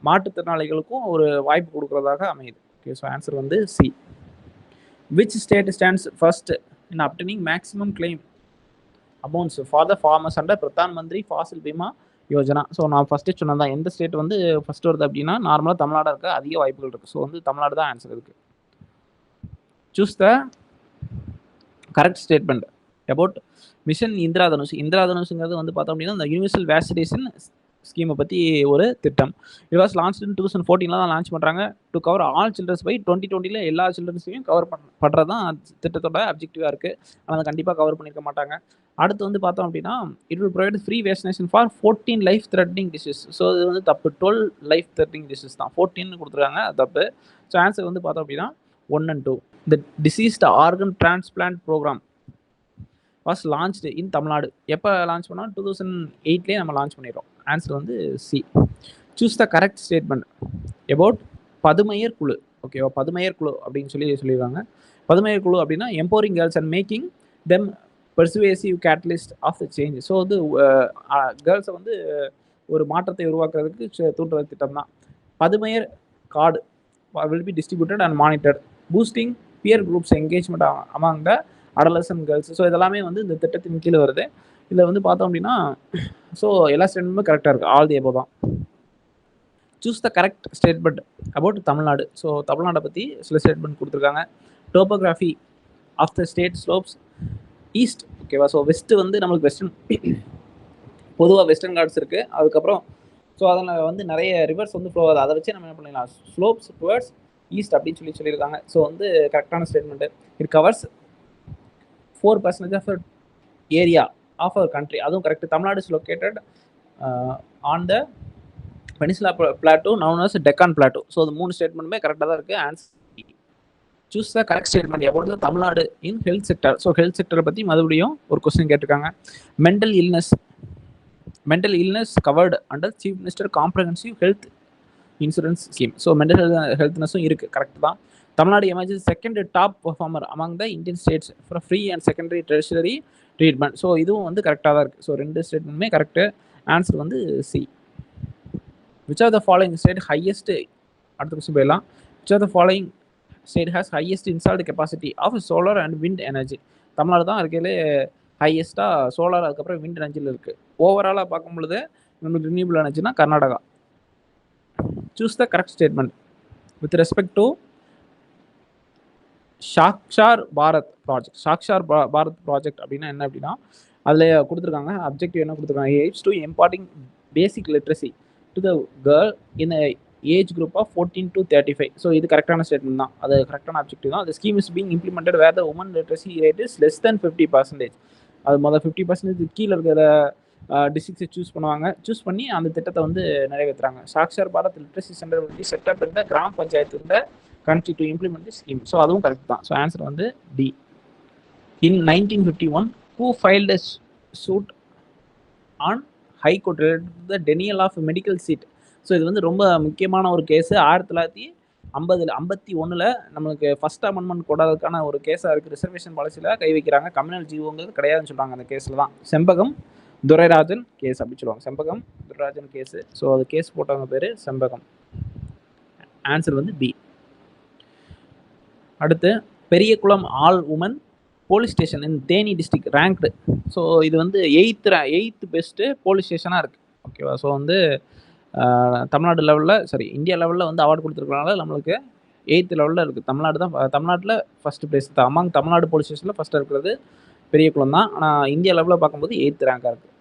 மாற்றுத்திறனாளிகளுக்கும் ஒரு வாய்ப்பு கொடுக்குறதாக அமையுது. ஓகே, ஸோ ஆன்சர் வந்து C. Which state stands first in obtaining maximum claim amounts for the farmers under Pradhan Mantri Fasal Bima Yojana. So நான் ஃபஸ்ட்டே சொன்னதான், எந்த ஸ்டேட் வந்து ஃபர்ஸ்ட் வருது அப்படின்னா நார்மலாக தமிழ்நாடு இருக்க அதிக வாய்ப்புகள் இருக்குது. ஸோ வந்து தமிழ்நாடு தான் ஆன்சர் இருக்குது. Choose the correct statement about mission Indra Dhanush. Indra தனுஷுங்கிறது வந்து பார்த்தோம் அப்படின்னா இந்த யூனிவர்சல் வேக்சினேஷன் ஸ்கீமை பற்றி ஒரு திட்டம். இட் வாஸ் லான்ச் இன் 2014 தான் லான்ச் பண்ணுறாங்க. To cover all childrens by 2020ல் எல்லா சில்ட்ரன்ஸையும் கவர் பண்ணுறது தான் திட்டத்தோட அப்ஜெக்டிவாக இருக்குது. ஆனால் கண்டிப்பாக கவர் பண்ணியிருக்க மாட்டாங்க. அடுத்து வந்து பார்த்தோம் அப்படின்னா it will provide free vaccination for 14 life threatening disease. So இது வந்து தப்பு. 12 லைஃப் த்ரெட்னிங் டிசீஸ் தான், 14 கொடுத்துருக்காங்க, அது தப்பு. ஸோ ஆன்சர் வந்து பார்த்தோம் அப்படின்னா 1 and 2. The deceased organ transplant program was launched in Tamil Nadu. எப்போ லான்ச் பண்ணோம்? 2008லேயே நம்ம லான்ச் பண்ணிடுறோம். ஆன்சர் வந்து C. Choose the correct statement about பதுமையர் குழு. ஓகேவா, பதுமையர் குழு அப்படின்னு சொல்லியிருக்காங்க. பதுமையர் குழு அப்படின்னா empowering girls and making them persuasive catalyst of the change. So வந்து கேர்ள்ஸை வந்து ஒரு மாற்றத்தை உருவாக்குறதுக்கு தூண்டுற திட்டம் தான். பதுமையர் card will be distributed and monitored boosting peer groups engagement among the adolescent girls. So இதெல்லாமே வந்து இந்த திட்டத்தின் கீழே வருது. இதில் வந்து பார்த்தோம் அப்படின்னா ஸோ எல்லா ஸ்டேட்மெண்ட்டுமே கரெக்டாக இருக்குது. ஆல் தி எபோவ் தான். Choose the correct statement about Tamil Nadu. So தமிழ்நாடை பற்றி சில ஸ்டேட்மெண்ட் கொடுத்துருக்காங்க. Topography of the state slopes east. ஓகேவா, ஸோ வெஸ்ட்டு வந்து நம்மளுக்கு வெஸ்டர்ன், பொதுவாக வெஸ்டர்ன் காட்ஸ் இருக்குது. அதுக்கப்புறம் ஸோ அதில் வந்து நிறைய ரிவர்ஸ் வந்து ஃப்ளோ ஆகுது. அதை வச்சு நம்ம என்ன பண்ணிடலாம், ஸ்லோப்ஸ் டுவர்ட்ஸ் ஈஸ்ட் அப்படின்னு சொல்லியிருக்காங்க. ஸோ வந்து கரெக்டான statement. It covers 4% of area of our country. அதுவும் correct. Tamil Nadu is located on the peninsula plateau known as Deccan plateau. So அது 3 ஸ்டேட்மெண்ட்டுமே கரெக்டாக தான் இருக்குது. Answer choose the correct statement about the Tamil Nadu in health sector. So health செக்டரை பற்றி மறுபடியும் ஒரு கொஸ்டின் கேட்டிருக்காங்க. Mental illness covered under chief minister comprehensive health insurance scheme. So mental ஹெல்த்னஸும் இருக்குது, கரெக்ட் தான். Tamil Nadu emergency second top performer among the Indian states for free and secondary tertiary treatment. So இதுவும் வந்து கரெக்டாக தான் இருக்குது. ஸோ 2 ஸ்டேட்மெண்ட்டுமே கரெக்டு. ஆன்சர் வந்து C. Which are the following state highest, அடுத்த கொஸ்டின் போயிடலாம். Which are the following state has highest installed capacity of solar and wind energy. Tamil Nadu தான் இருக்கிறதுலே ஹையஸ்ட்டாக சோலார் அதுக்கப்புறம் விண்ட் எனர்ஜியில் இருக்குது. ஓவராலாக பார்க்கும் பொழுது நம்மளுக்கு ரினியூபிள் எனர்ஜினா Karnataka. Choose the correct statement with respect to Saakshar Bharat project. Saakshar Bharat project அப்படின்னா என்ன அப்படின்னா அதில் கொடுத்துருக்காங்க அப்ஜெக்டிவ் என்ன கொடுத்துருக்காங்க, age to imparting basic literacy to the girl in age group of 14 to 35. So இது கரெக்டான ஸ்டேட்மெண்ட் தான், அது கரெக்டான அப்ஜெக்டிவ் தான். அந்த scheme is being implemented where the women literacy rate is less than 50%. அது முதல் 50% கீழே இருக்கிற டிஸ்ட்ரிக்ஸை சூஸ் பண்ணி அந்த திட்டத்தை வந்து நிறைவேற்றுறாங்க. சாக்ஷார் பாரத் லிட்ரஸி சென்டர் வந்து செட்டப் இந்த கிராம பஞ்சாயத்து இந்த country to implement the scheme. So அதுவும் கரெக்ட் தான். ஸோ ஆன்சர் வந்து D. In 1951 who filed a suit on high court related to the denial of medical seat. So இது வந்து ரொம்ப முக்கியமான ஒரு கேஸு. 1951 நம்மளுக்கு ஃபர்ஸ்ட் அமெண்ட்மெண்ட் கொடாததுக்கான ஒரு கேஸாக இருக்குது. ரிசர்வேஷன் பாலிசியில் கை வைக்கிறாங்க. கம்யூனல் ஜீவோங்கிறது கிடையாதுன்னு சொல்கிறாங்க. அந்த கேஸில் தான் செம்பகம் துரைராஜன் கேஸ் அப்படின்னு சொல்லுவாங்க. செம்பகம் துரைராஜன் கேஸு. ஸோ அது கேஸ் போட்டவங்க பேர் செம்பகம். ஆன்சர் வந்து பி. அடுத்து Periyakulam all women police station in Theni district ranked. So இது வந்து 8th பெஸ்ட்டு போலீஸ் ஸ்டேஷனாக இருக்குது. ஓகேவா, ஸோ வந்து தமிழ்நாடு லெவலில் இந்தியா லெவலில் வந்து அவார்டு கொடுத்துருக்கனால நம்மளுக்கு 8th லெவலில் இருக்குது. தமிழ்நாட்டில் ஃபஸ்ட்டு பிளேஸ் தான். அமாங் தமிழ்நாடு போலீஸ் ஸ்டேஷனில் ஃபஸ்ட்டாக இருக்கிறது பெரியகுளம் தான். ஆனால் இந்தியா லெவலில் பார்க்கும்போது 8th ரேங்காக இருக்குது.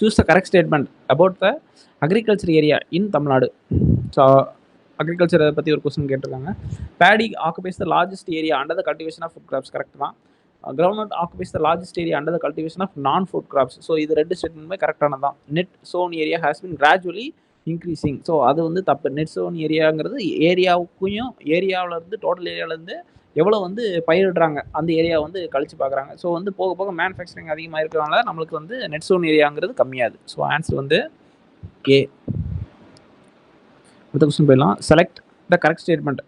Choose the correct statement about the agriculture area in Tamil Nadu. So அக்ரிகல்ச்சரை பற்றி ஒரு கொஸ்டின் கேட்டிருக்காங்க. Paddy occupies the largest area under the cultivation of food crops. Correct தான். Ground occupies the largest area under the cultivation of non food crops. So இது 2 ஸ்டேட்மெண்ட்டுமே கரெக்டானது தான். Net sown area has been gradually increasing. So அது வந்து தப்பு. Net sown ஏரியாங்கிறது ஏரியாவிலேருந்து டோட்டல் ஏரியாவிலேருந்து எவ்வளோ வந்து பயிரிடுறாங்க அந்த ஏரியா வந்து கழிச்சு பார்க்குறாங்க. ஸோ வந்து போக போக மேனுஃபேக்சரிங் அதிகமாக இருக்கிறனால நம்மளுக்கு வந்து நெட் சோன் ஏரியாங்கிறது கம்மியாகுது. ஸோ ஆன்சர் வந்து ஏ. அடுத்த கொஸ்டின் போயிடலாம். Select the correct statement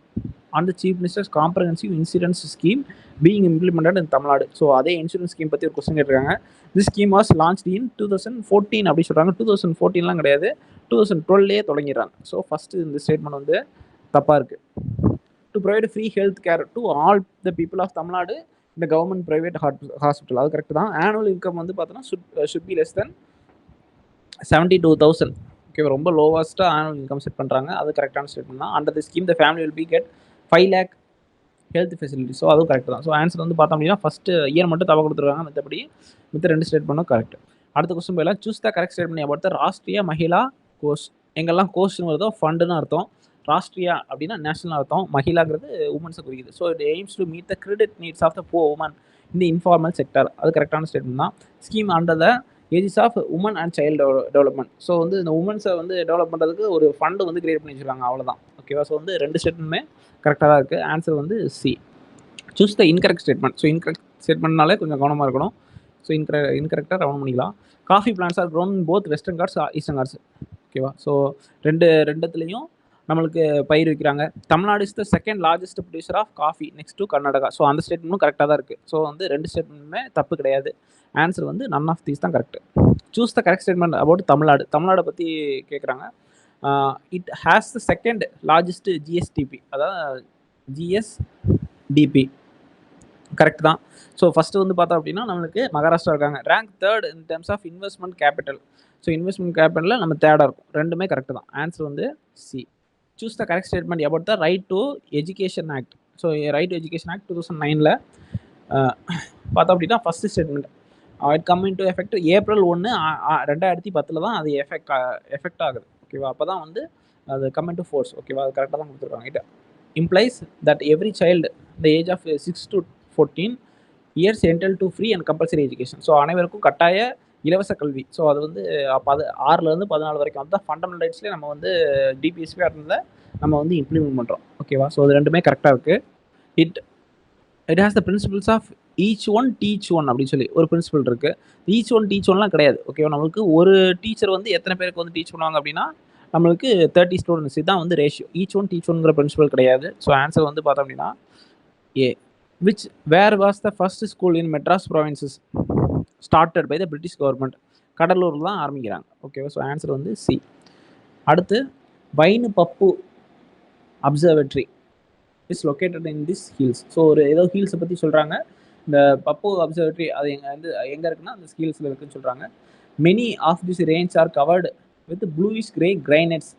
on the chief minister's comprehensive insurance scheme being implemented in Tamil Nadu. So அதே இன்சூரன்ஸ் ஸ்கீம் பற்றி ஒரு கொஸ்டின் கேட்டிருக்காங்க. This scheme was launch in 2014 அப்படி சொல்கிறாங்க. 2014லாம் கிடையாது, 2012 தொடங்கிடுறாங்க. ஸோ ஃபஸ்ட்டு இந்த ஸ்டேட்மெண்ட் வந்து தப்பாக இருக்குது. To provide free health care to all the people of Tamil Nadu இந்த கவர்மெண்ட் ப்ரைவேட் ஹாஸ்பிட்டல், அது கரெக்ட் தான். ஆனுவல் இன்கம் வந்து பார்த்தோன்னா should B less than 72,000. Okay, ரொம்ப லோவஸ்ட்டாக ஆனுவல் இன்கம் செட் பண்ணுறாங்க, அது கரெக்டான ஸ்டேட்மெண்ட் தான். Under the scheme the family will be get 5 lakh health facility. So அதுவும் கரெக்ட் தான். ஸோ ஆன்சர் வந்து பார்த்தோம் அப்படின்னா ஃபஸ்ட்டு இயர் மட்டும் தவறு கொடுத்துருக்காங்க, மற்றபடி மித்த 2 ஸ்டேட்மெண்ட்டும் கரெக்ட். அடுத்த கொஸ்டின் போயிடலாம். Choose the correct statement about த ராஷ்ட்ரிய மகிழா கோஷ். எங்கெல்லாம் கோஷ்னு வருதோ ஃபண்டுன்னு அர்த்தம், ராஷ்ட்ரியா அப்படின்னா நேஷனல் அர்த்தம், மகிழாங்கிறது உமன்ஸை குறிக்குது. So it aims to meet the credit needs of the poor women இந்த இன்ஃபார்மல் செக்டர், அது கரெக்டான ஸ்டேட்மெண்ட் தான். Scheme under the aegis of women and child development. So வந்து இந்த உமன்ஸை வந்து டெவலப் பண்ணுறதுக்கு ஒரு ஃபண்டு வந்து கிரியேட் பண்ணி வச்சுருக்காங்க, அவ்வளோதான். ஓகேவா? ஸோ வந்து 2 ஸ்டேட்மெண்ட்டுமே கரெக்டாக தான் இருக்குது. ஆன்சர் வந்து C. Choose the incorrect statement. So incorrect ஸ்டேட்மெண்ட்னாலே கொஞ்சம் கவனமாக இருக்கணும். ஸோ இன்கரெக்டாக ரவுண்ட் பண்ணிக்கலாம். Coffee plants are grown both Western Ghats Eastern Ghats. ஓகேவா? ஸோ ரெண்டுத்துலேயும் நம்மளுக்கு பயிர் வைக்கிறாங்க. Tamil Nadu is the second largest producer of coffee next to Karnataka. So அந்த ஸ்டேட்மெண்ட்டும் கரெக்டாக தான் இருக்குது. ஸோ வந்து 2 ஸ்டேட்மெண்ட்டுமே தப்பு கிடையாது. ஆன்சர் வந்து நன் ஆஃப் தீஸ் தான் correct. Choose the correct statement about Tamil Nadu. தமிழ்நாடை பற்றி கேட்குறாங்க. It has the second largest GSDP, அதாவது ஜிஎஸ்டிபி கரெக்ட் தான். ஸோ ஃபஸ்ட்டு வந்து பார்த்தோம் அப்படின்னா நம்மளுக்கு மகாராஷ்டிரா இருக்காங்க. Rank 3rd in terms of investment capital. So investment கேபிட்டலில் நம்ம 3rd இருக்கும். 2மே கரெக்ட் தான். ஆன்சர் வந்து C. Choose the correct statement about the right to education act. So right to education act 2009 பார்த்தோம் அப்படின்னா first statement it come in to effect April 1, 2010 தான் அது எஃபெக்ட் ஆகுது. ஓகேவா? அப்போ தான் வந்து அது கம் இன் டு ஃபோர்ஸ். ஓகேவா? அது கரெக்டாக தான் கொடுத்துருக்காங்க. It implies that every child the age of 6 to 14 years entitled to free and compulsory education. So அனைவருக்கும் கட்டாய இலவச கல்வி. ஸோ அது வந்து 6லேருந்து 14 வரைக்கும் அதுதான் ஃபண்டமெண்டல் ரைட்ஸ்லேயே நம்ம வந்து டிபிஎஸ்பி இருந்ததை நம்ம வந்து இம்ப்ளிமெண்ட் பண்ணுறோம். ஓகேவா? ஸோ அது 2மே கரெக்டாக இருக்குது. It has the principles of each one teach one அப்படின்னு சொல்லி ஒரு பிரின்சிபல் இருக்குது. ஈச் ஒன் டீச் ஒன்லாம் கிடையாது. ஓகேவா? நம்மளுக்கு ஒரு டீச்சர் வந்து எத்தனை பேருக்கு வந்து டீச் பண்ணுவாங்க அப்படின்னா நம்மளுக்கு 30 ஸ்டூடெண்ட்ஸ், இதுதான் வந்து ரேஷியோ. ஈச் ஒன் டீச் ஒன்ங்கிற பிரின்சிபல் கிடையாது. ஸோ ஆன்சர் வந்து பார்த்தோம் அப்படின்னா A. Where was the first school in Madras provinces started by the British government. கடலூரில் தான் ஆரம்பிக்கிறாங்க. ஓகேவா? ஸோ ஆன்சர் வந்து சி. அடுத்து Vainu Bappu observatory is located in this hills. So ஒரு ஏதோ ஹில்ஸை பற்றி சொல்கிறாங்க. இந்த பப்பு அப்சர்வேட்டரி அது எங்கே இருக்குன்னா அந்த ஹில்ஸில் இருக்குன்னு சொல்கிறாங்க. Many of this range are covered with bluish grey granites.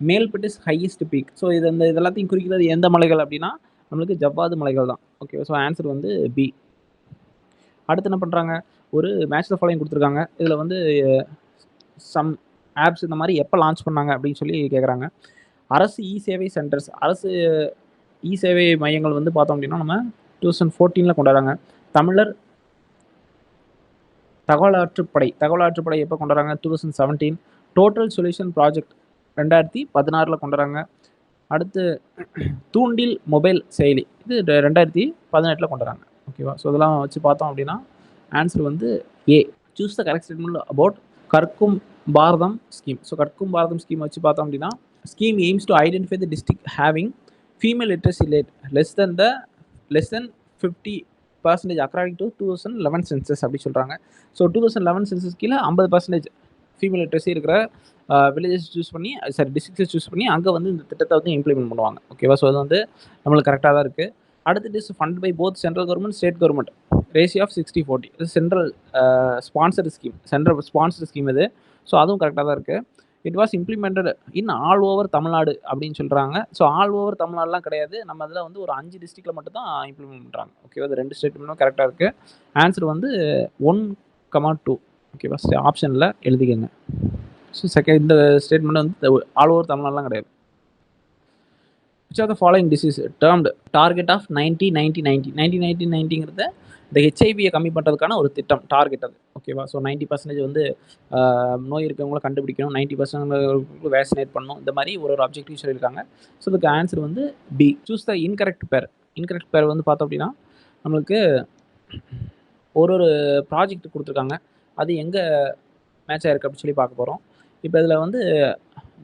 Melpat is highest peak. So இது எல்லாத்தையும் குறிக்கிறது எந்த மலைகள் அப்படின்னா நம்மளுக்கு ஜவ்வாது மலைகள் தான். ஓகே, ஸோ ஆன்சர் வந்து பி. அடுத்து என்ன பண்ணுறாங்க, ஒரு மேட்ச் த ஃபாலோயிங் கொடுத்துருக்காங்க. இதில் வந்து சம் ஆப்ஸ் இந்த மாதிரி எப்போ லான்ச் பண்ணாங்க அப்படின்னு சொல்லி கேட்குறாங்க. அரசு இ சேவை சென்டர்ஸ், அரசு இ சேவை மையங்கள் வந்து பார்த்தோம் அப்படின்னா நம்ம 2014 கொண்டாடுறாங்க. தமிழர் தகவலாற்றுப்படை எப்போ கொண்டாடுறாங்க? 2017. டோட்டல் சொல்யூஷன் ப்ராஜெக்ட் 2016 கொண்டாடுறாங்க. அடுத்து தூண்டில் மொபைல் செயலி இது 2018 கொண்டாடுறாங்க. ஓகேவா? ஸோ இதெல்லாம் வச்சு பார்த்தோம் அப்படின்னா ஆன்சர் வந்து A. Choose the correct statement about Karkum Bharatham scheme. So கற்கும் பாரதம் ஸ்கீம் வச்சு பார்த்தோம் அப்படின்னா scheme aims to identify the district having female literacy rate less than 50% according to 2011 census அப்படி சொல்கிறாங்க. ஸோ 2011 சென்சஸ் கீழே 50% ஃபீமேல் லிட்ரஸி இருக்கிற வில்லேஜஸ் டிஸ்ட்ரிக்ஸை சூஸ் பண்ணி அங்கே வந்து இந்த திட்டத்தை வந்து இம்ப்ளிமெண்ட் பண்ணுவாங்க. ஓகேவா? ஸோ அது வந்து நம்மளுக்கு கரெக்டாக தான் இருக்குது. அடுத்து is fund by both central government state government ratio of 60-40. இது சென்ட்ரல் ஸ்பான்சர்டு ஸ்கீம் இது. ஸோ அதுவும் கரெக்டாக தான் இருக்குது. It was implemented in all over Tamil Nadu அப்படின்னு சொல்கிறாங்க. ஸோ ஆல் ஓவர் தமிழ்நாடுலாம் கிடையாது, நம்ம அதில் வந்து ஒரு 5 டிஸ்ட்ரிக்டில் மட்டும் தான் இம்ப்ளிமெண்ட் பண்ணுறாங்க. ஓகேவா? அது 2 ஸ்டேட்மெண்ட்டும் கரெக்டாக இருக்குது. ஆன்சர் வந்து 1,2. ஓகேவா? ஆப்ஷனில் எழுதிக்கங்க. ஸோ இந்த ஸ்டேட்மெண்ட் வந்து ஆல் ஓவர் தமிழ்நாடுலாம் கிடையாது. Which are the following disease termed target of 90-90-90 இந்த ஹெச்ஐவியை கம்மி பண்ணுறதுக்கான ஒரு திட்டம் டார்கெட் அது. ஓகேவா? ஸோ 90% வந்து நோய் இருக்கவங்கள கண்டுபிடிக்கணும், 90% வேக்சினேட் பண்ணணும், இந்த மாதிரி ஒரு அப்ஜெக்டிவ் சொல்லியிருக்காங்க. ஸோ இதுக்கு ஆன்சர் வந்து B. Choose the incorrect pair. Incorrect pair வந்து பார்த்தோம் அப்படின்னா நம்மளுக்கு ஒரு ப்ராஜெக்ட் கொடுத்துருக்காங்க, அது எங்கே மேட்ச் ஆயிருக்கு அப்படின்னு சொல்லி பார்க்க போகிறோம். இப்போ இதில் வந்து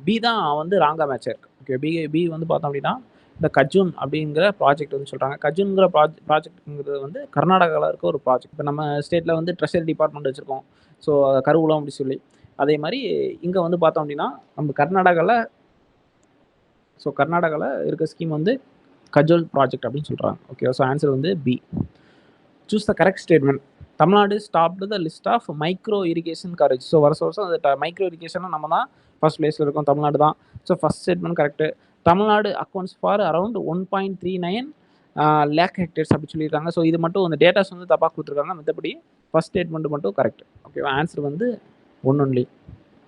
பி தான் வந்து ராங்கா மேட்ச் ஆயிருக்கு. ஓகே, பி வந்து பார்த்தோம் அப்படின்னா இந்த கஜூன் அப்படிங்கிற ப்ராஜெக்ட் வந்து சொல்கிறாங்க. கஜூன்கிற ப்ராஜெக்ட்ங்கிறது வந்து கர்நாடகாவில் இருக்க ஒரு ப்ராஜெக்ட். இப்போ நம்ம ஸ்டேட்டில் வந்து ட்ரெஷரி டிபார்ட்மெண்ட் வச்சுருக்கோம், ஸோ கருவூலம் அப்படி சொல்லி. அதே மாதிரி இங்கே வந்து பார்த்தோம் அப்படின்னா நம்ம கர்நாடகாவில் இருக்க ஸ்கீம் வந்து கஜோல் ப்ராஜெக்ட் அப்படின்னு சொல்கிறாங்க. ஓகே, ஸோ ஆன்சர் வந்து B. Choose the correct statement. Tamil Nadu topped the list of micro irrigation coverage. So வருஷம் அந்த மைக்ரோ இரிகேஷனும் நம்ம தான் ஃபர்ஸ்ட் பிளேஸில் இருக்கோம், தமிழ்நாடு தான். So first statement correct. Tamil Nadu accounts for around 1.39 lakh hectares அப்படி சொல்லியிருக்காங்க. ஸோ இது மட்டும் அந்த டேட்டாஸ் வந்து தப்பாக கொடுத்துருக்காங்க, மற்றபடி ஃபர்ஸ்ட் ஸ்டேட்மெண்ட் மட்டும் கரெக்ட். ஓகேவா? ஆன்சர் வந்து one only.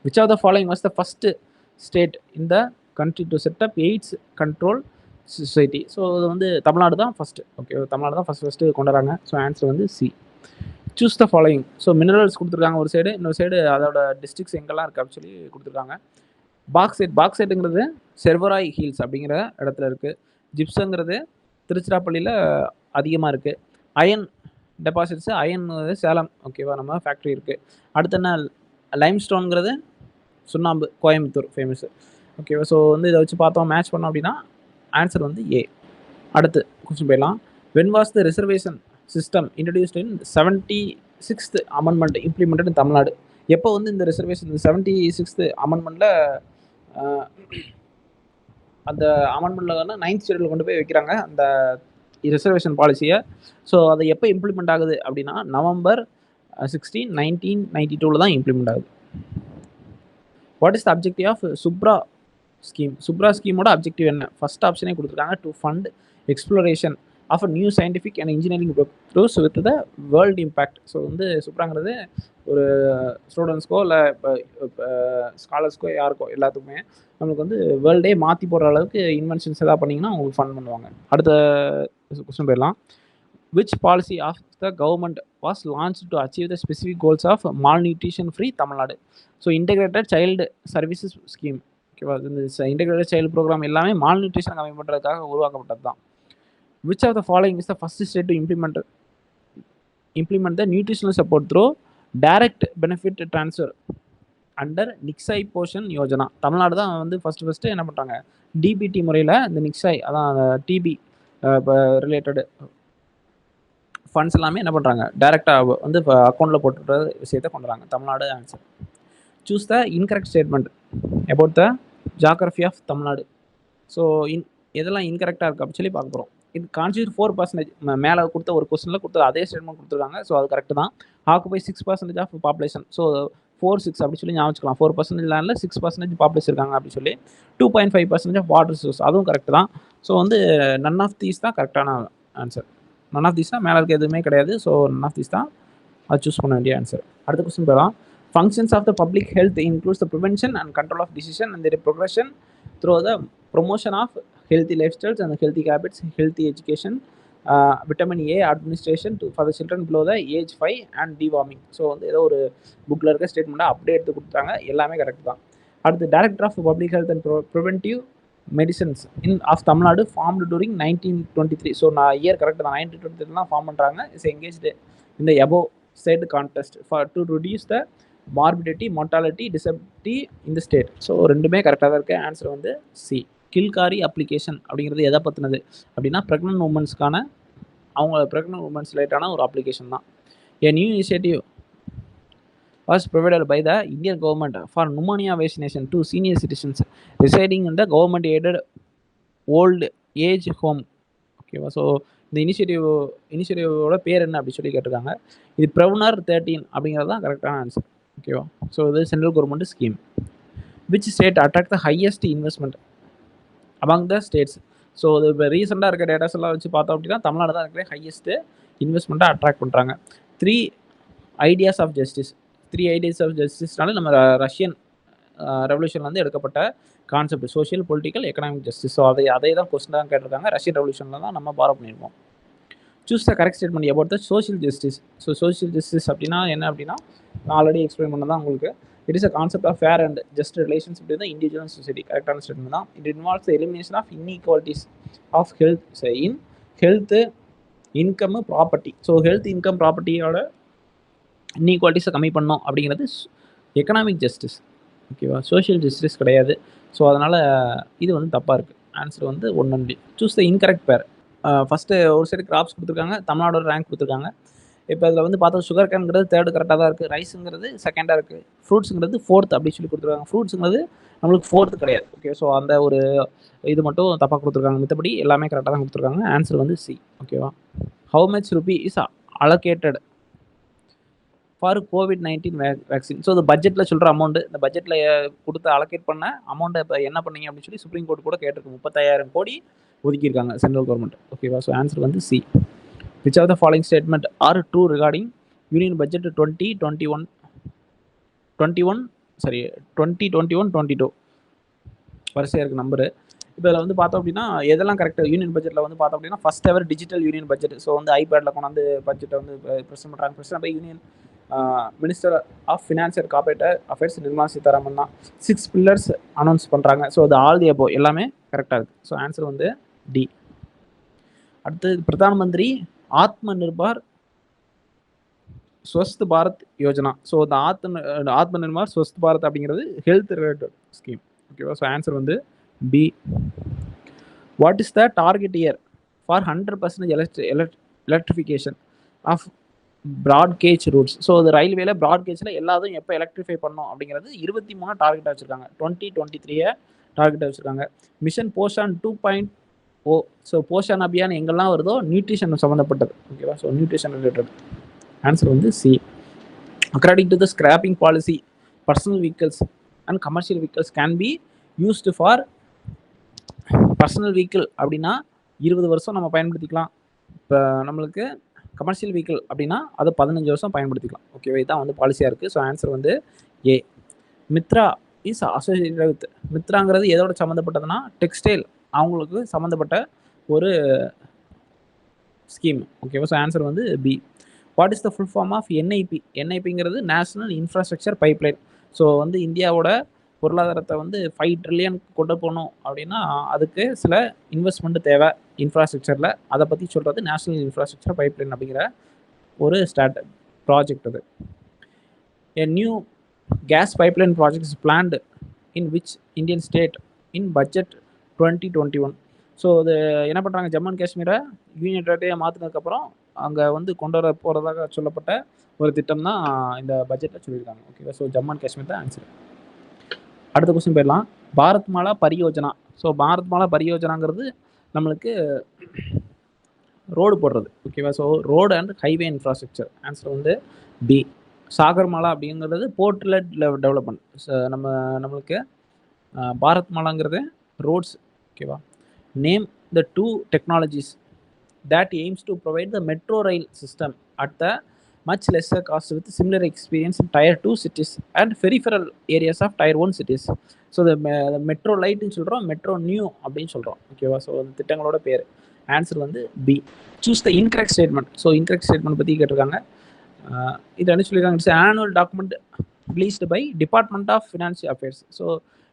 Which of the following was the first state in the country to set up AIDS control society. So இது வந்து தமிழ்நாடு தான் ஃபஸ்ட்டு. ஓகே, தமிழ்நாடு தான் ஃபஸ்ட்டு கொண்டு வராங்க. ஸோ ஆன்சர் வந்து சி. சூஸ் த ஃபாலோயிங். ஸோ மினரல்ஸ் கொடுத்துருக்காங்க ஒரு சைடு, இன்னொரு சைடு அதோட டிஸ்ட்ரிக்ஸ் எங்கெல்லாம் இருக்குது அப்படின்னு சொல்லி கொடுத்துருக்காங்க. பாக்ஸைட்டுங்கிறது செர்வராய் ஹில்ஸ் அப்படிங்கிற இடத்துல இருக்குது. ஜிப்ஸுங்கிறது திருச்சிராப்பள்ளியில் அதிகமாக இருக்குது. அயன் டெபாசிட்ஸு அயன் சேலம், ஓகேவா, நம்ம ஃபேக்ட்ரி இருக்குது. அடுத்து என்ன, லைம்ஸ்டோனுங்கிறது சுண்ணாம்பு, கோயம்புத்தூர் ஃபேமஸு. ஓகேவா? ஸோ வந்து இதை வச்சு பார்த்தோம், மேட்ச் பண்ணோம் அப்படின்னா ஆன்சர் வந்து ஏ. அடுத்து கொஸ்டின் போயிடலாம். When was the reservation system introduced in 76th amendment implemented in Tamil Nadu. எப்போ வந்து இந்த ரிசர்வேஷன், இந்த 76th அமெண்ட்மெண்ட்டில் அந்த அமெண்ட்மெண்ட்டில் 9th ஷெட்யூல் கொண்டு போய் வைக்கிறாங்க அந்த ரிசர்வேஷன் பாலிசியை. ஸோ அதை எப்போ இம்ப்ளிமெண்ட் ஆகுது அப்படின்னா November 16, 1992 தான் இம்ப்ளிமெண்ட் ஆகுது. What is the objective of SUPRA scheme? SUPRA ஸ்கீமோட அப்ஜெக்டிவ் என்ன? ஃபர்ஸ்ட் ஆப்ஷனே கொடுத்துருக்காங்க, to fund exploration of new scientific and engineering proofs with the world impact. So வந்து சுப்ராங்கிறது ஒரு ஸ்டூடெண்ட்ஸ்க்கோ இல்லை இப்போ ஸ்காலர்ஸ்க்கோ யாருக்கோ எல்லாத்துக்குமே நம்மளுக்கு வந்து வேர்ல்டே மாற்றி போடுற அளவுக்கு இன்வென்ஷன்ஸ் எதாவது பண்ணிங்கன்னா அவங்களுக்கு ஃபண்ட் பண்ணுவாங்க. அடுத்த கொஸ்டின் போயிடலாம். Which policy of the government was launch to achieve the specific goals of malnutrition free Tamil Nadu? So integrated child services scheme. ஓகேவா? இந்த இன்டெகிரேட்டட் சைல்டு ப்ரோக்ராம் எல்லாமே மால் நியூட்ரிஷன் கம்மி பண்ணுறதுக்காக உருவாக்கப்பட்டது தான். Which of the following is the first state to implement the nutritional support through direct benefit transfer under Nikshay Poshan Yojana? Tamil Nadu தான் வந்து first என்ன பண்ணுறாங்க, டிபிடி முறையில் இந்த நிக்ஸாய், அதான் டிபி ரிலேட்டடு ஃபண்ட்ஸ் எல்லாமே என்ன பண்ணுறாங்க, டைரெக்டாக வந்து அக்கௌண்ட்டில் போட்டுற விஷயத்தை கொண்டு வராங்க. Tamil Nadu answer. Choose the incorrect statement about the geography of Tamil Nadu. So எதெல்லாம் இன்கரெக்டாக இருக்குது அப்படின்னு சொல்லி பார்க்க போகிறோம். இது கான்ஸ்டியூட் 4% மேலே கொடுத்த ஒரு கொஸ்டினில் கொடுத்த அதே ஸ்டேட்மெண்ட் கொடுத்துருக்காங்க. ஸோ அது கரெக்ட் தான். Occupy 6% of population. ஸோ 4-6 அப்படி சொல்லி ஞாபகம் வச்சுக்கலாம். 4% லேண்டில் 6% பாப்புலேஷன் இருக்காங்க அப்படி சொல்லி. 2.5% ஆஃப் வாட்டர் சோர்ஸ், அதுவும் கரெக்ட் தான். ஸோ வந்து நன் ஆஃப் தீஸ் தான் கரெக்டான ஆன்சர். நன் ஆஃப் தீஸ் தான், மேலே இருக்க எதுவுமே கிடையாது. ஸோ நன் ஆஃப் தீஸ் தான் அது சூஸ் பண்ண வேண்டிய ஆன்சர். அடுத்த கொஸ்டின் போகலாம். Functions of the public health includes the prevention and control of diseases and their progression through the promotion of healthy lifestyles and healthy habits, healthy education, vitamin A administration for the children below the age 5 and deworming. So வந்து ஏதோ ஒரு புக்கில் இருக்க ஸ்டேட்மெண்ட்டாக அப்படியே எடுத்து கொடுத்தாங்க, எல்லாமே correct தான். அடுத்து director of public health and preventive medicines of Tamil Nadu formed during 1923. So நான் இயர் கரெக்ட் தான், 1923 தான் ஃபார்ம் பண்ணுறாங்க. இஸ் எங்கேஜ்டு இந்த above state contest for to reduce the morbidity, mortality, disability இந்த ஸ்டேட். ஸோ ரெண்டுமே கரெக்டாக தான் இருக்குது. ஆன்சர் வந்து சி. கில்காரி அப்ளிகேஷன் அப்படிங்கிறது எதை பற்றினது அப்படின்னா ப்ரெக்னென்ட் உமன்ஸ்க்கான, அவங்க ப்ரெக்னென்ட் உமன்ஸ் ரிலேட்டான ஒரு அப்ளிகேஷன் தான். A new initiative was provided by the Indian government for pneumonia vaccination to senior citizens residing in the government aided old age home. ஓகேவா? ஸோ இந்த இனிஷியேட்டிவோட பேர் என்ன அப்படி சொல்லி கேட்டிருக்காங்க. இது பிரவுனர் 13 அப்படிங்கிறது தான் கரெக்டான ஆன்சர். ஓகேவா? ஸோ இது central government scheme. Which state attract the highest investment among the states? So இது இப்போ ரீசெண்டாக இருக்க டேட்டாஸ் எல்லாம் வச்சு பார்த்தோம் அப்படின்னா தமிழ்நாடு தான் இருக்கிற ஹையஸ்ட்டு இன்வெஸ்ட்மெண்ட்டாக அட்ராக்ட் பண்ணுறாங்க. 3 ஐடியாஸ் ஆஃப் ஜஸ்டிஸ்னால நம்ம ரஷ்யன் ரெவல்யூஷன்லேருந்து எடுக்கப்பட்ட concept social political economic justice. So அதே தான் கொஸ்டின் தான் கேட்டிருக்காங்க. ரஷ்யன் ரெவல்யூஷனில் தான் நம்ம பாரோ பண்ணியிருக்கோம். Choose the correct statement about the social justice. So social justice அப்படின்னா என்ன அப்படின்னா ஆல்ரெடி எக்ஸ்பிளைன் பண்ண தான் உங்களுக்கு. It is a concept of fair and just relations between the individual and society. கரெக்டான ஸ்டேட்மெண்ட் தான். It involves the elimination of inequalities of health income property. So health income ப்ராப்பர்ட்டியோட இன்இக்வாலிட்டிஸை கம்மி பண்ணோம் அப்படிங்கிறது எக்கனாமிக் ஜஸ்டிஸ். ஓகேவா, சோஷியல் ஜஸ்டிஸ் கிடையாது. So அதனால் இது வந்து தப்பாக இருக்குது. ஆன்சர் வந்து 1 only. சூஸ் த இன்கரெக்ட் பேர். ஃபஸ்ட்டு ஒரு சைடு கிராப்ஸ் கொடுத்துருக்காங்க, தமிழ்நாடோட ரேங்க் கொடுத்துருக்காங்க. இப்போ அதில் வந்து பார்த்தா சுகர் கேன்ங்கிறது 3rd கரெக்டாக தான் இருக்குது, ரைஸுங்கிறது 2nd இருக்குது, ஃப்ரூட்ஸுங்கிறது 4th அப்படி சொல்லி கொடுத்துருக்காங்க. ஃப்ரூட்ஸுங்கிறது நம்மளுக்கு 4th கிடையாது. ஓகே, ஸோ அந்த ஒரு இது மட்டும் தப்பாக கொடுத்துருக்காங்க. மற்றபடி எல்லாமே கரெக்டாக தான் கொடுத்துருக்காங்க. ஆன்சர் வந்து சி. ஓகேவா. How much rupee is allocated for COVID-19 vaccine. So இந்த பட்ஜெட்டில் சொல்கிற அமௌண்ட்டு, இந்த பட்ஜெட்டில் கொடுத்து அலோகேட் பண்ண அமௌண்ட்டை இப்போ என்ன பண்ணீங்க அப்படின்னு சொல்லி சுப்ரீம் கோர்ட் கூட கேட்டிருக்கு. 35,000 கோடி ஒதுக்கியிருக்காங்க சென்ட்ரல் கவர்மெண்ட். ஓகேவா. ஸோ ஆன்சர் வந்து C. Which of the following statement are true regarding union budget 2021-22 வரிசையாக இருக்குது நம்பரு. இப்போ இதில் வந்து பார்த்தோம் அப்படின்னா எதெல்லாம் கரெக்டாக யூனியன் பட்ஜெட்டில் வந்து பார்த்தோம் அப்படின்னா first ever digital union budget. So வந்து ஐபேடில் கொண்டாந்து பட்ஜெட்டை வந்து ப்ரெசென்ட் பண்ணுறாங்க. Present by union minister of finance and corporate affairs Nirmala Sitharaman தான். 6 பில்லர்ஸ் அனௌன்ஸ் பண்ணுறாங்க. ஸோ அது ஆல் தி அபோ எல்லாமே கரெக்டாக இருக்குது. ஸோ ஆன்சர் வந்து டி. அடுத்து பிரதான் மந்திரி ஆத்ம நிர்பார் ஸ்வஸ்த் பாரத் யோஜனா. ஸோ இந்த ஆத்ம நிர்பார் ஸ்வஸ்த் பாரத் அப்படிங்கிறது ஹெல்த் ரிலேட்டட் ஸ்கீம். ஓகேவா. ஸோ ஆன்சர் வந்து B. What is the target year for 100% electrification of broad gauge routes. So அது ரயில்வேல ப்ராட் கேஜில் எல்லாத்தையும் எப்போ எலக்ட்ரிஃபை பண்ணோம் அப்படிங்கிறது 23 டார்கெட்டாக வச்சுருக்காங்க. 2023 டார்கெட்டாக வச்சுருக்காங்க. மிஷன் போஷான் 2.0. ஸோ போஷான் அபியான் எங்கெல்லாம் வருதோ நியூட்ரிஷன் சம்மந்தப்பட்டது. ஓகேவா. So nutrition related. ஆன்சர் வந்து C. According to the scrapping policy personal vehicles and commercial vehicles can be used for personal vehicle அப்படின்னா 20 வருஷம் நம்ம பயன்படுத்திக்கலாம். இப்போ நம்மளுக்கு கமர்ஷியல் வெஹிக்கிள் அப்படின்னா அது 15 வருஷம் பயன்படுத்திக்கலாம். ஓகேவா. இதுதான் வந்து பாலிசியாக இருக்குது. ஸோ ஆன்சர் வந்து A. MITRA is associated with. மித்ராங்கிறது எதோட சம்மந்தப்பட்டதுன்னா டெக்ஸ்டைல் அவங்களுக்கு சம்மந்தப்பட்ட ஒரு ஸ்கீம். ஓகேவா. ஸோ ஆன்சர் வந்து B. What is the full form of NIP. என்ஐபிங்கிறது நேஷனல் இன்ஃப்ராஸ்ட்ரக்சர் பைப்லைன். ஸோ வந்து இந்தியாவோட பொருளாதாரத்தை வந்து 5 ட்ரில்லியன் கொண்டு போகணும் அப்படின்னா அதுக்கு சில இன்வெஸ்ட்மெண்ட் தேவை இன்ஃப்ராஸ்ட்ரக்சரில். அதை பற்றி சொல்கிறது நேஷனல் இன்ஃப்ராஸ்ட்ரக்சர் பைப்லைன் அப்படிங்கிற ஒரு ப்ராஜெக்ட். அது a new gas pipeline project is planned in which Indian state in budget 2021. So அது என்ன பண்ணுறாங்க, ஜம்மு அண்ட் காஷ்மீரை யூனியன் டெரிட்டரியாக மாற்றினதுக்கப்புறம் அங்கே வந்து கொண்டு வர போகிறதாக சொல்லப்பட்ட ஒரு திட்டம் தான் இந்த பட்ஜெட்டில் சொல்லியிருக்காங்க. ஓகேவா. ஸோ ஜம்மு அண்ட் காஷ்மீர் தான் ஆன்சர். அடுத்த கொஸ்டின் போயிடலாம். பாரத் மாலா பரியோஜனா. ஸோ பாரத் மாலா பரியோஜனாங்கிறது நம்மளுக்கு ரோடு போடுறது. ஓகேவா. So road and highway infrastructure. Answer வந்து பி. சாகர் மாலா அப்படிங்கிறது போர்ட்ல டெவலப்மெண்ட். நம்மளுக்கு பாரத் மாலாங்கிறது ரோட்ஸ். ஓகேவா. Name the 2 technologies that aims to provide the metro rail system at the much lesser cost with similar experience in tier 2 cities and peripheral areas of tier 1 cities. So the metro light ன்னு சொல்கிறோம், metro new அப்படின்னு சொல்கிறோம். ஓகேவா. So அந்த திட்டங்களோட பேர். Answer வந்து B. Choose the incorrect statement. So incorrect statement பற்றி கேட்டிருக்காங்க. இது என்ன சொல்லியிருக்காங்க, it's annual document released by department of financial affairs. So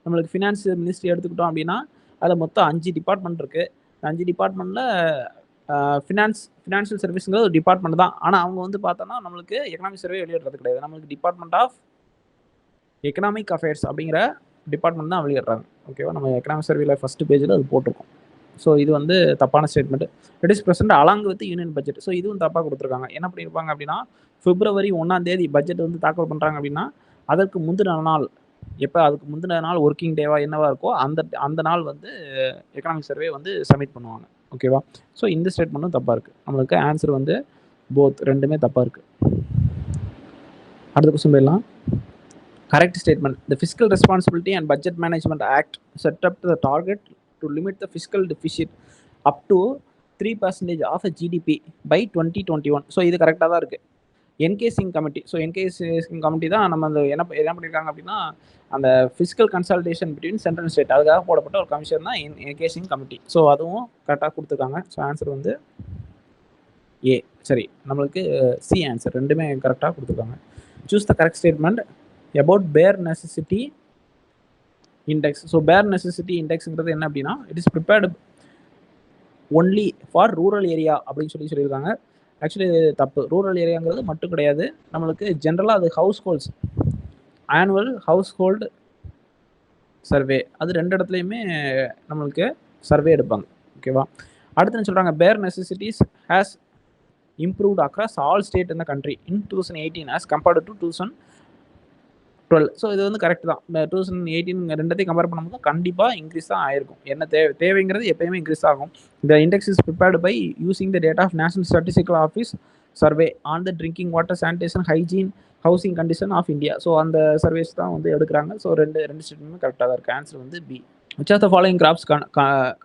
நம்மளுக்கு ஃபினான்ஸ் மினிஸ்ட்ரி எடுத்துக்கிட்டோம் அப்படின்னா அதில் மொத்தம் 5 டிபார்ட்மெண்ட் இருக்குது. 5 டிபார்ட்மெண்ட்டில் ஃபினான்ஷியல் சர்வீஸுங்கிறது ஒரு டிபார்ட்மெண்ட் தான். ஆனால் அவங்க வந்து பார்த்தோன்னா நம்மளுக்கு எக்கனாமிக் சர்வே வெளியிடுறது கிடையாது. நம்மளுக்கு டிபார்ட்மெண்ட் ஆஃப் எக்கனாமிக் அஃபேர்ஸ் அப்படிங்கிற டிபார்ட்மெண்ட் தான் வெளியிடுறாங்க. ஓகேவா. நம்ம எக்கனாமிக் சர்வேல ஃபஸ்ட் பேஜில் அது போட்டிருக்கோம். ஸோ இது வந்து தப்பான statement. It is present along with union budget. So இதுவும் தப்பாக கொடுத்துருக்காங்க. என்ன பண்ணியிருப்பாங்க அப்படின்னா February 1 பட்ஜெட் வந்து தாக்கல் பண்ணுறாங்க அப்படின்னா அதற்கு முந்தின நாள் அதுக்கு முந்தின நாள் ஒர்க்கிங் டேவா என்னவா இருக்கோ அந்த நாள் வந்து எக்கனாமிக் சர்வே வந்து சப்மிட் பண்ணுவாங்க. ஓகேவா. ஸோ இந்த ஸ்டேட்மெண்ட்டும் தப்பாக இருக்குது. நம்மளுக்கு ஆன்சர் வந்து போத், ரெண்டுமே தப்பாக இருக்குது. அடுத்த கொஸ்டின் போயிடலாம். Correct statement. The fiscal responsibility and budget management act set up the target to limit the fiscal deficit up to 3% of GDP by 2021. So இது கரெக்டாக தான் இருக்குது. NK Singh committee. So NK Singh committee தான் நம்ம அந்த என்ன பண்ணியிருக்காங்க அப்படின்னா, அந்த fiscal consultation between central state அதுக்காக போடப்பட்ட ஒரு கமிஷன் தான் என்கே சிங் கமிட்டி. ஸோ அதுவும் கரெக்டாக கொடுத்துருக்காங்க. ஸோ ஆன்சர் வந்து ஏ. சரி, நம்மளுக்கு சி ஆன்சர் ரெண்டுமே கரெக்டாக கொடுத்துருக்காங்க. Choose the correct statement about பேர் நெசசிட்டி இண்டெக்ஸ். ஸோ பேர் நெசசிட்டி இண்டெக்ஸுங்கிறது என்ன அப்படின்னா, it is prepared only for rural area அப்படின்னு சொல்லியிருக்காங்க. ஆக்சுவலி தப்பு. ரூரல் ஏரியாங்கிறது மட்டும் கிடையாது, நம்மளுக்கு ஜென்ரலாக அது house holds annual house hold survey அது 2 இடத்துலையுமே நம்மளுக்கு சர்வே எடுப்பாங்க. ஓகேவா? அடுத்து என்ன சொல்கிறாங்க, பேர் necessities has improved across all state in the country in 2018 as compared to 2012. So இது வந்து கரெக்ட் தான். 2018 ரெண்டத்தையும் கம்பேர் பண்ணும்போது கண்டிப்பாக இன்க்ரீஸ் தான் ஆயிருக்கும். என்ன தேவைங்கிறது எப்பயுமே இன்க்ரீஸ் ஆகும். இந்த index is prepared by using the data of national statistical office survey on the drinking water sanitation hygiene housing condition of India. So அந்த சர்வேஸ் தான் வந்து எடுக்கிறாங்க. ஸோ ரெண்டு ஸ்டேட்மெண்ட்டுமே கரெக்டாக தான் இருக்குது. ஆன்சர் வந்து B. Which of the following crops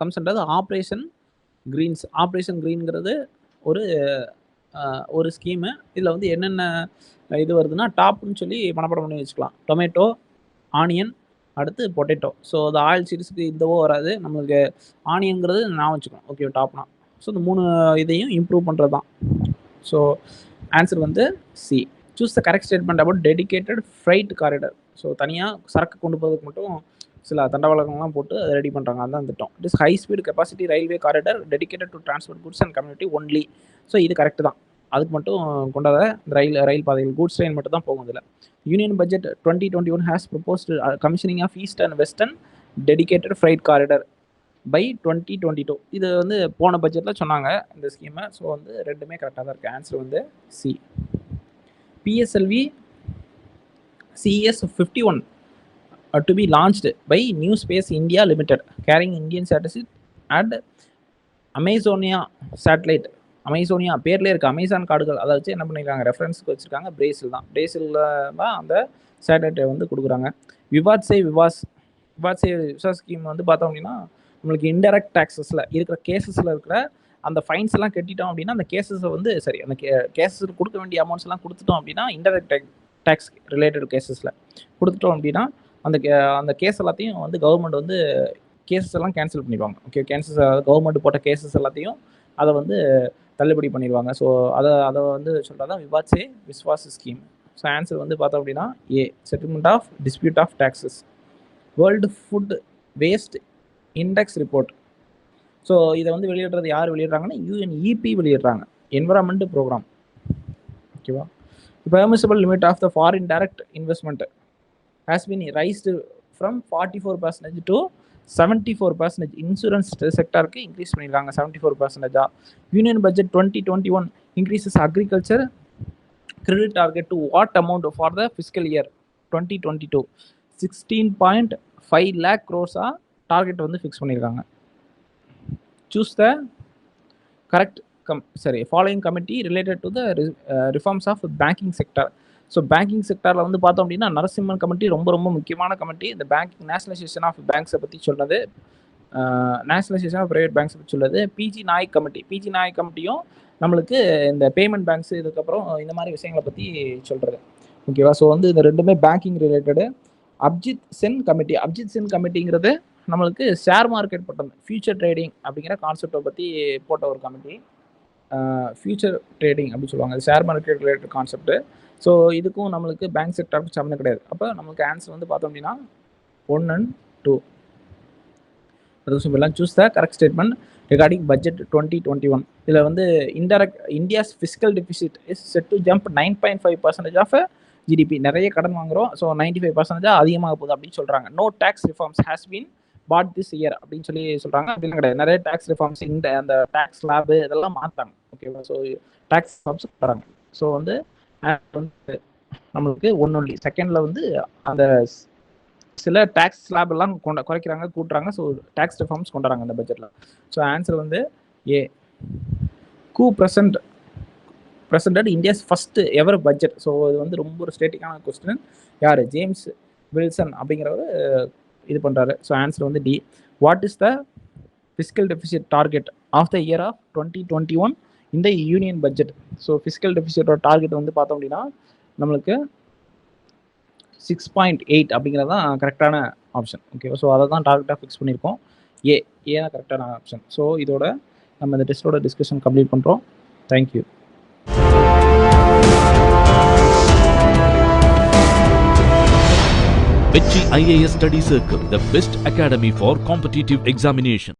comes under operation greens. Operation கிரீன்ங்கிறது ஒரு ஸ்கீமு. இதில் வந்து என்னென்ன இது வருதுன்னா, டாப்னு சொல்லி மனப்பாடம் பண்ணி வச்சுக்கலாம். டொமேட்டோ, ஆனியன், அடுத்து பொட்டேட்டோ. ஸோ அது ஆயில் சீட்ஸுக்கு இந்தவோ வராது. நம்மளுக்கு ஆனியன்கிறது நான் வச்சுக்கணும். ஓகே, டாப்னா. ஸோ இந்த 3 இதையும் இம்ப்ரூவ் பண்ணுறது தான். ஸோ ஆன்சர் வந்து C. Choose the correct statement about dedicated freight corridor. So தனியாக சரக்கு கொண்டு போகிறதுக்கு மட்டும் சில தண்டவாளங்கள்லாம் போட்டு அதை ரெடி பண்ணுறாங்க. அதுதான் திட்டம். It is high speed capacity railway corridor dedicated to transport goods and community only. So இது கரெக்ட் தான். அதுக்கு மட்டும் கொண்டாத ரயில் பாதைகள் கூட்ஸ் ட்ரெயின் மட்டும் தான் போகும். இதில் union budget 2021 has proposed commissioning of east and western dedicated freight corridor by 2022. இது வந்து போன பட்ஜெட்டில் சொன்னாங்க இந்த ஸ்கீமை. ஸோ வந்து ரெண்டுமே கரெக்டாக தான் இருக்குது. ஆன்சர் வந்து C. PSLV CES-51 to be launched by New Space India Limited carrying Indian satellite and Amazonia satellite. Amazonia பேர்லேயே இருக்குது. அமேசான் காடுகள் அதை வச்சு என்ன பண்ணியிருக்காங்க, ரெஃபரன்ஸுக்கு வச்சுருக்காங்க. பிரேசில் தான். பிரேசிலில் தான் அந்த சேட்டலைட்டை வந்து கொடுக்குறாங்க. விவாத் சே விவாஸ் ஸ்கீம் வந்து பார்த்தோம் அப்படின்னா, நம்மளுக்கு இன்டெரக்ட் டேக்ஸஸில் இருக்கிற கேசஸில் இருக்கிற அந்த ஃபைன்ஸ் எல்லாம் கட்டிட்டோம் அப்படின்னா, அந்த கேசஸை வந்து சரி அந்த கேசஸுக்கு கொடுக்க வேண்டிய அமௌண்ட்ஸ் எல்லாம் கொடுத்துட்டோம் அப்படின்னா, இன்டெரக்ட் டேக்ஸ் ரிலேட்டட் கேசஸில் கொடுத்துட்டோம் அப்படின்னா, அந்த கேஸ் எல்லாத்தையும் வந்து கவர்மெண்ட் வந்து கேசஸ் எல்லாம் கேன்சல் பண்ணிடுவாங்க. ஓகே, கவர்மெண்ட் போட்ட கேசஸ் எல்லாத்தையும் அதை வந்து தள்ளுபடி பண்ணிடுவாங்க. ஸோ அதை வந்து சொல்கிறதா Vivad Se Vishwas scheme. So answer வந்து பார்த்தோம் அப்படின்னா A. Settlement of dispute of taxes. World food waste index report. So இதை வந்து வெளியிடுறது யார் வெளியிடுறாங்கன்னா, UNEP வெளியிடுறாங்க. Environment program. ஓகேவா? Permissible limit of the foreign direct investment has been raised from 44% to 74%. Insurance செக்டருக்கு இன்க்ரீஸ் பண்ணியிருக்காங்க 74%. Union budget 2021 increases agriculture credit target to what amount for the fiscal year 2022? 16.5 lakh crores target வந்து fix பண்ணியிருக்காங்க. Choose the correct following committee related to the reforms of banking sector. So banking செக்டரில் வந்து பார்த்தோம் அப்படின்னா, Narasimhan committee ரொம்ப முக்கியமான committee. இந்த banking nationalisation of பேங்க்ஸை பற்றி சொல்கிறது, நேஷனலைசேஷன் ஆஃப் ப்ரைவேட் பேங்க்ஸை பற்றி சொல்லுது. பிஜி நாயக் கமிட்டியும் நம்மளுக்கு இந்த பேமெண்ட் பேங்க்ஸ் இதுக்கப்புறம் இந்த மாதிரி விஷயங்களை பற்றி சொல்கிறது. ஓகேவா? ஸோ வந்து இந்த ரெண்டுமே பேங்கிங் ரிலேட்டடு. அப்ஜித் சென் கமிட்டிங்கிறது நம்மளுக்கு ஷேர் மார்க்கெட் போட்டது, ஃபியூச்சர் ட்ரேடிங் அப்படிங்கிற கான்செப்டை பற்றி போட்ட ஒரு கமிட்டி. ஃபியூச்சர் ட்ரேடிங் அப்படின்னு சொல்லுவாங்க. அது share market related concept. So இதுக்கும் நம்மளுக்கு பேங்க் செக்டருக்கு சம்மந்தம் கிடையாது. அப்போ நம்மளுக்கு ஆன்சர் வந்து பார்த்தோம் அப்படின்னா 1 and 2. அது சொல்லலாம். Choose the correct statement regarding budget 2021. இதில் வந்து India's fiscal deficit is set to jump 9.5% of GDP. நிறைய கடன் வாங்குறோம். ஸோ 95% அதிகமாக போகுது அப்படின்னு சொல்கிறாங்க. No tax reforms has been bad this year அப்படின்னு சொல்லி சொல்கிறாங்க. அப்படிலாம் கிடையாது. நிறைய டேக்ஸ் ரிஃபார்ம்ஸ் அந்த டேக்ஸ் ஸ்லாபு இதெல்லாம் மாற்றாங்க. ஓகேவா? ஸோ டேக்ஸ் ரிஃபார்ம்ஸ் பண்ணுறாங்க. ஸோ வந்து நம்மளுக்கு ஒன்லி செகண்ட்ல வந்து அந்த சில டேக்ஸ் ஸ்லாப் எல்லாம் குறைக்கிறாங்க, கூட்டுறாங்க. ஸோ டேக்ஸ் ரிஃபார்ம்ஸ் கொண்டு வராங்க இந்த பட்ஜெட்ல. ஸோ ஆன்சர் வந்து A. Who presented India's first ever budget. So இது வந்து ரொம்ப ஒரு ஸ்டேட்டிக்கான கொஸ்டின். யார்? ஜேம்ஸ் வில்சன் அப்படிங்கிறவர் இது பண்ணுறாரு. ஸோ ஆன்சர் வந்து D. What is the fiscal deficit target of the year of 2021 இந்த யூனியன் பட்ஜெட். ஸோ ஃபிஸ்கல் டெபிசிட்டோட டார்கெட் வந்து பார்த்தோம் அப்படின்னா நம்மளுக்கு 6.8 அப்படிங்கிறது தான் கரெக்டான ஆப்ஷன். ஓகேவா? ஸோ அதை தான் டார்கெட்டாக ஃபிக்ஸ் பண்ணியிருக்கோம். ஏ தான் கரெக்டான ஆப்ஷன். ஸோ இதோட நம்ம இந்த டெஸ்ட்டோட டிஸ்கஷன் கம்ப்ளீட் பண்ணுறோம். Thank you. Vechi IAS Study Circle, the best academy for competitive examination.